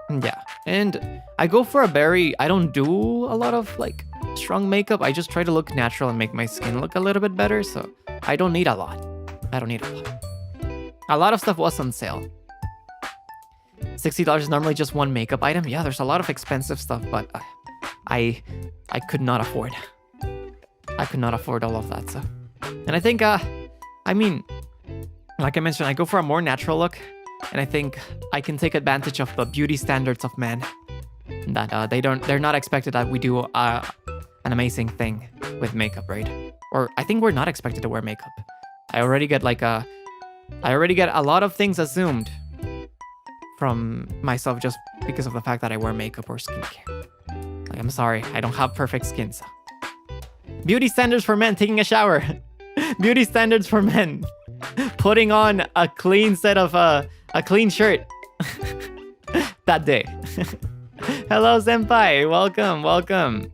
Yeah. And I go for I don't do a lot of strong makeup. I just try to look natural and make my skin look a little bit better. So I don't need a lot. A lot of stuff was on sale. $60 is normally just one makeup item. Yeah, there's a lot of expensive stuff, but I could not afford. I could not afford all of that. So, and I think, Like I mentioned, I go for a more natural look, and I think I can take advantage of the beauty standards of men. That they're not expected that we do an amazing thing with makeup, right? Or I think we're not expected to wear makeup. I already get a lot of things assumed from myself just because of the fact that I wear makeup or skincare. Like, I'm sorry, I don't have perfect skin, so. Beauty standards for men, taking a shower. Beauty standards for men. Putting on a clean set of, a clean shirt. That day. Hello, senpai. Welcome.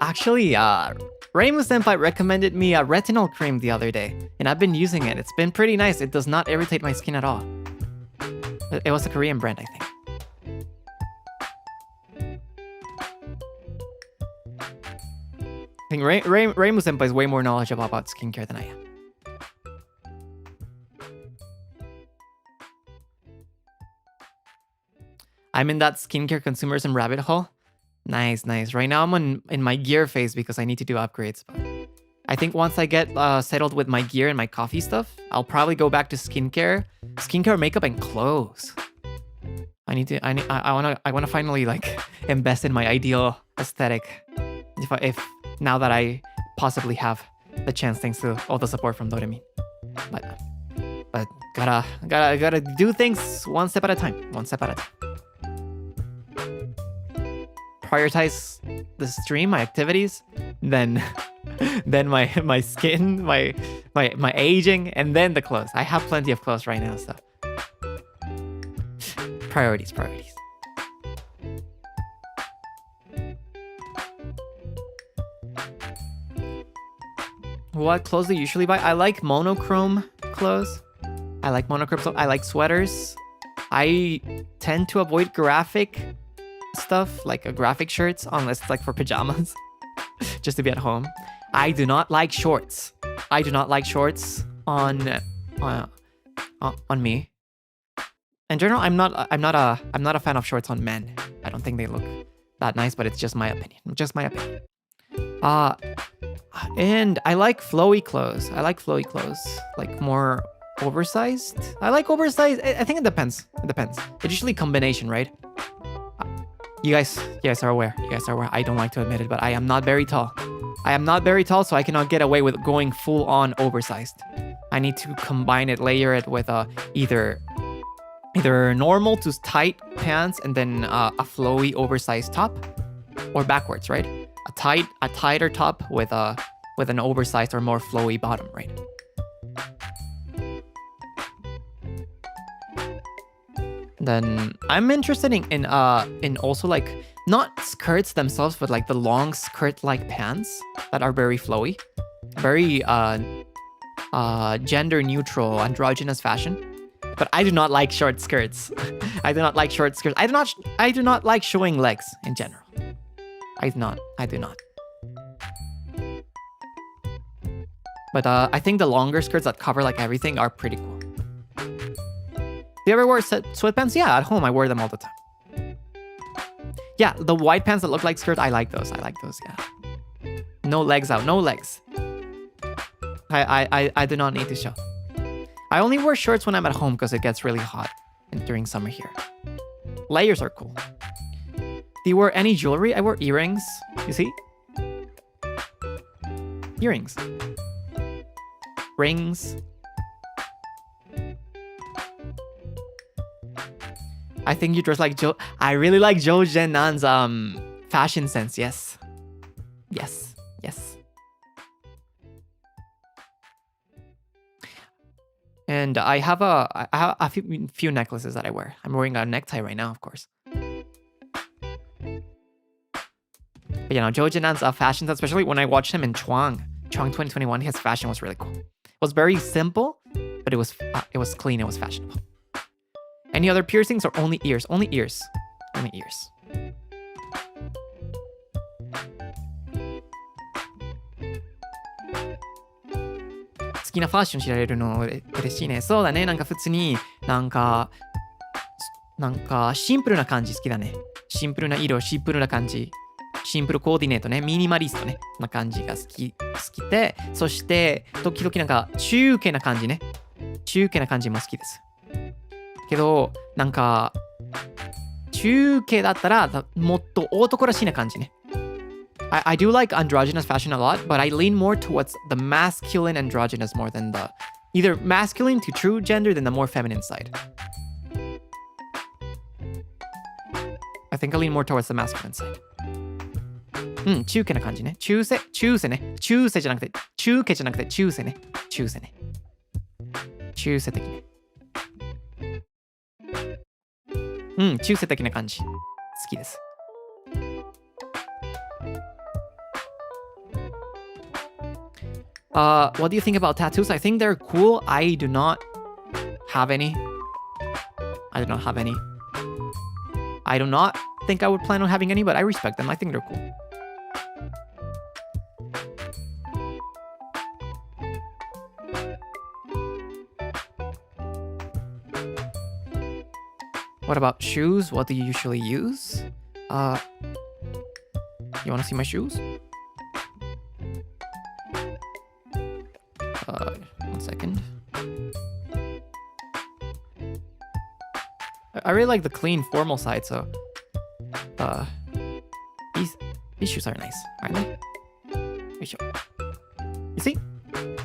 Actually, Reimu senpai recommended me a retinol cream the other day, and I've been using it. It's been pretty nice. It does not irritate my skin at all. It was a Korean brand, I think. I think Reimu senpai is way more knowledgeable about skincare than I am. I'm in that skincare consumerism rabbit hole. Nice. Right now I'm in my gear phase because I need to do upgrades. But I think once I get settled with my gear and my coffee stuff, I'll probably go back to skincare, makeup, and clothes. I wanna finally like invest in my ideal aesthetic. If now that I possibly have the chance, thanks to all the support from Doremi. But gotta do things one step at a time. Prioritize the stream, my activities, then my skin, my aging, and then the clothes. I have plenty of clothes right now, so priorities. What clothes do you usually buy? I like monochrome clothes. I like sweaters. I tend to avoid graphic stuff, like graphic shirts, unless it's like for pajamas, just to be at home. I do not like shorts. On me. In general, I'm not a fan of shorts on men. I don't think they look that nice, but it's just my opinion. And I like flowy clothes. Like more oversized. I like oversized. I think it depends. It's usually combination, right? You guys are aware. I don't like to admit it, but I am not very tall. So I cannot get away with going full on oversized. I need to combine it, layer it with either normal to tight pants and then a flowy oversized top, or backwards, right? A tighter top with an oversized or more flowy bottom, right? Then I'm interested in also like not skirts themselves, but like the long skirt-like pants that are very flowy, very gender-neutral, androgynous fashion. But I do not like short skirts. I do not like showing legs in general. I do not. But I think the longer skirts that cover like everything are pretty cool. Do you ever wear sweatpants? Yeah, at home I wear them all the time. Yeah, the white pants that look like skirts, I like those, yeah. No legs out, no legs. I do not need to show. I only wear shorts when I'm at home because it gets really hot during summer here. Layers are cool. Do you wear any jewelry? I wear earrings, you see? Earrings. Rings. I think you dress like Joe. I really like Joe Jenan's fashion sense. Yes. And I have a few necklaces that I wear. I'm wearing a necktie right now, of course. But Joe Jenan's fashion sense, especially when I watched him in Chuang 2021, his fashion was really cool. It was very simple, but it was clean. It was fashionable. Any other piercings or only ears? Only ears. Only ears. 好きなファッション知られるの嬉しいね。そうだね。なんか普通になんかシンプルな感じ好きだね。シンプルな色、シンプルな感じ。シンプルコーディネートね、ミニマリストね、な感じが好きで、そして時々なんか中華な感じね、中華な感じも好きです。けどなんか中華だったらもっと男らしいな感じね。I do like androgynous fashion a lot, but I lean more towards the masculine androgynous more than the either masculine to true gender than the more feminine side. I think I lean more towards the masculine side. 中華な感じね。中世ね。中世じゃなくて、中華じゃなくて中世ね。中世ね。中世的ね。中世的な感じ。好きです。What do you think about tattoos? I think they're cool. I do not have any. I do not think I would plan on having any, but I respect them. I think they're cool. What about shoes? What do you usually use? You want to see my shoes? 1 second. I really like the clean formal side, so these shoes are nice, aren't they? You see?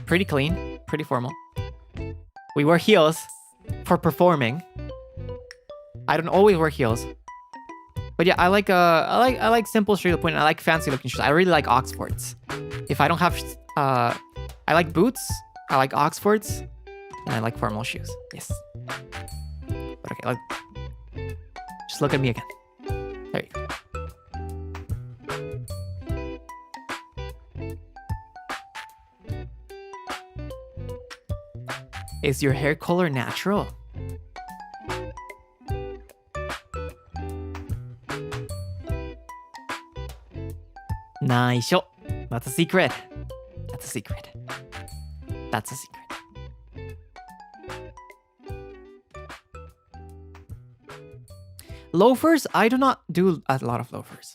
Pretty clean, pretty formal. We wear heels for performing. I don't always wear heels. But yeah, I like simple straight up point, and I like fancy looking shoes. I really like Oxfords. If I don't have I like boots, I like Oxfords, and I like formal shoes. Yes. But okay, just look at me again. There you go. Is your hair color natural? Naisho. That's a secret. That's a secret. That's a secret. Loafers? I do not do a lot of loafers.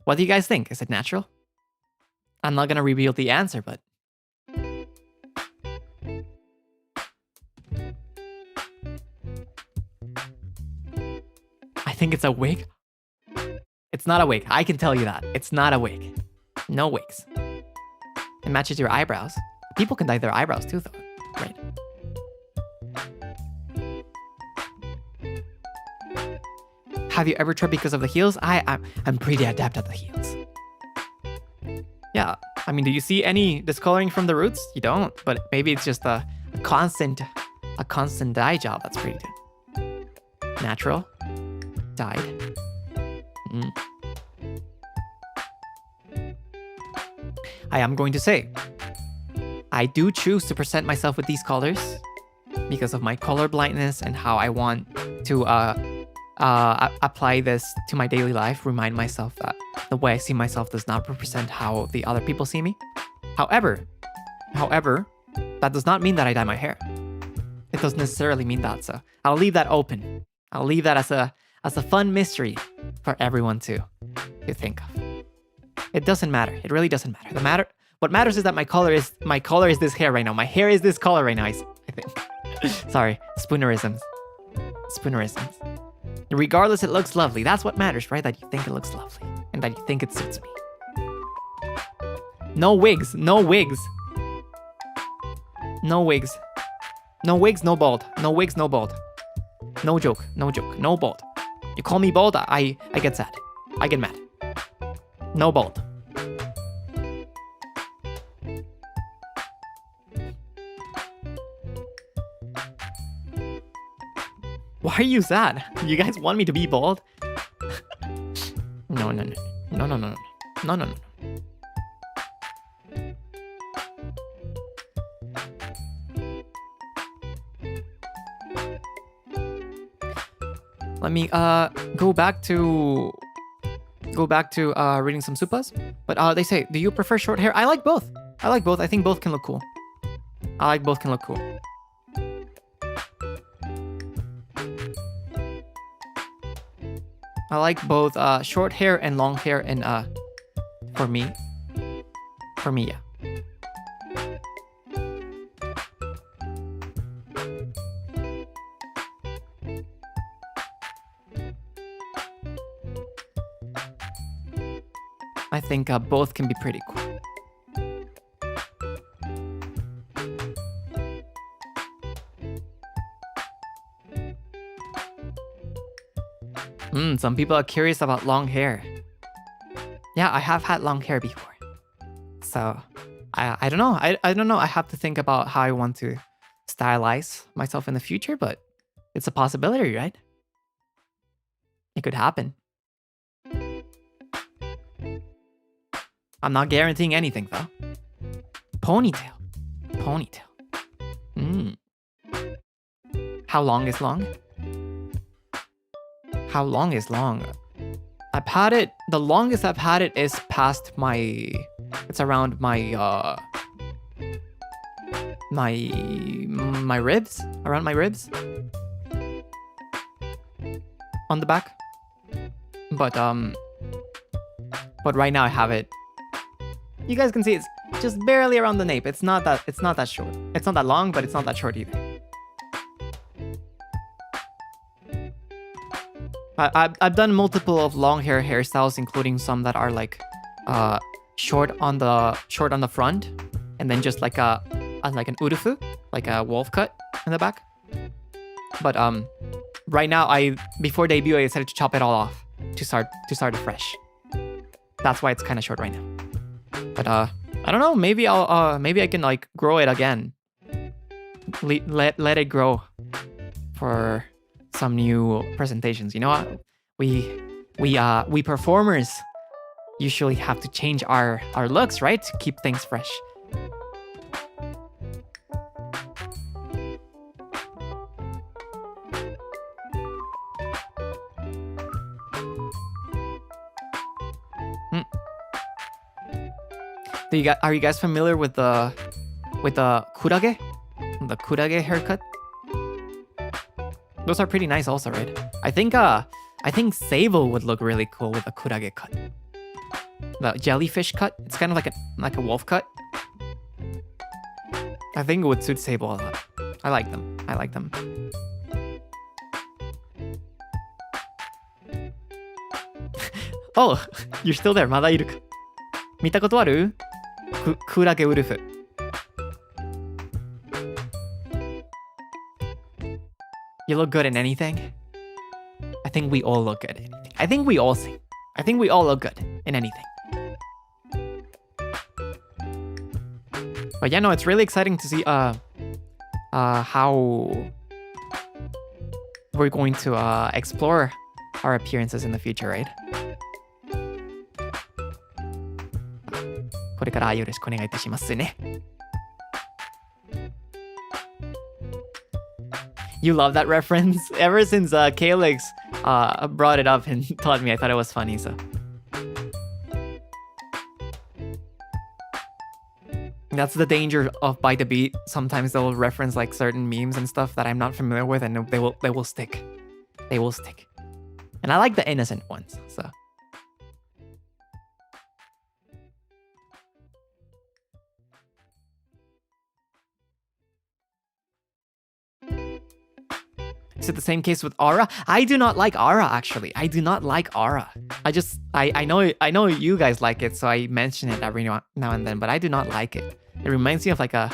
What do you guys think? Is it natural? I'm not gonna reveal the answer, but I think it's a wig. It's not a wig. I can tell you that. It's not a wig. No wigs. It matches your eyebrows. People can dye their eyebrows too, though. Right. Have you ever tried because of the heels? I'm pretty adept at the heels. Yeah. I mean, do you see any discoloring from the roots? You don't, but maybe it's just a constant dye job. That's pretty good. Natural. Dyed. I am going to say, I do choose to present myself with these colors because of my color blindness and how I want to apply this to my daily life, remind myself that the way I see myself does not represent how the other people see me. However, that does not mean that I dye my hair. It doesn't necessarily mean that, so I'll leave that open. I'll leave that as a fun mystery for everyone to think of. It doesn't matter. It really doesn't matter. What matters is that my color is this hair right now. My hair is this color right now, I think. Sorry, spoonerisms. Regardless, it looks lovely. That's what matters, right? That you think it looks lovely and that you think it suits me. No wigs. No wigs. No wigs. No wigs, no bald. No wigs, no bald. No joke. No joke. No bald. You call me bald, I get sad. I get mad. No bald. Why are you sad? You guys want me to be bald? No. Let me go back to reading some supas. But they say, do you prefer short hair? I like both. I think both can look cool. I like both short hair and long hair, and for me, yeah. I think both can be pretty cool. Some people are curious about long hair. Yeah, I have had long hair before. So, I don't know. I don't know. I have to think about how I want to stylize myself in the future, but it's a possibility, right? It could happen. I'm not guaranteeing anything, though. Ponytail. How long is long? How long is long? I've had it, the longest I've had it is past my, it's around my ribs, around my ribs. On the back. But right now I have it. You guys can see it's just barely around the nape. It's not that short. It's not that long, but it's not that short either. I've done multiple of long hair hairstyles, including some that are like short on the front, and then just like an urufu, like a wolf cut in the back. But right now before debut I decided to chop it all off to start fresh. That's why it's kind of short right now. But I don't know, maybe I can like grow it again. Let it grow for some new presentations. You know what? We performers usually have to change our looks, right? To keep things fresh. Are you guys familiar with the kurage? The kurage haircut? Those are pretty nice also, right? I think Sable would look really cool with a kurage cut. The jellyfish cut. It's kind of like a wolf cut. I think it would suit Sable a lot. I like them. Oh, you're still there. まだいるか。見たことある？クラゲウルフ。You look good in anything? I think we all look good at anything. I think we all sing. I think we all look good in anything. But yeah, no, it's really exciting to see how we're going to explore our appearances in the future, right? これからよろしくお願いいたしますね。You love that reference? Ever since Calix brought it up and taught me, I thought it was funny, so. That's the danger of By the Beat. Sometimes they'll reference like certain memes and stuff that I'm not familiar with, and they will stick. They will stick. And I like the innocent ones, so. Is it the same case with Aura? I do not like Aura, actually. I do not like Aura. I know you guys like it, so I mention it every now and then, but I do not like it. It reminds me of like I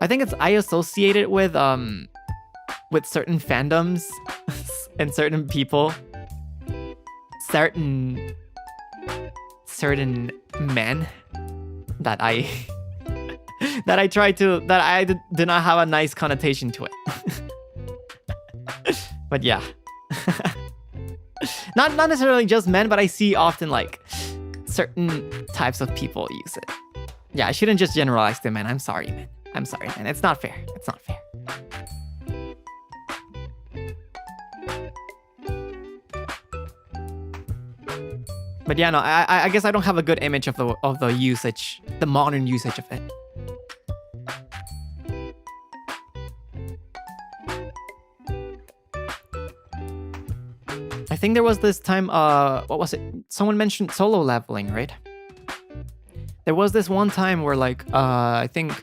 think I associate it with certain fandoms and certain people. Certain men that I do not have a nice connotation to it. But yeah. Not necessarily just men, but I see often like certain types of people use it. Yeah, I shouldn't just generalize them, man. I'm sorry, man. It's not fair. It's not fair. But yeah, no, I guess I don't have a good image of the usage, the modern usage of it. I I think there was this time, what was it? Someone mentioned solo leveling, right? There was this one time where like, I think,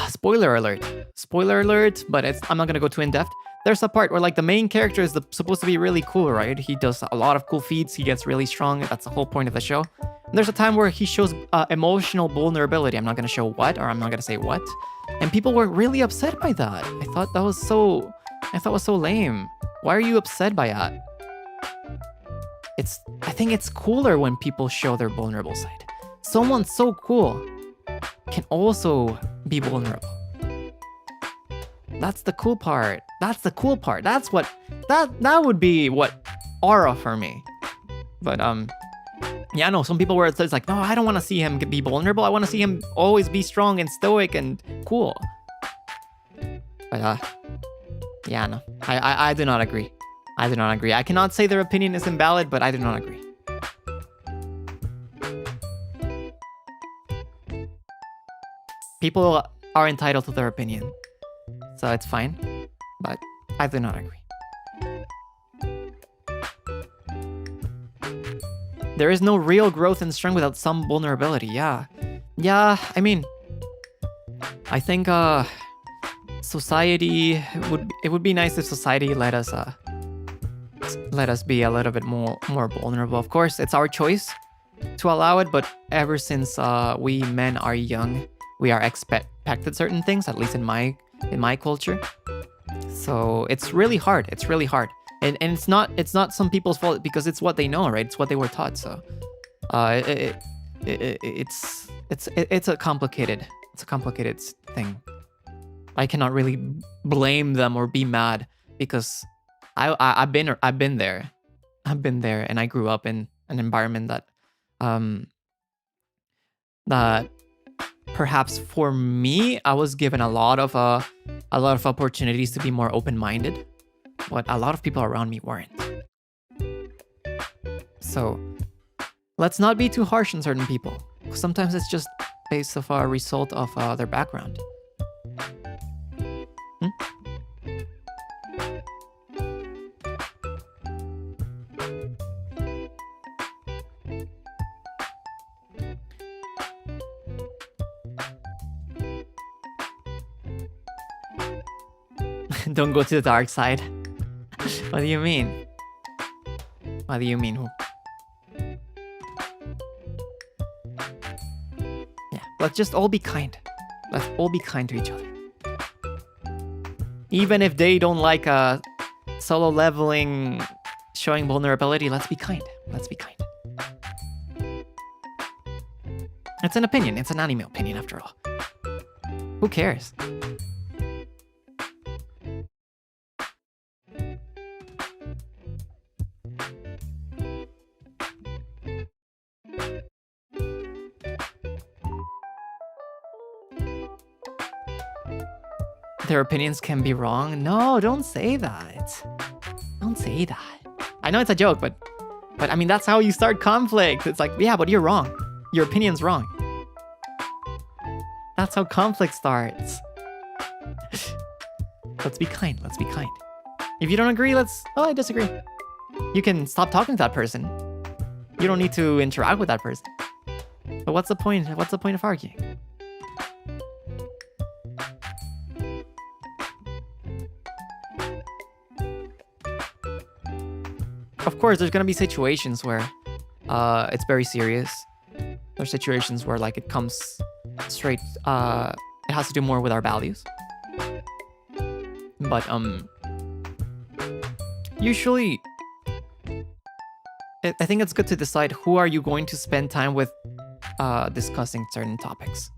spoiler alert, but I'm not gonna go too in depth. There's a part where like the main character is supposed to be really cool, right? He does a lot of cool feats, he gets really strong, that's the whole point of the show. And there's a time where he shows emotional vulnerability. I'm not gonna show what, or I'm not gonna say what. And people were really upset by that. I thought it was so lame. Why are you upset by that? I think it's cooler when people show their vulnerable side. Someone so cool can also be vulnerable. That's the cool part. That's the cool part. That's what that would be what aura for me. But yeah, no, some people were it's like, no, I don't want to see him be vulnerable. I want to see him always be strong and stoic and cool. But yeah, no, I do not agree. I do not agree. I cannot say their opinion is invalid, but I do not agree. People are entitled to their opinion, so it's fine, but I do not agree. There is no real growth and strength without some vulnerability. Yeah, I mean, I think society would be nice if society let us be a little bit more vulnerable. Of course, it's our choice to allow it, but ever since we men are young, we are expected certain things, at least in my culture. So it's really hard. It's really hard, and it's not some people's fault because it's what they know, right? It's what they were taught. So it's a complicated thing. I cannot really blame them or be mad because I've been there, and I grew up in an environment that perhaps for me, I was given a lot of opportunities to be more open-minded, but a lot of people around me weren't. So let's not be too harsh on certain people. Sometimes it's just based off a result of their background. Don't go to the dark side. What do you mean? What do you mean? Yeah, let's just all be kind. Let's all be kind to each other. Even if they don't like solo leveling, showing vulnerability, let's be kind. Let's be kind. It's an opinion. It's an anime opinion after all. Who cares? Their opinions can be wrong. No, don't say that. Don't say that. I know it's a joke, but I mean, that's how you start conflict. It's like, yeah, but you're wrong. Your opinion's wrong. That's how conflict starts. Let's be kind. Let's be kind. If you don't agree, I disagree. You can stop talking to that person. You don't need to interact with that person. But what's the point? What's the point of arguing? Of course, there's gonna be situations where it's very serious. There's situations where like it comes straight, it has to do more with our values. But usually, I think it's good to decide who are you going to spend time with discussing certain topics.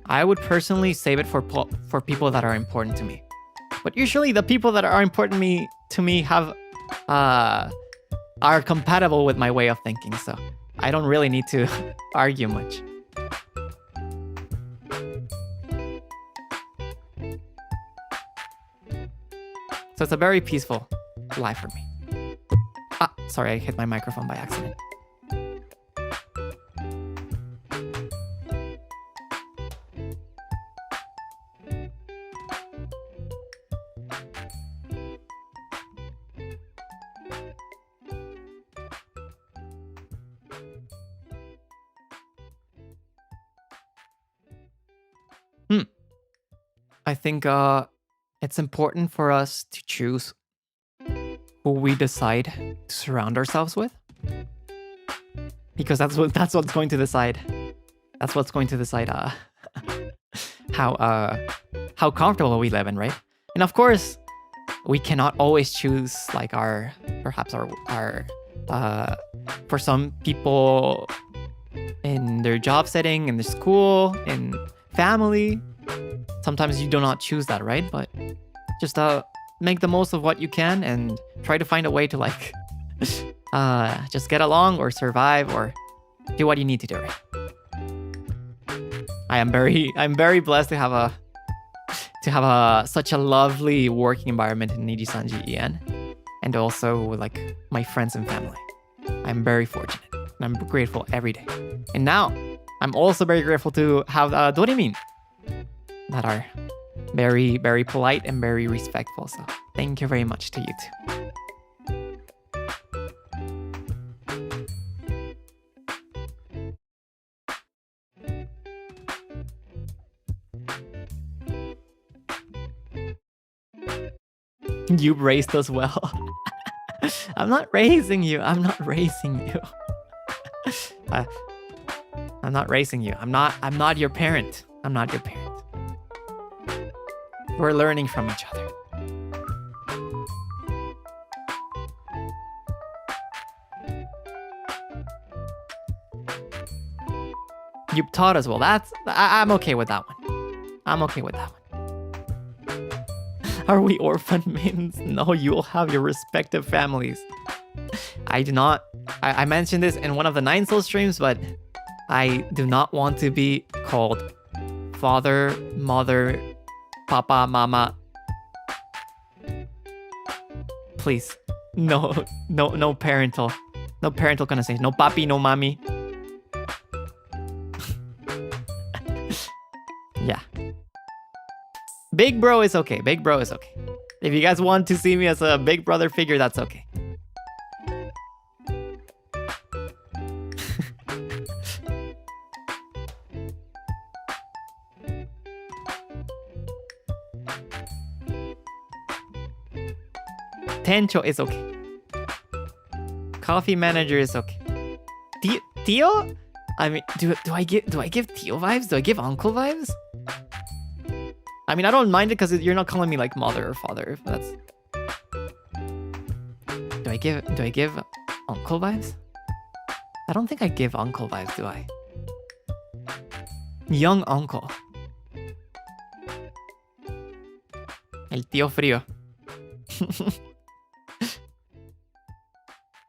I would personally save it for people that are important to me. But usually the people that are important to me have are compatible with my way of thinking, so I don't really need to argue much. So it's a very peaceful life for me. Sorry, I hit my microphone by accident. I think it's important for us to choose who we decide to surround ourselves with, because that's what's going to decide. That's what's going to decide how comfortable we live in, right? And of course, we cannot always choose like our for some people in their job setting, in the school, in family. Sometimes you do not choose that, right? But just make the most of what you can and try to find a way to like just get along or survive or do what you need to do, right? I'm very blessed to have such a lovely working environment in NIJISANJI EN, and also with like my friends and family. I'm very fortunate and I'm grateful every day. And now I'm also very grateful to have Dorimin that are very, very polite and very respectful. So thank you very much to you too. You raised us well. I'm not raising you. I'm not raising you. I'm not raising you. I'm not your parent. I'm not your parent. We're learning from each other. You taught us well. I'm okay with that one. I'm okay with that one. Are we orphan maidens? No, you will have your respective families. I do not. I mentioned this in one of the 9 Soul streams, but I do not want to be called father, mother, papa, mama. Please. No parental. No parental connotation. No papi, no mommy. Yeah. Big bro is okay. Big bro is okay. If you guys want to see me as a big brother figure, that's okay. Tencho is okay. Coffee manager is okay. Tio? I mean, do I give Tio vibes? Do I give uncle vibes? I mean, I don't mind it because you're not calling me like mother or father. That's. Do I give uncle vibes? I don't think I give uncle vibes, do I? Young uncle. El tío frío.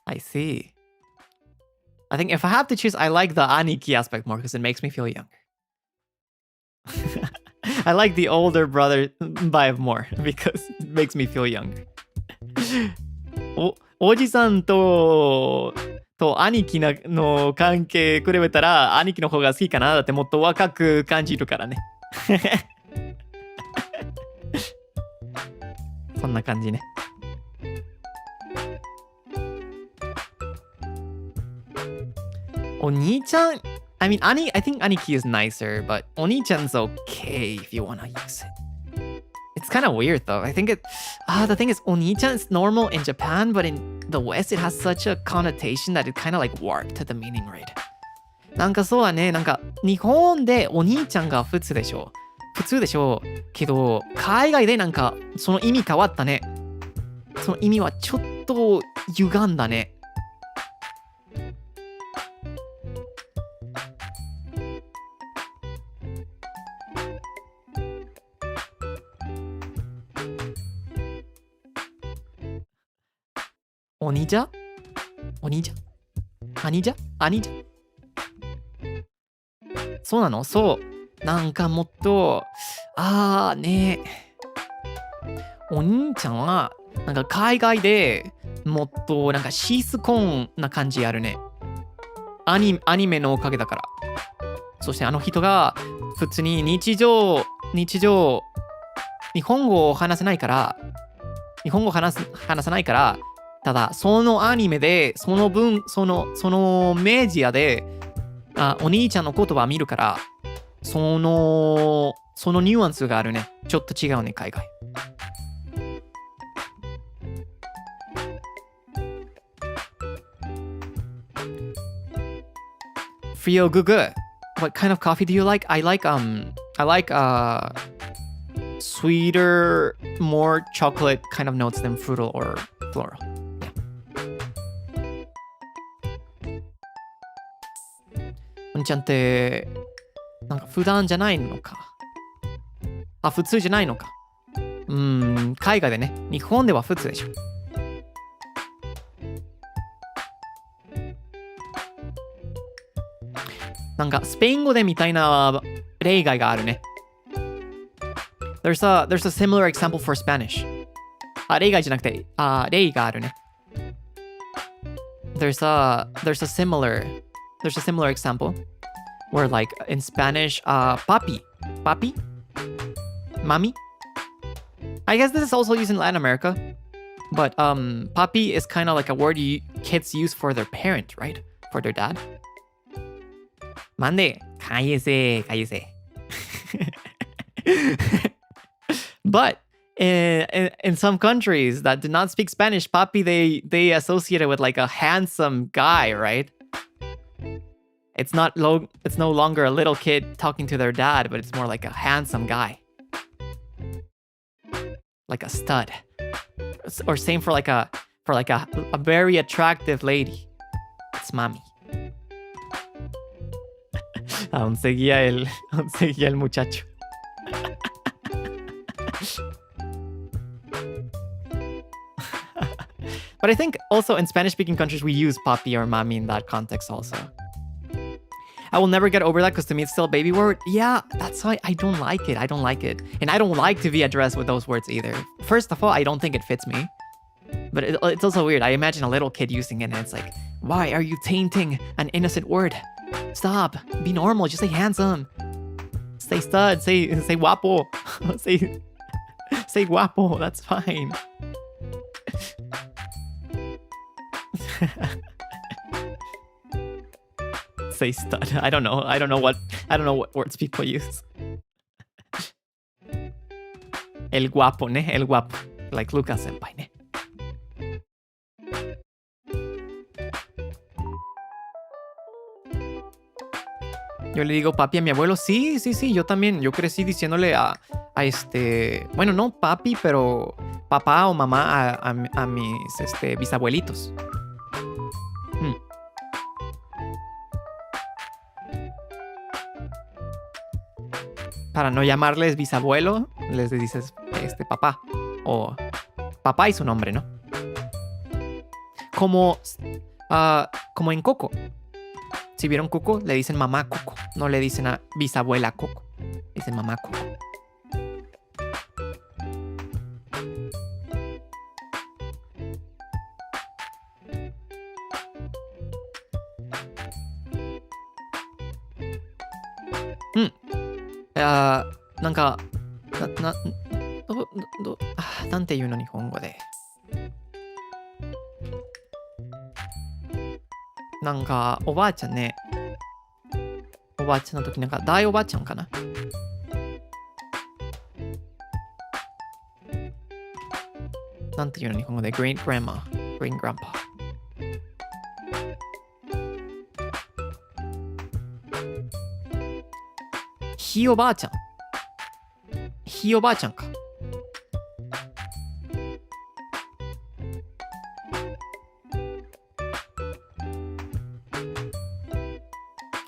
I see. I think if I have to choose, I like the aniki aspect more because it makes me feel younger. I like the older brother vibe more because it makes me feel younger. おじさんと兄貴の関係比べたら兄貴の方が好きかな。だってもっと若く感じるからね。そんな感じね。お兄ちゃん I mean, I think Aniki is nicer, but Oni-chan's okay if you want to use it. It's kind of weird though. I think the thing is, Oni-chan is normal in Japan, but in the West it has such a connotation that it kind of like warped the meaning, right? なんかそうだね。なんか日本でお兄ちゃんが普通でしょ。普通でしょ。けど海外でなんかその意味変わったね。その意味はちょっと歪んだね。お兄ちゃん兄ちゃんそうなのそうなんかもっとねお兄ちゃんはなんか海外でもっとなんかシースコーンな感じあるねアニメのおかげだからそしてあの人が普通に日常日本語を話せないから話さないからただそのアニメでそのメディアでお兄ちゃんの言葉を見るからそのそのニュアンスがあるね。ちょっと違うね、海外。Frio Gugu. What kind of coffee do you like? I like sweeter, more chocolate kind of notes than fruital or floral. Yeah. んちゃんってなんか普段じゃないのか。あ、普通じゃないのか。海外でね。日本では普通でしょ。なんかスペイン語でみたいな例外があるね。There's a similar example for Spanish. あ、例外じゃなくて、例があるね。There's a similar example where like in Spanish, papi, mami. I guess this is also used in Latin America, but papi is kind of like a word kids use for their parent, right? For their dad. Mande, cállese. But in some countries that do not speak Spanish, papi they associate it with like a handsome guy, right? It's no longer a little kid talking to their dad, but it's more like a handsome guy. Like a stud. Or same for like a very attractive lady. It's mami. Aún seguía el muchacho. But I think also in Spanish-speaking countries, we use papi or mami in that context also. I will never get over that because to me it's still a baby word. Yeah, that's why I don't like it. And I don't like to be addressed with those words either. First of all, I don't think it fits me. But it's also weird. I imagine a little kid using it and it's like, why are you tainting an innocent word? Stop. Be normal. Just say handsome. Say stud. Say guapo. say guapo. That's fine. Say stud. I don't know what words people use. El guapo, ne? El guapo. Like Lucas senpai, ne? Yo le digo papi a mi abuelo. Sí, yo también. Yo crecí diciéndole a bueno, no papi, pero papá o mamá a mis bisabuelitos. Para no llamarles bisabuelo, les dices papá. O papá y su nombre, ¿no? Como en Coco. Si vieron Coco, le dicen mamá Coco. No le dicen a bisabuela Coco. Dicen mamá Coco.なんかなんて言うの日本語で。なんかおばあちゃんね。おばあちゃんの時なんか大おばあちゃんかな。なんて言うの日本語で。Great grandma, great grandpa。ひいおばあちゃん。ひいおばあちゃんか。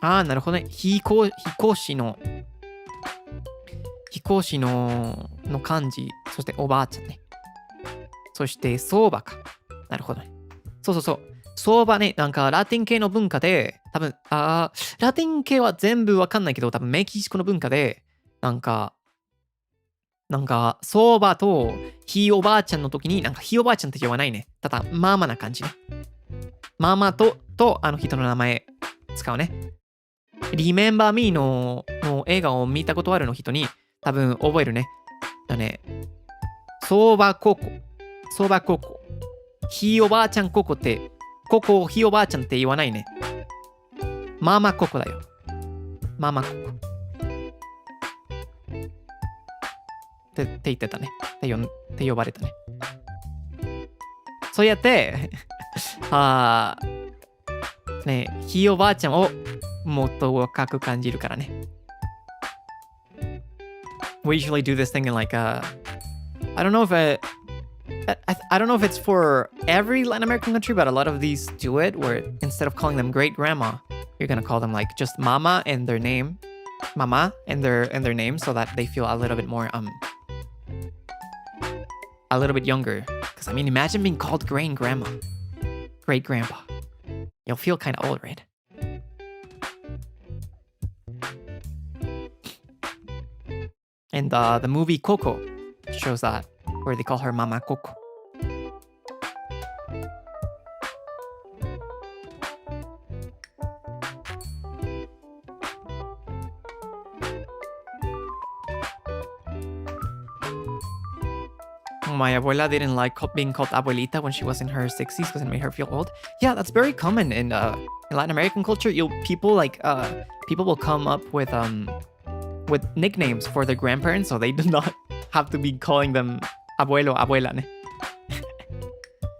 なるほどね。飛行士の漢字。そしておばあちゃんね。そして相場か。なるほどね。そう。相場ね。なんかラテン系の文化で、多分、ラテン系は全部わかんないけど、多分メキシコの文化で、なんか相場とひいおばあちゃんの時に、なんかひいおばあちゃんって言わないね。ただ、ママな感じね。ママとあの人の名前使うね。Remember Me の映画を見たことあるの人に多分覚えるね。だね。相場ココ。ひいおばあちゃんココって、ココをひいおばあちゃんって言わないね。ママココだよ。ママココ。って言ってたね。って呼ばれたね。そうやって、ね、ひいおばあちゃんをもっと若く感じるからね。We usually do this thing in like I don't know if I don't know if it's for every Latin American country, but a lot of these do it where instead of calling them great grandma, you're gonna call them like just mama and their name. Mama and their name so that they feel a little bit more a little bit younger. Because I mean imagine being called great grandma. Great grandpa. You'll feel kind of old, right? And the movie Coco shows that, where they call her Mama Coco. My abuela didn't like being called abuelita when she was in her 60s because it made her feel old. Yeah, that's very common in Latin American culture. People will come up with nicknames for their grandparents, so they do not have to be calling them abuelo, abuela. Ne?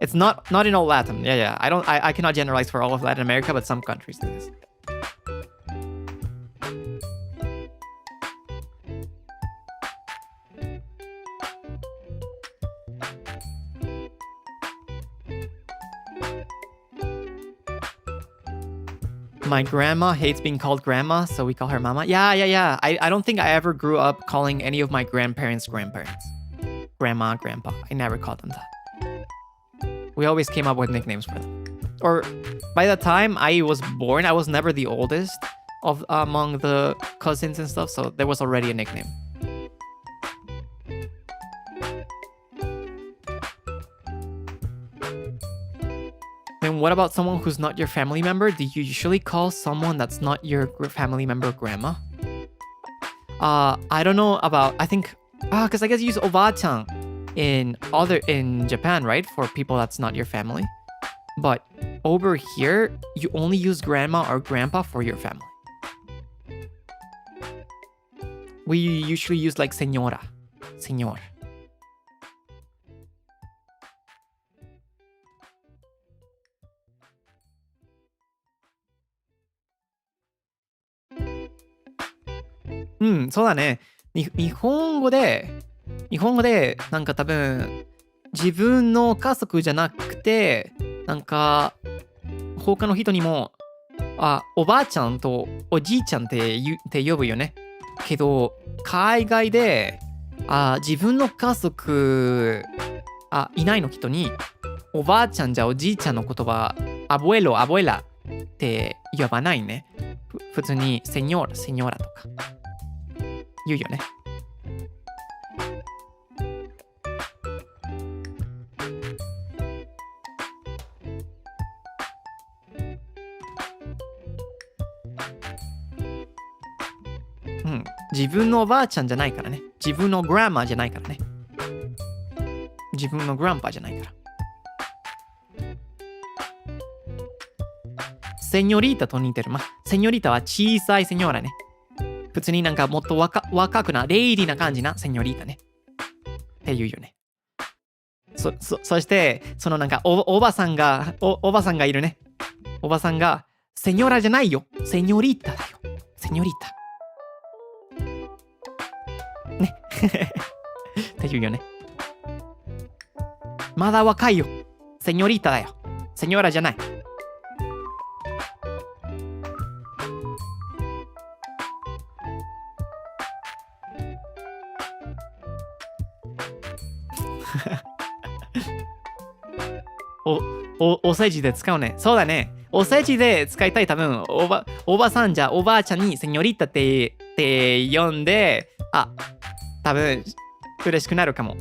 It's not in all Latin. Yeah. I cannot generalize for all of Latin America, but some countries do this. My grandma hates being called grandma, so we call her mama. Yeah. I don't think I ever grew up calling any of my grandparents grandparents. Grandma, grandpa. I never called them that. We always came up with nicknames for them. Or by the time I was born, I was never the oldest among the cousins and stuff, so there was already a nickname. Then what about someone who's not your family member? Do you usually call someone that's not your family member grandma? I don't know about, I think, because I guess you use oba-chan in Japan, right? For people that's not your family. But over here, you only use grandma or grandpa for your family. We usually use like señora, señor. Hmm, そうだね。日本語でなんか多分自分の家族じゃなくてなんか他の人にもおばあちゃんとおじいちゃんって呼ぶよね。けど海外で自分の家族いないの人におばあちゃんじゃおじいちゃんの言葉アボエロアボエラって呼ばないね。普通にセニョーラセニョーラとか言うよね。うん、自分のおばあちゃんじゃないからね。自分のグランマじゃないからね。自分のグランパじゃないから。セニョリータと似てる。セニョリータは小さいセニョーラね。普通になんかもっと若くな、レイリーな感じなセニョリータね。って言うよね。そして、そのなんかおばさんがいるね。おばさんが、セニョラじゃないよ。セニョリータだよ。セニョリータ。ね。って言うよね。まだ若いよ。セニョリータだよ。セニョラじゃない。お世辞で使うね。そうだね。お世辞で使いたい。多分おばさんじゃおばあちゃんにセニョリータって呼んで、多分嬉しくなるかも。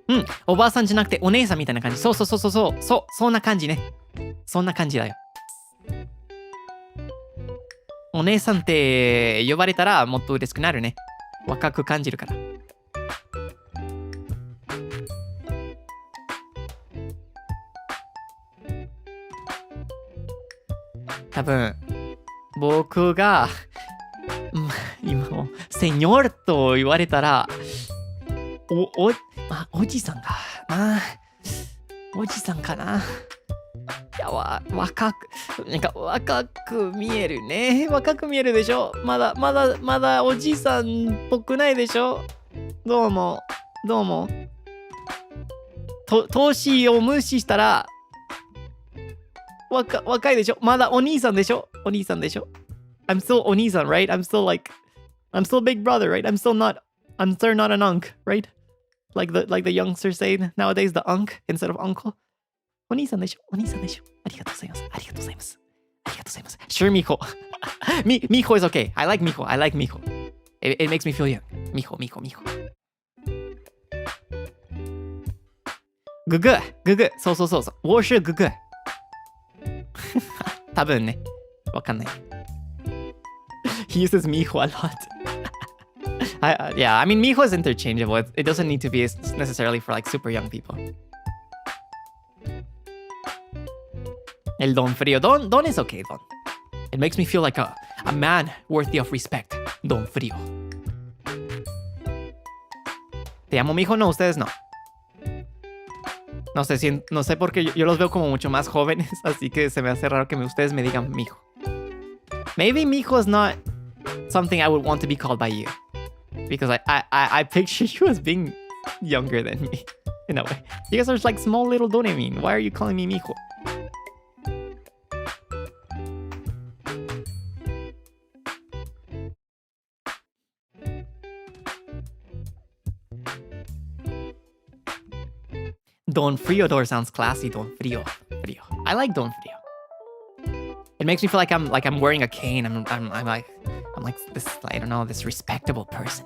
うん、おばあさんじゃなくてお姉さんみたいな感じ。そう、そんな感じね。そんな感じだよ。お姉さんって呼ばれたらもっと嬉しくなるね。若く感じるから。多分、僕が、今も、セニョルと言われたら、おじさんかな。おじさんかな。いや、若く見えるね。若く見えるでしょ。まだおじさんっぽくないでしょ。どうも。年を無視したら、若いでしょ。まだお兄さんでしょ。I'm still お兄さん, right? I'm still big brother, right? I'm still not an unk, right? Like the youngsters say nowadays, the unk instead of uncle. お兄さんでしょ。ありがとうございます。Sure, Miko. Miko is okay. I like Miko. It makes me feel young. Miko. ググ。そう。我是ググ。多分ね。わかんない。He uses Miho a lot. I mean, Miho is interchangeable. It doesn't need to be necessarily for like super young people. El Don Frío. Don is okay, Don. It makes me feel like a man worthy of respect. Don Frío. Te amo, mijo. No, ustedes no. No sé por qué yo los veo como mucho más jóvenes, así que se me hace raro que ustedes me digan mijo. Maybe mijo is not something I would want to be called by you. Because I picture you as being younger than me, in a way. You guys are like small little donemin. Why are you calling me mijo? Don Freodore sounds classy. Don Frío. I like Don Frío. It makes me feel like I'm wearing a cane. I'm like this, I don't know, this respectable person.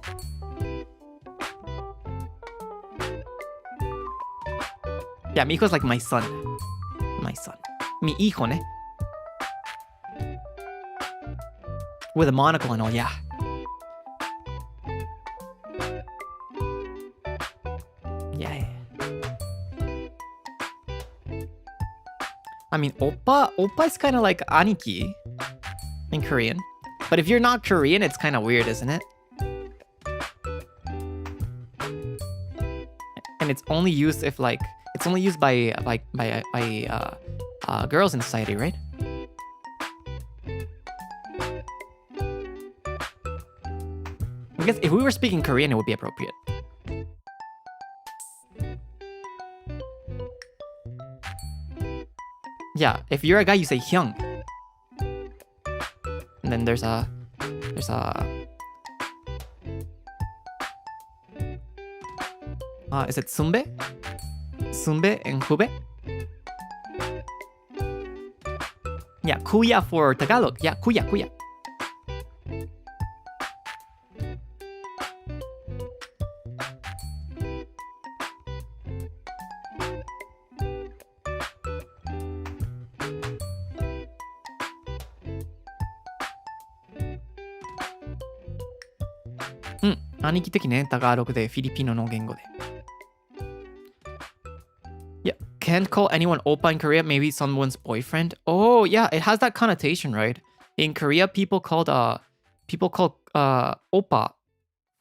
Yeah, mi hijo is like my son. Mi hijo, ne? With a monocle and all, yeah. Yeah. I mean, oppa is kind of like aniki in Korean. But if you're not Korean, it's kind of weird, isn't it? And it's only used if like it's only used by girls in society, right? I guess if we were speaking Korean, it would be appropriate. Yeah, if you're a guy, you say hyung. And then there's a is it sumbe? Sumbe and kube? Yeah, kuya for Tagalog. Yeah, kuya. Aniki 的ね、タガログでフィリピノの言語で。Yeah, can't call anyone oppa in Korea, maybe someone's boyfriend. Oh, yeah, it has that connotation, right? In Korea, people call oppa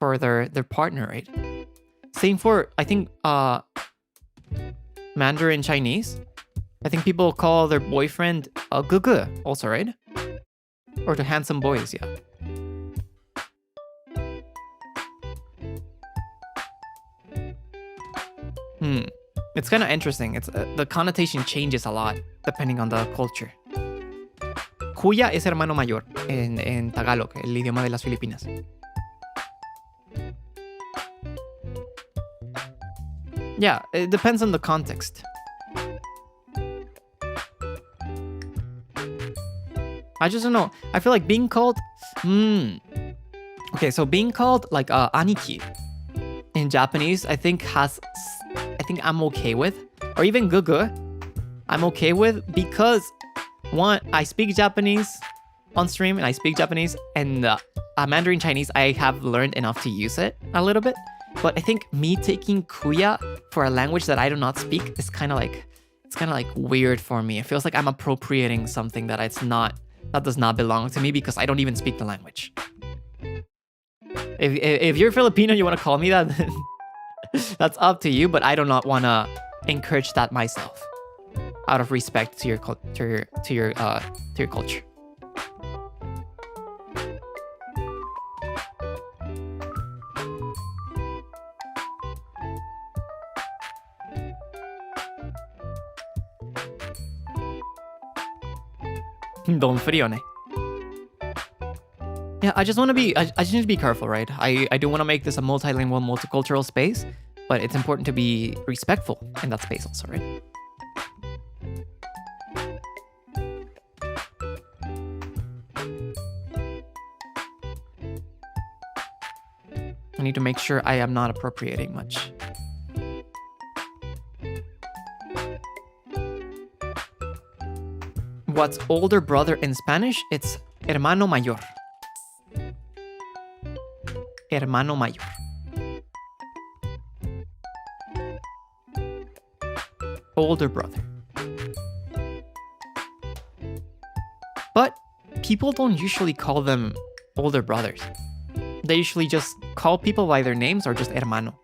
for their partner, right? Same for, I think, Mandarin Chinese. I think people call their boyfriend gugu also, right? Or the handsome boys, yeah. It's kind of interesting. It's the connotation changes a lot depending on the culture. Kuya es hermano mayor en Tagalog, el idioma de las Filipinas. Yeah, it depends on the context. I just don't know. I feel like being called... Okay, so being called like aniki in Japanese, I think I'm okay with. Or even gugu, I'm okay with because, one, I speak Japanese on stream and I speak Japanese, and Mandarin Chinese, I have learned enough to use it a little bit. But I think me taking kuya for a language that I do not speak is kind of like weird for me. It feels like I'm appropriating something that it's not that does not belong to me because I don't even speak the language. If you're Filipino, you want to call me that, then that's up to you, but I do not want to encourage that myself out of respect to your culture. Don frío, ne? Yeah, I just need to be careful, right? I do want to make this a multilingual, multicultural space, but it's important to be respectful in that space also, right? I need to make sure I am not appropriating much. What's older brother in Spanish? It's hermano mayor. Hermano mayor. Older brother. But people don't usually call them older brothers. They usually just call people by their names or just hermano.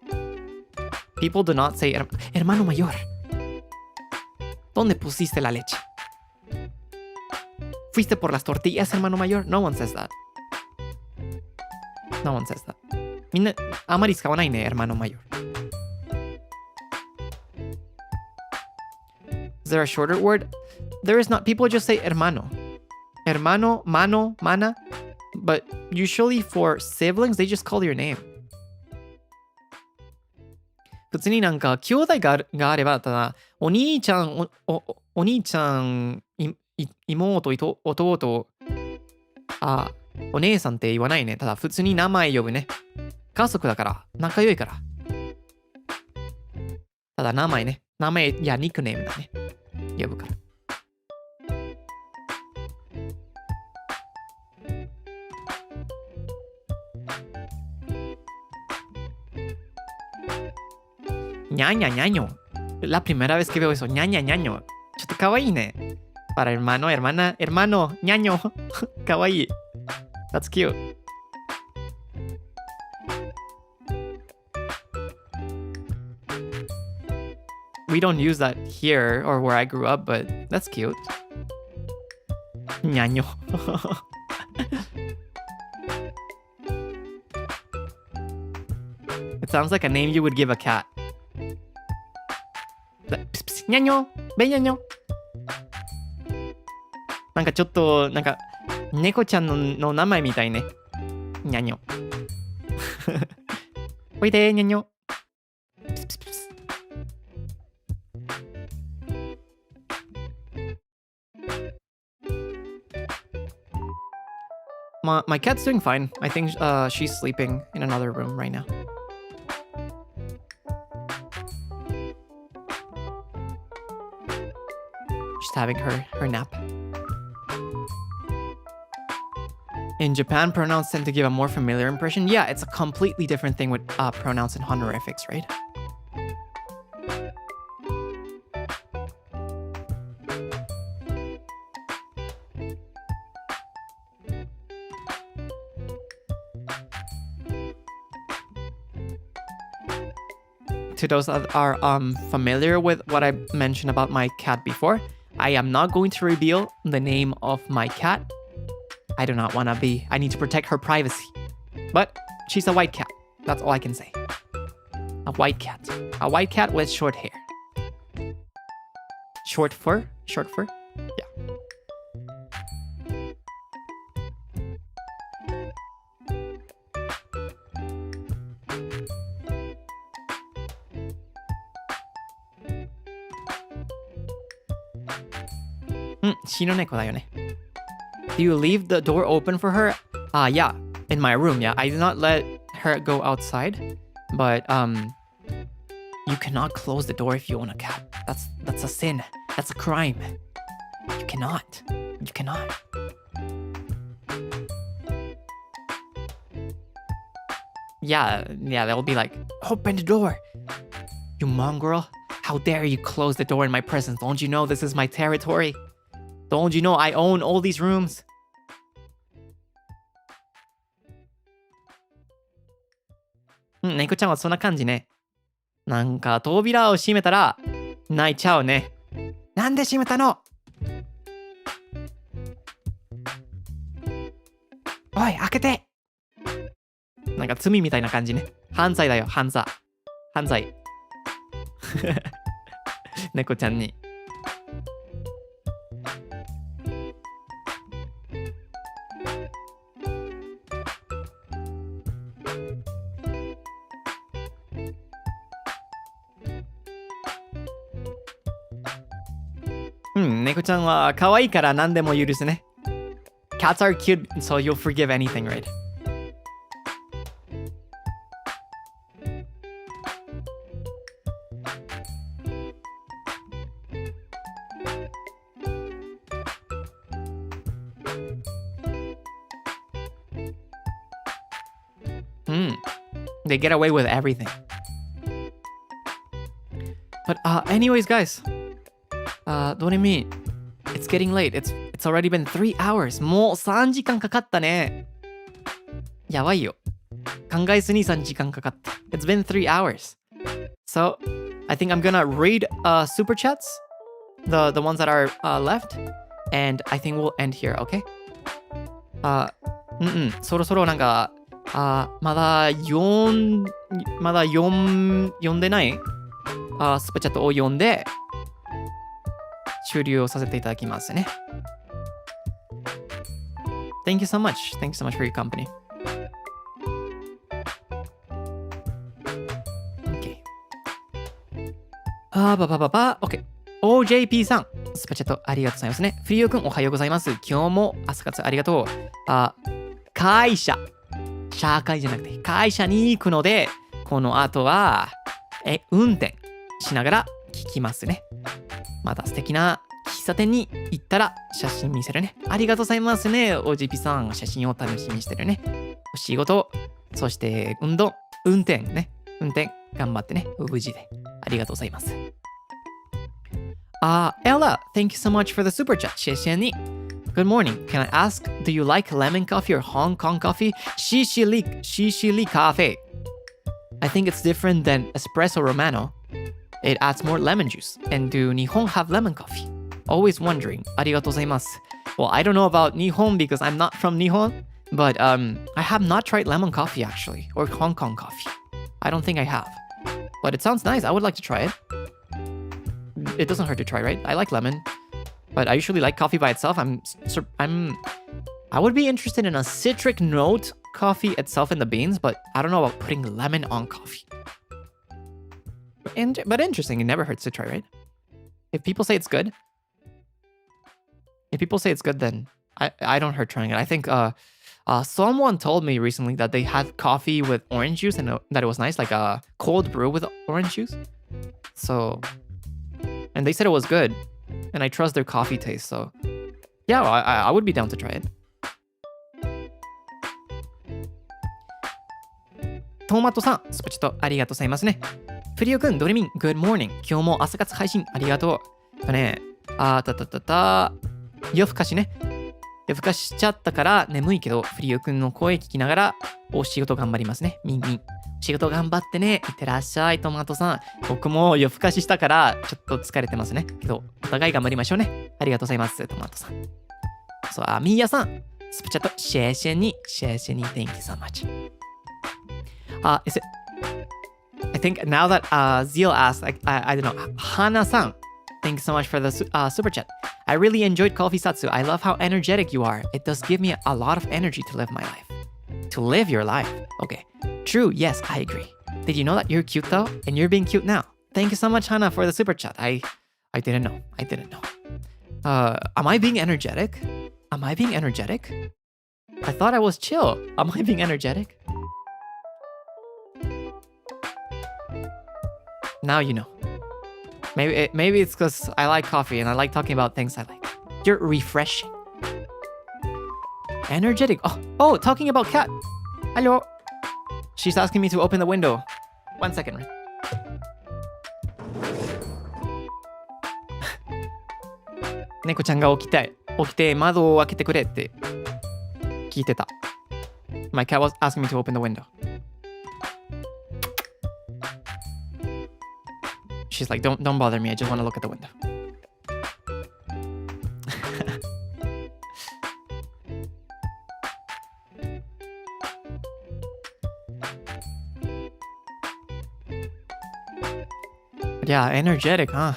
People do not say hermano mayor. ¿Dónde pusiste la leche? ¿Fuiste por las tortillas, hermano mayor? No one says that. No one says that. みんなあまり使わないね、hermano mayor. Is there a shorter word? There is not. People just say hermano. Hermano, mano, mana. But usually for siblings, they just call your name. 普通になんか兄弟があれば、ただお兄ちゃん、お兄ちゃん、妹、弟、お姉さんって言わないね。ただ普通に名前呼ぶね。家族だから、仲良いから。ただ名前ね。名前やニックネームだね。呼ぶから。ñaña, ñaño. La primera vez que veo eso, ñaña, ñaño. ちょっとかわいいね。Para hermano, hermana, hermano, ñaño. かわいい。That's cute. We don't use that here or where I grew up, but that's cute. ñaño. It sounds like a name you would give a cat. ñaño, ve ñaño. なんかちょっと、なんか、猫ちゃんの名前みたいね。にゃにょ。おいで、にゃにょ。My cat's doing fine. I think she's sleeping in another room right now. She's having her nap. In Japan, pronouns tend to give a more familiar impression. Yeah, it's a completely different thing with pronouns and honorifics, right? To those that are familiar with what I mentioned about my cat before, I am not going to reveal the name of my cat. I do not want to be. I need to protect her privacy. But she's a white cat. That's all I can say. A white cat. A white cat with short hair. Short fur? Short fur? Yeah. Shinoneko da yo ne. Do you leave the door open for her? Yeah, in my room, yeah. I do not let her go outside, but you cannot close the door if you own a cat. That's a sin. That's a crime. You cannot. You cannot. Yeah, they'll be like, open the door. You mongrel. How dare you close the door in my presence? Don't you know this is my territory? Don't you know I own all these rooms? Neko ちゃんはそんな感じね。なんか扉を閉めたら泣いちゃうね。なんで閉めたの？おい、開けて！なんか罪みたいな感じね。犯罪だよ、犯罪。犯罪。猫ちゃんに。猫ちゃんは可愛いから何でも許すね。Cats are cute, so you'll forgive anything, right? They get away with everything. But anyways, guys. What do you mean? It's getting late. It's already been 3 hours. もう3時間かかったね。やばいよ。考えずに3時間かかった。It's been 3 hours. So, I think I'm gonna read super chats. The ones that are left. And I think we'll end here, okay? そろそろなんか、まだ読んでないスーパーチャットを読んで、終了させていただきますね。Thank you so much. Thank you so much for your company. Okay. Okay. OJP さん、スパチャットありがとうございますね。フリオくんおはようございます。今日も朝活ありがとう。会社会じゃなくて会社に行くので、この後は運転しながら聞きますね。また素敵な喫茶店に行ったら写真見せるね。ありがとうございますね。OJP さん、写真を楽しみにしてるね。お仕事、そして運転ね。運転頑張ってね。無事で。ありがとうございます。Ella, thank you so much for the super chat. 谢谢你。Good morning. Can I ask, do you like lemon coffee or Hong Kong coffee? Shishili coffee. I think it's different than espresso romano. It adds more lemon juice. And do Nihon have lemon coffee? Always wondering. ありがとうございます。Well, I don't know about Nihon because I'm not from Nihon. But I have not tried lemon coffee actually. Or Hong Kong coffee. I don't think I have. But it sounds nice. I would like to try it. It doesn't hurt to try, right? I like lemon. But I usually like coffee by itself. I would be interested in a citric note coffee itself in the beans. But I don't know about putting lemon on coffee. But interesting, it never hurts to try, right? If people say it's good, then I don't hurt trying it. I think someone told me recently that they had coffee with orange juice and that it was nice, like a cold brew with orange juice. So, and they said it was good, and I trust their coffee taste. So, yeah, I would be down to try it. トマトさん、スパチッとありがとうございますね。フリオくん、ドレミン、Good morning。今日も朝活配信ありがとう。夜更かしね。夜更かししちゃったから眠いけど、フリオくんの声聞きながらお仕事頑張りますね。ミンミン。仕事頑張ってね。いってらっしゃい、トマトさん。僕も夜更かししたからちょっと疲れてますね。けど、お互い頑張りましょうね。ありがとうございます、トマトさん。そう、ミーヤさん。スパチャット、シェシェニ、Thank you so much. Is it? I think now that Zeal asked, I don't know, Hana-san, thank you so much for the super chat. I really enjoyed Coffee Satsu. I love how energetic you are. It does give me a lot of energy to live my life. To live your life. Okay. True, yes, I agree. Did you know that you're cute though? And you're being cute now. Thank you so much, Hana, for the super chat. I didn't know. Am I being energetic? I thought I was chill. Am I being energetic? Now you know. Maybe it's because I like coffee and I like talking about things I like. You're refreshing. Energetic. Oh, talking about cat. Hello. She's asking me to open the window. 1 second, right? Neko-chan が起きたい。起きて窓を開けてくれって聞いてた。My cat was asking me to open the window. She's like, don't bother me. I just want to look at the window. Yeah, energetic, huh?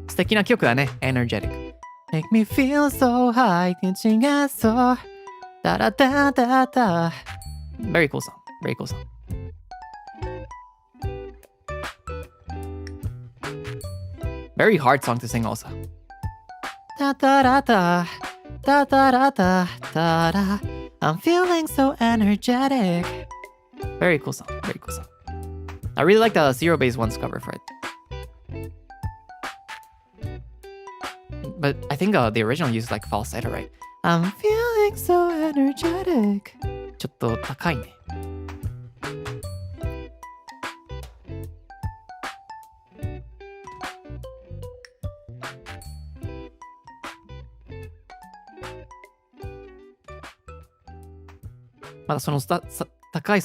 素敵な曲だね、energetic. Make me feel so high, teaching us so. Da da da da da. Very cool song. Very cool song. Very hard song to sing also. Da da da da. Da da da da da da. I'm feeling so energetic. Very cool song. Very cool song. I really like the Zero Base One's cover for it. But I think the original uses like falsetto, right? I'm feeling so energetic. ちょっと高いね。まだその高い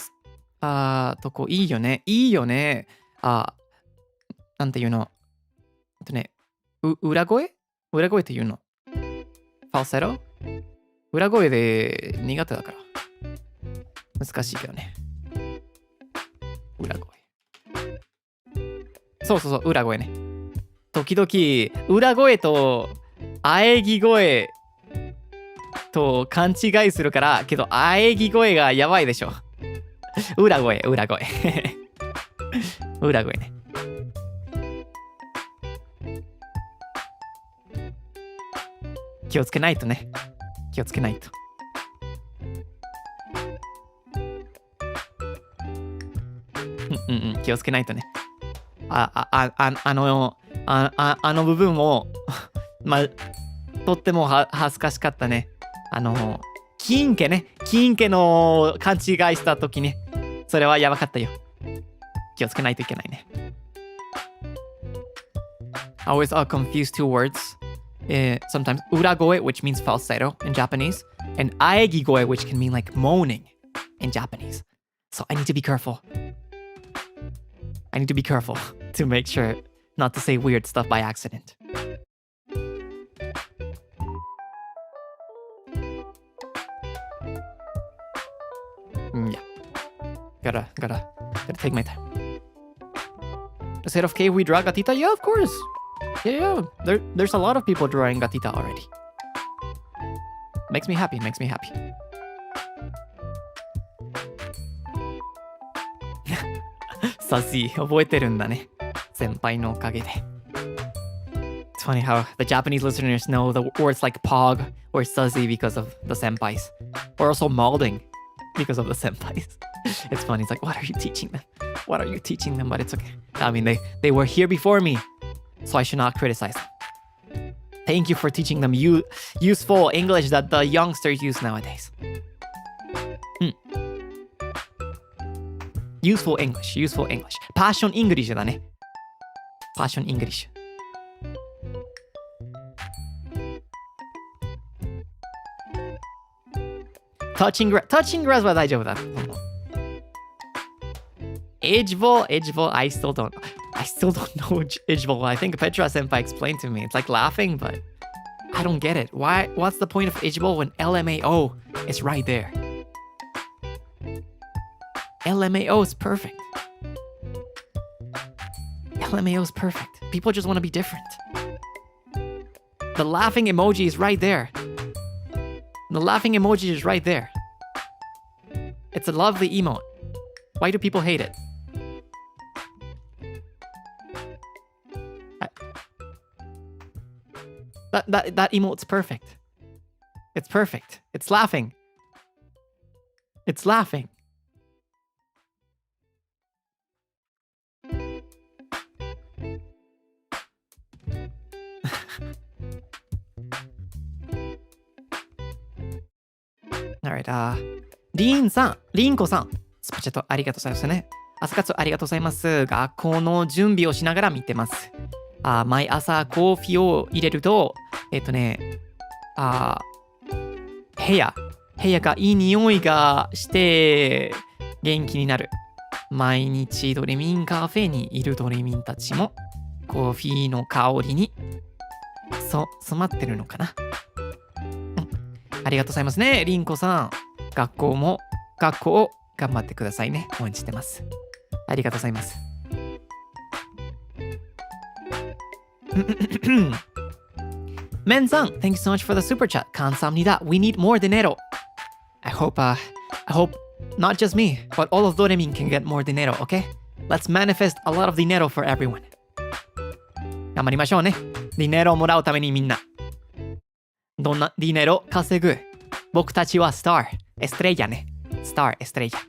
とこいいよね。いいよね。なんていうの。裏声っていうの。ファルセト裏声で苦手だから。難しいけどね。裏声。そう、裏声ね。時々、裏声と喘ぎ声と勘違いするから、けど喘ぎ声がやばいでしょ。裏声。裏声ね。気をつけないとね。気をつけないと。気をつけないとね。あの部分をとっても恥ずかしかったね。金家の勘違いしたときね。それはやばかったよ。気をつけないといけないね。I always confuse two words. Sometimes uragoe, which means falsetto in Japanese, and aegigoe, which can mean like moaning in Japanese. So I need to be careful. I need to be careful to make sure not to say weird stuff by accident. Yeah. Gotta take my time. Instead of K, we draw Gatita? Yeah, of course. Yeah. There's a lot of people drawing Gatita already. Makes me happy. Sassy, 覚えてるんだね。先輩のおかげで。It's funny how the Japanese listeners know the words like pog or sussy because of the senpais. Or also molding because of the senpais. It's funny. It's like, what are you teaching them? But it's okay. I mean, they were here before me, so I should not criticize them. Thank you for teaching them useful English that the youngsters use nowadays. Useful English. Passion English だね。Passion English. Touching grass は大丈夫だ。Edge ball, I still don't know edge ball. I think Petra senpai explained to me. It's like laughing, but I don't get it. What's the point of edge ball when LMAO is right there? LMAO is perfect. LMAO is perfect. People just want to be different. The laughing emoji is right there. It's a lovely emote. Why do people hate it? That emote's perfect. It's perfect. It's laughing. Alright, リンコさん、スパチャットありがとうございますね。朝活ありがとうございます。学校の準備をしながら見てます。毎朝コーヒーを入れると、部屋がいい匂いがして元気になる。毎日ドレミンカフェにいるドレミンたちもコーヒーの香りに染まってるのかな。ありがとうございますね、リンコさん。学校を頑張ってくださいね。応援してます。ありがとうございます。Menさん thank you so much for the super chat. 감사합니다. We need more dinero. I hope not just me, but all of Doremin can get more dinero, okay? Let's manifest a lot of dinero for everyone. 頑張りましょうね。ディネロをもらうためにみんな。どんなディネロ稼ぐ？僕たちはスター、エストレイヤね。スター、エストレイヤ。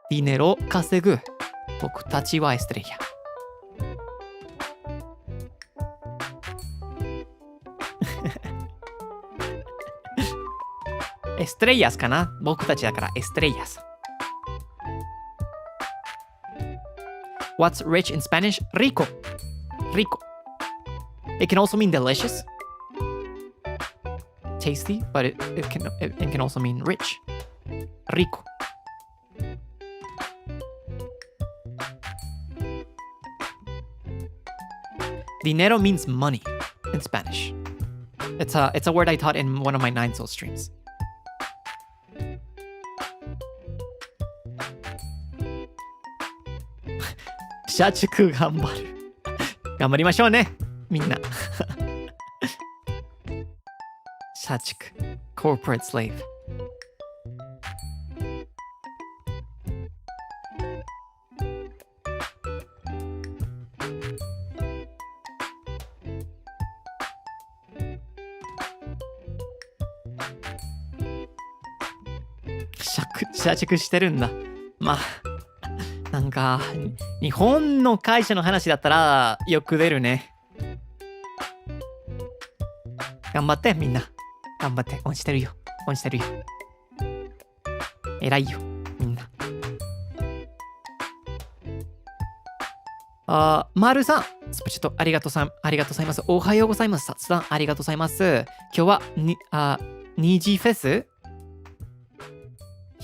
ディネロ稼ぐ。僕たちはエストレイヤ。エストレイヤスかな？僕たちだからエストレイヤス。What's rich in Spanish? Rico. Rico. It can also mean delicious, tasty, but it can also mean rich. Rico. Dinero means money in Spanish. It's a word I taught in one of my 9 Soul streams. Shachu gambaru. 頑張りましょうね、みんな。社畜 corporate slave。社畜してるんだ。まあなんか日本の会社の話だったらよく出るね。頑張ってみんな。頑張って。応援してるよ。応援してるよ。偉いよみんな。まるさん、スプチャットありがとうございます。おはようございます。さつさんありがとうございます。今日は二次フェス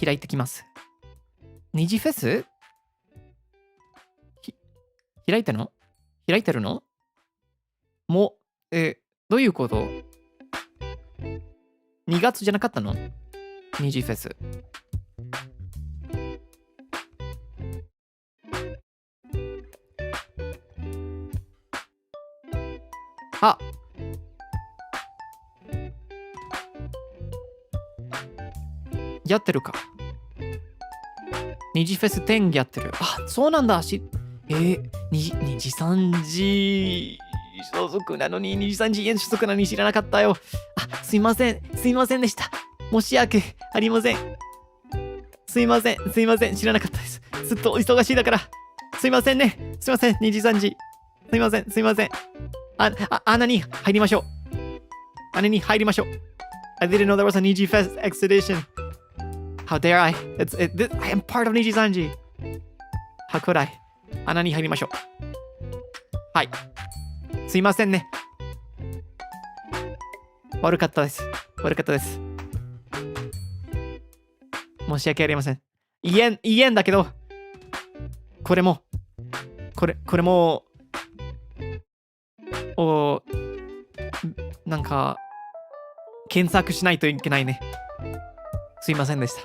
開いてきます。二次フェス開いてるのもう、どういうこと？ 2 月じゃなかったの？二次フェス。あ、やってるか。二次フェス10やってる。あ、そうなんだ。二次三次所属なのに、二次三次円所属なのに知らなかったよ。あ、すいませんでした。申し訳ありません。すいません、知らなかったです。ずっと忙しいだから。すいませんね。すいません、二次三次。すいません。穴に入りましょう。I didn't know there was a Niji Fest expedition. How dare I? I am part of NIJISANJI. How could I? 穴に入りましょう。はい。すいませんね。悪かったです。申し訳ありません。言えんだけど、これも、なんか、検索しないといけないね。すいませんでした。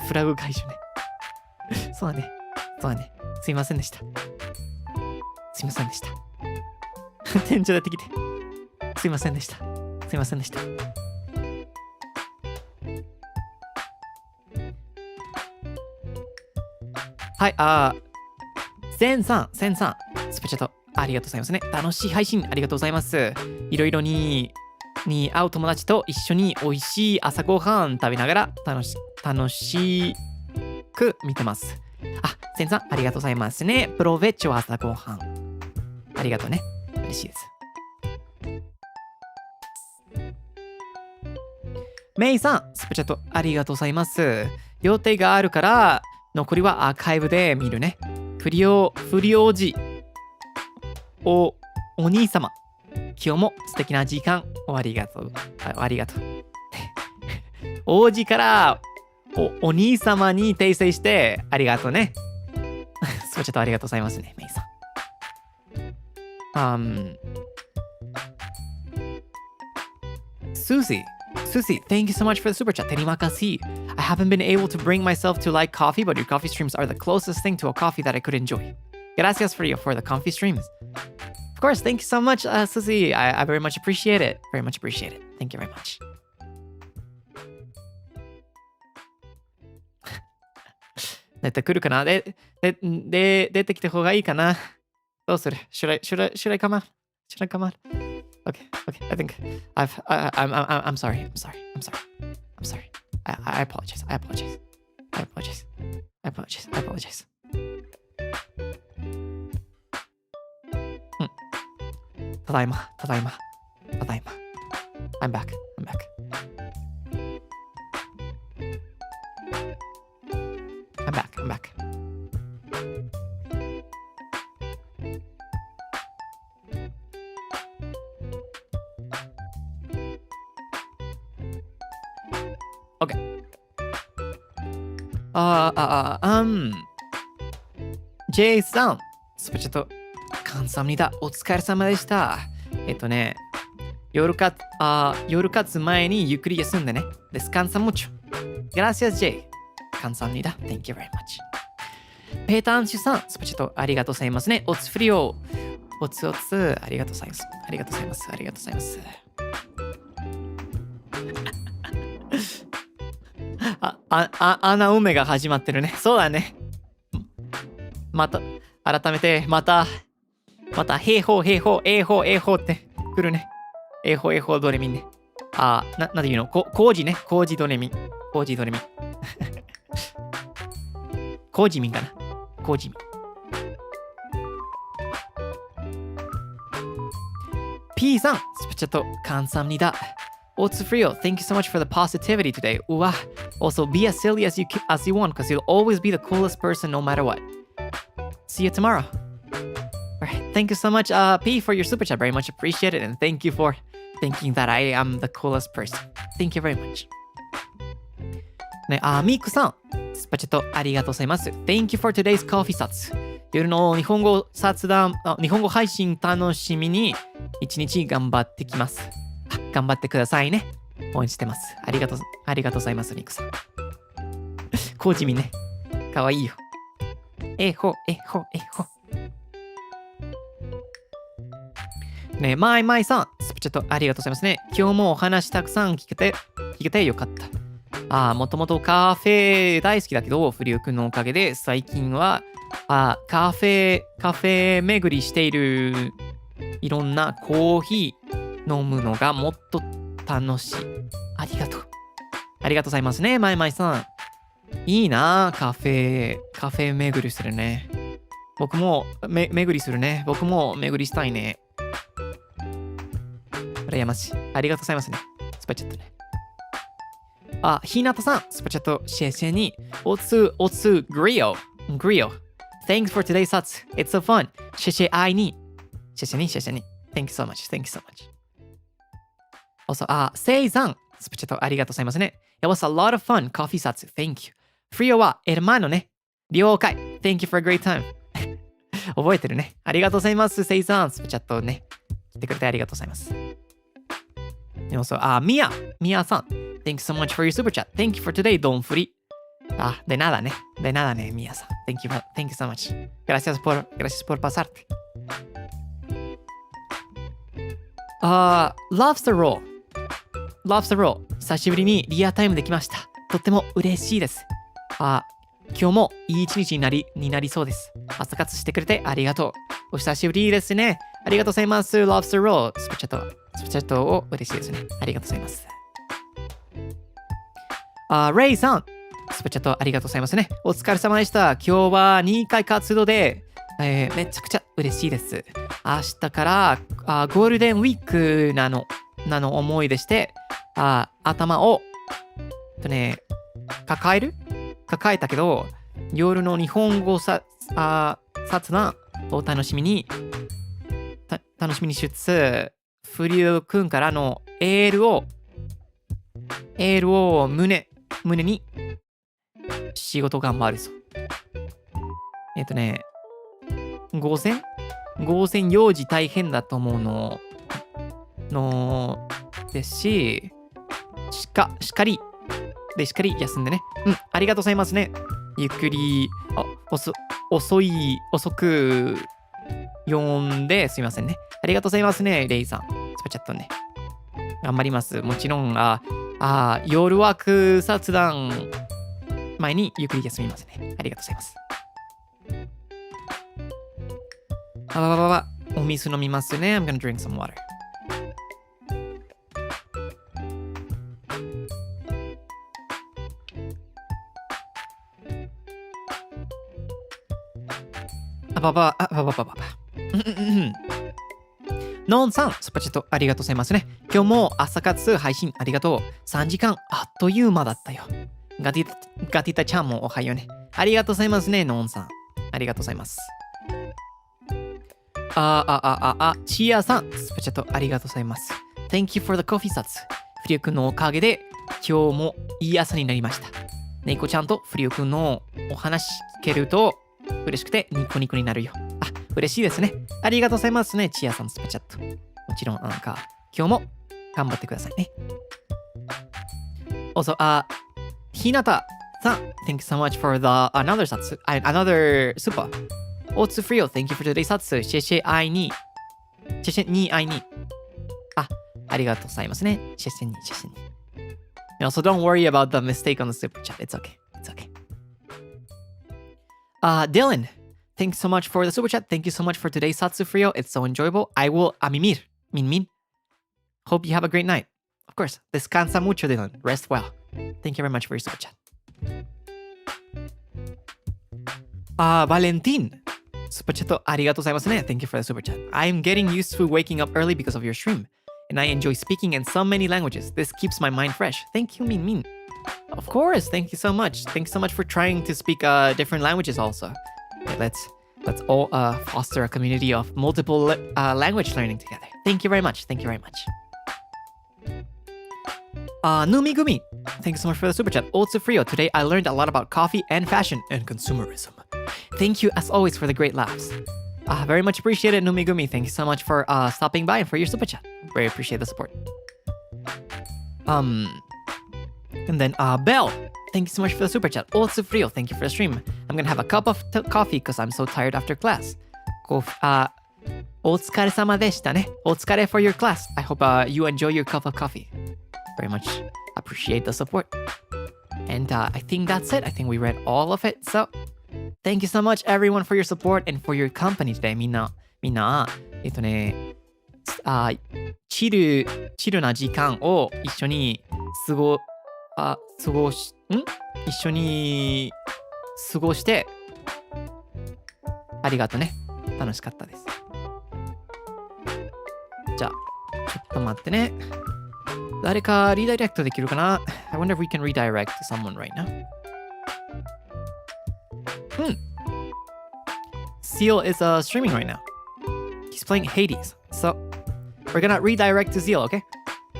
フラグ解除ね。そうだね。すいませんでした。店長やってきて。すいませんでした。はい、センさん、スペチャットありがとうございますね。楽しい配信ありがとうございます。いろいろに会う友達と一緒に美味しい朝ごはん食べながら楽しく見てます。あ、センさんありがとうございますね。プロベッチョ朝ごはん。ありがとうね。嬉しいです。メイさん、スプチャットありがとうございます。予定があるから、残りはアーカイブで見るね。不良おじ、お兄様、今日も素敵な時間をありがとう。ありがとう。王子からお兄様に訂正してありがとうね。スプチャットありがとうございますね、メイさん。Susie, thank you so much for the super chat. Terimakasi. I haven't been able to bring myself to like coffee, but your coffee streams are the closest thing to a coffee that I could enjoy. Gracias for the coffee streams. Of course, thank you so much, Susie. I very much appreciate it. Very much appreciate it. Thank you very much. 出てくるかな出てきた方がいいかなどうする Should I come out? Should I come out? Okay. I think I'm sorry. I apologize.ただいま。I'm back. Okay. J さん、スペチャット、感謝합니다。お疲れ様でした。夜活前にゆっくり休んでね。Descansa mucho. Gracias, J. 感謝합니다。Thank you very much. ペーターンシュさん、スペチャット、ありがとうございますね。おつフリオ。おつ、ありがとうございます。穴埋めが始まってるね。そうだね。また、改めて、また、平方、A 法って来るね。A 法ドレミンね。なんていうの工事ね。工事ドレミン。工事民かな。工事民。P さん、スペチャット、感謝합니다。What's Frio? Thank you so much for the positivity today. Also, be as silly as you want, because you'll always be the coolest person no matter what. See you tomorrow. Alright, thank you so much, P, for your super chat. Very much appreciated, and thank you for thinking that I am the coolest person. Thank you very much. ね、ミークさん、スパチャットありがとうございます。Thank you for today's coffee sats. 夜の日本語配信楽しみに一日頑張ってきます。頑張ってくださいね。応援してます。ありがとうございます、ミクさん。コージミね。かわいいよ。えほ。ね、マイさん、スプチャットありがとうございますね。今日もお話たくさん聞けてよかった。もともとカフェ大好きだけど、フリュウ君のおかげで最近はカフェ巡りしているいろんなコーヒー飲むのがもっと楽しい。ありがとうございますね、マイさん。いいな、カフェ巡りするね。僕も巡りするね。僕も巡りしたいね。羨ましい。ありがとうございますね。スパチャットね。ひなたさん、スパチャット、謝謝に。おつ、グリオ。Thanks for today's thoughts. It's so fun. 謝謝愛に。謝謝に。Thank you so much.せいさん、スパチャットありがとうございますね。It was a lot of fun. Coffee thoughts. Thank you. フリオはエルマノね。了解。Thank you for a great time. 覚えてるね。ありがとうございます。せいさん、スパチャットね。来てくれてありがとうございます。ミヤさん。Thank you so much for your super chat. Thank you for today, Don Free. De nada, Mia san. Thank you so much. Gracias por pasarte. Lobster roll. 久しぶりにリアタイムできました。とっても嬉しいです。今日もいい一日になりそうです。朝活してくれてありがとう。お久しぶりですね。ありがとうございます。Lobster roll。スプチャットを嬉しいですね。ありがとうございます。レイさん。スプチャットありがとうございますね。お疲れ様でした。今日は2回活動で、めちゃくちゃ嬉しいです。明日からゴールデンウィークなの思いでして、頭を抱えたけど、夜の日本語雑談を楽しみにしつつ、フリオくんからのエールを胸に仕事頑張るぞ。午前用事大変だと思うのですし、しっかり休んでね。ありがとうございますね。ゆっくり、遅く読んですみませんね。ありがとうございますね、レイさん。スパチャットね。頑張ります。もちろん、夜ワーク雑談前にゆっくり休みますね。ありがとうございます。お水飲みますね。I'm gonna drink some water. ノンさん、スパチャットありがとうございますね。今日も朝活配信ありがとう。3時間あっという間だったよ。ガティタちゃんもおはようね。ありがとうございますね、ノンさん。ありがとうございます。チアさん、スパチャットありがとうございます。Thank you for the coffee 札。フリオくんのおかげで今日もいい朝になりました。ネコちゃんとフリオくんのお話聞けると嬉しくてニコニコになるよ。嬉しいですね。ありがとうございますね、チアさんスパチャット。もちろん、今日も頑張ってくださいね。Also, ひなたさん、Thank you so much for another super. Otsu Frio, thank you for today's satsu. 謝謝に愛に。ありがとうございますね。謝謝に。So don't worry about the mistake on the super chat. It's okay. Dylan, thanks so much for the super chat. Thank you so much for today's Zatsu Frio. It's so enjoyable. I will Min. Hope you have a great night. Of course, descansa mucho, Dylan. Rest well. Thank you very much for your super chat. Valentin. Super chat ありがとうございますね。Thank you for the super chat. I'm getting used to waking up early because of your stream. And I enjoy speaking in so many languages. This keeps my mind fresh. Thank you, Min. Of course, thank you so much. Thanks so much for trying to speak different languages also. Okay, let's all foster a community of multiple language learning together. Thank you very much. Numigumi, thank you so much for the super chat. Also Frio, today I learned a lot about coffee and fashion and consumerism. Thank you as always for the great laughs. Very much appreciated, Numigumi. Thank you so much for stopping by and for your super chat. Very appreciate the support. And then Belle, thank you so much for the super chat. Also Frio, thank you for the stream. I'm gonna have a cup of coffee because I'm so tired after class. お疲れ様でしたね。お疲れ for your class. I hope you enjoy your cup of coffee. Very much appreciate the support. And I think that's it. I think we read all of it. So thank you so much everyone for your support and for your company today. みんなチルな時間を一緒に一緒に過ごしてありがとね。楽しかったです。じゃあちょっと待ってね。誰かリダイレクトできるかな？ I wonder if we can redirect to someone right now. Seal is streaming right now. He's playing Hades. So we're gonna redirect to Zeal, okay?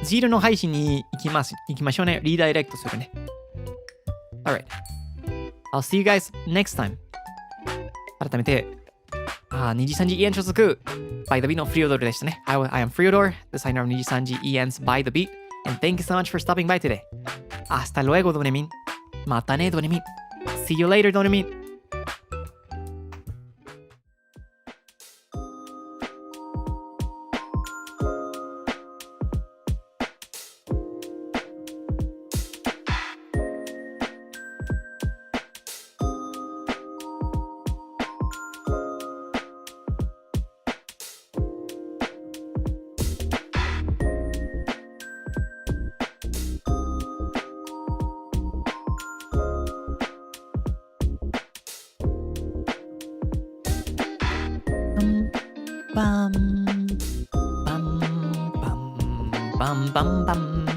Zeal の配信に行きましょうね。リダイレクトするね。Alright. I'll see you guys next time. 改めて、NIJISANJI EN 所属 by the beat の Freodore でしたね。I am Freodore, designer of NIJISANJI EN's by the beat. And thank you so much for stopping by today. Hasta luego, Donemin. またね、Donemin. See you later, Donemin. Bam, bam, bam, bam, bam, bam.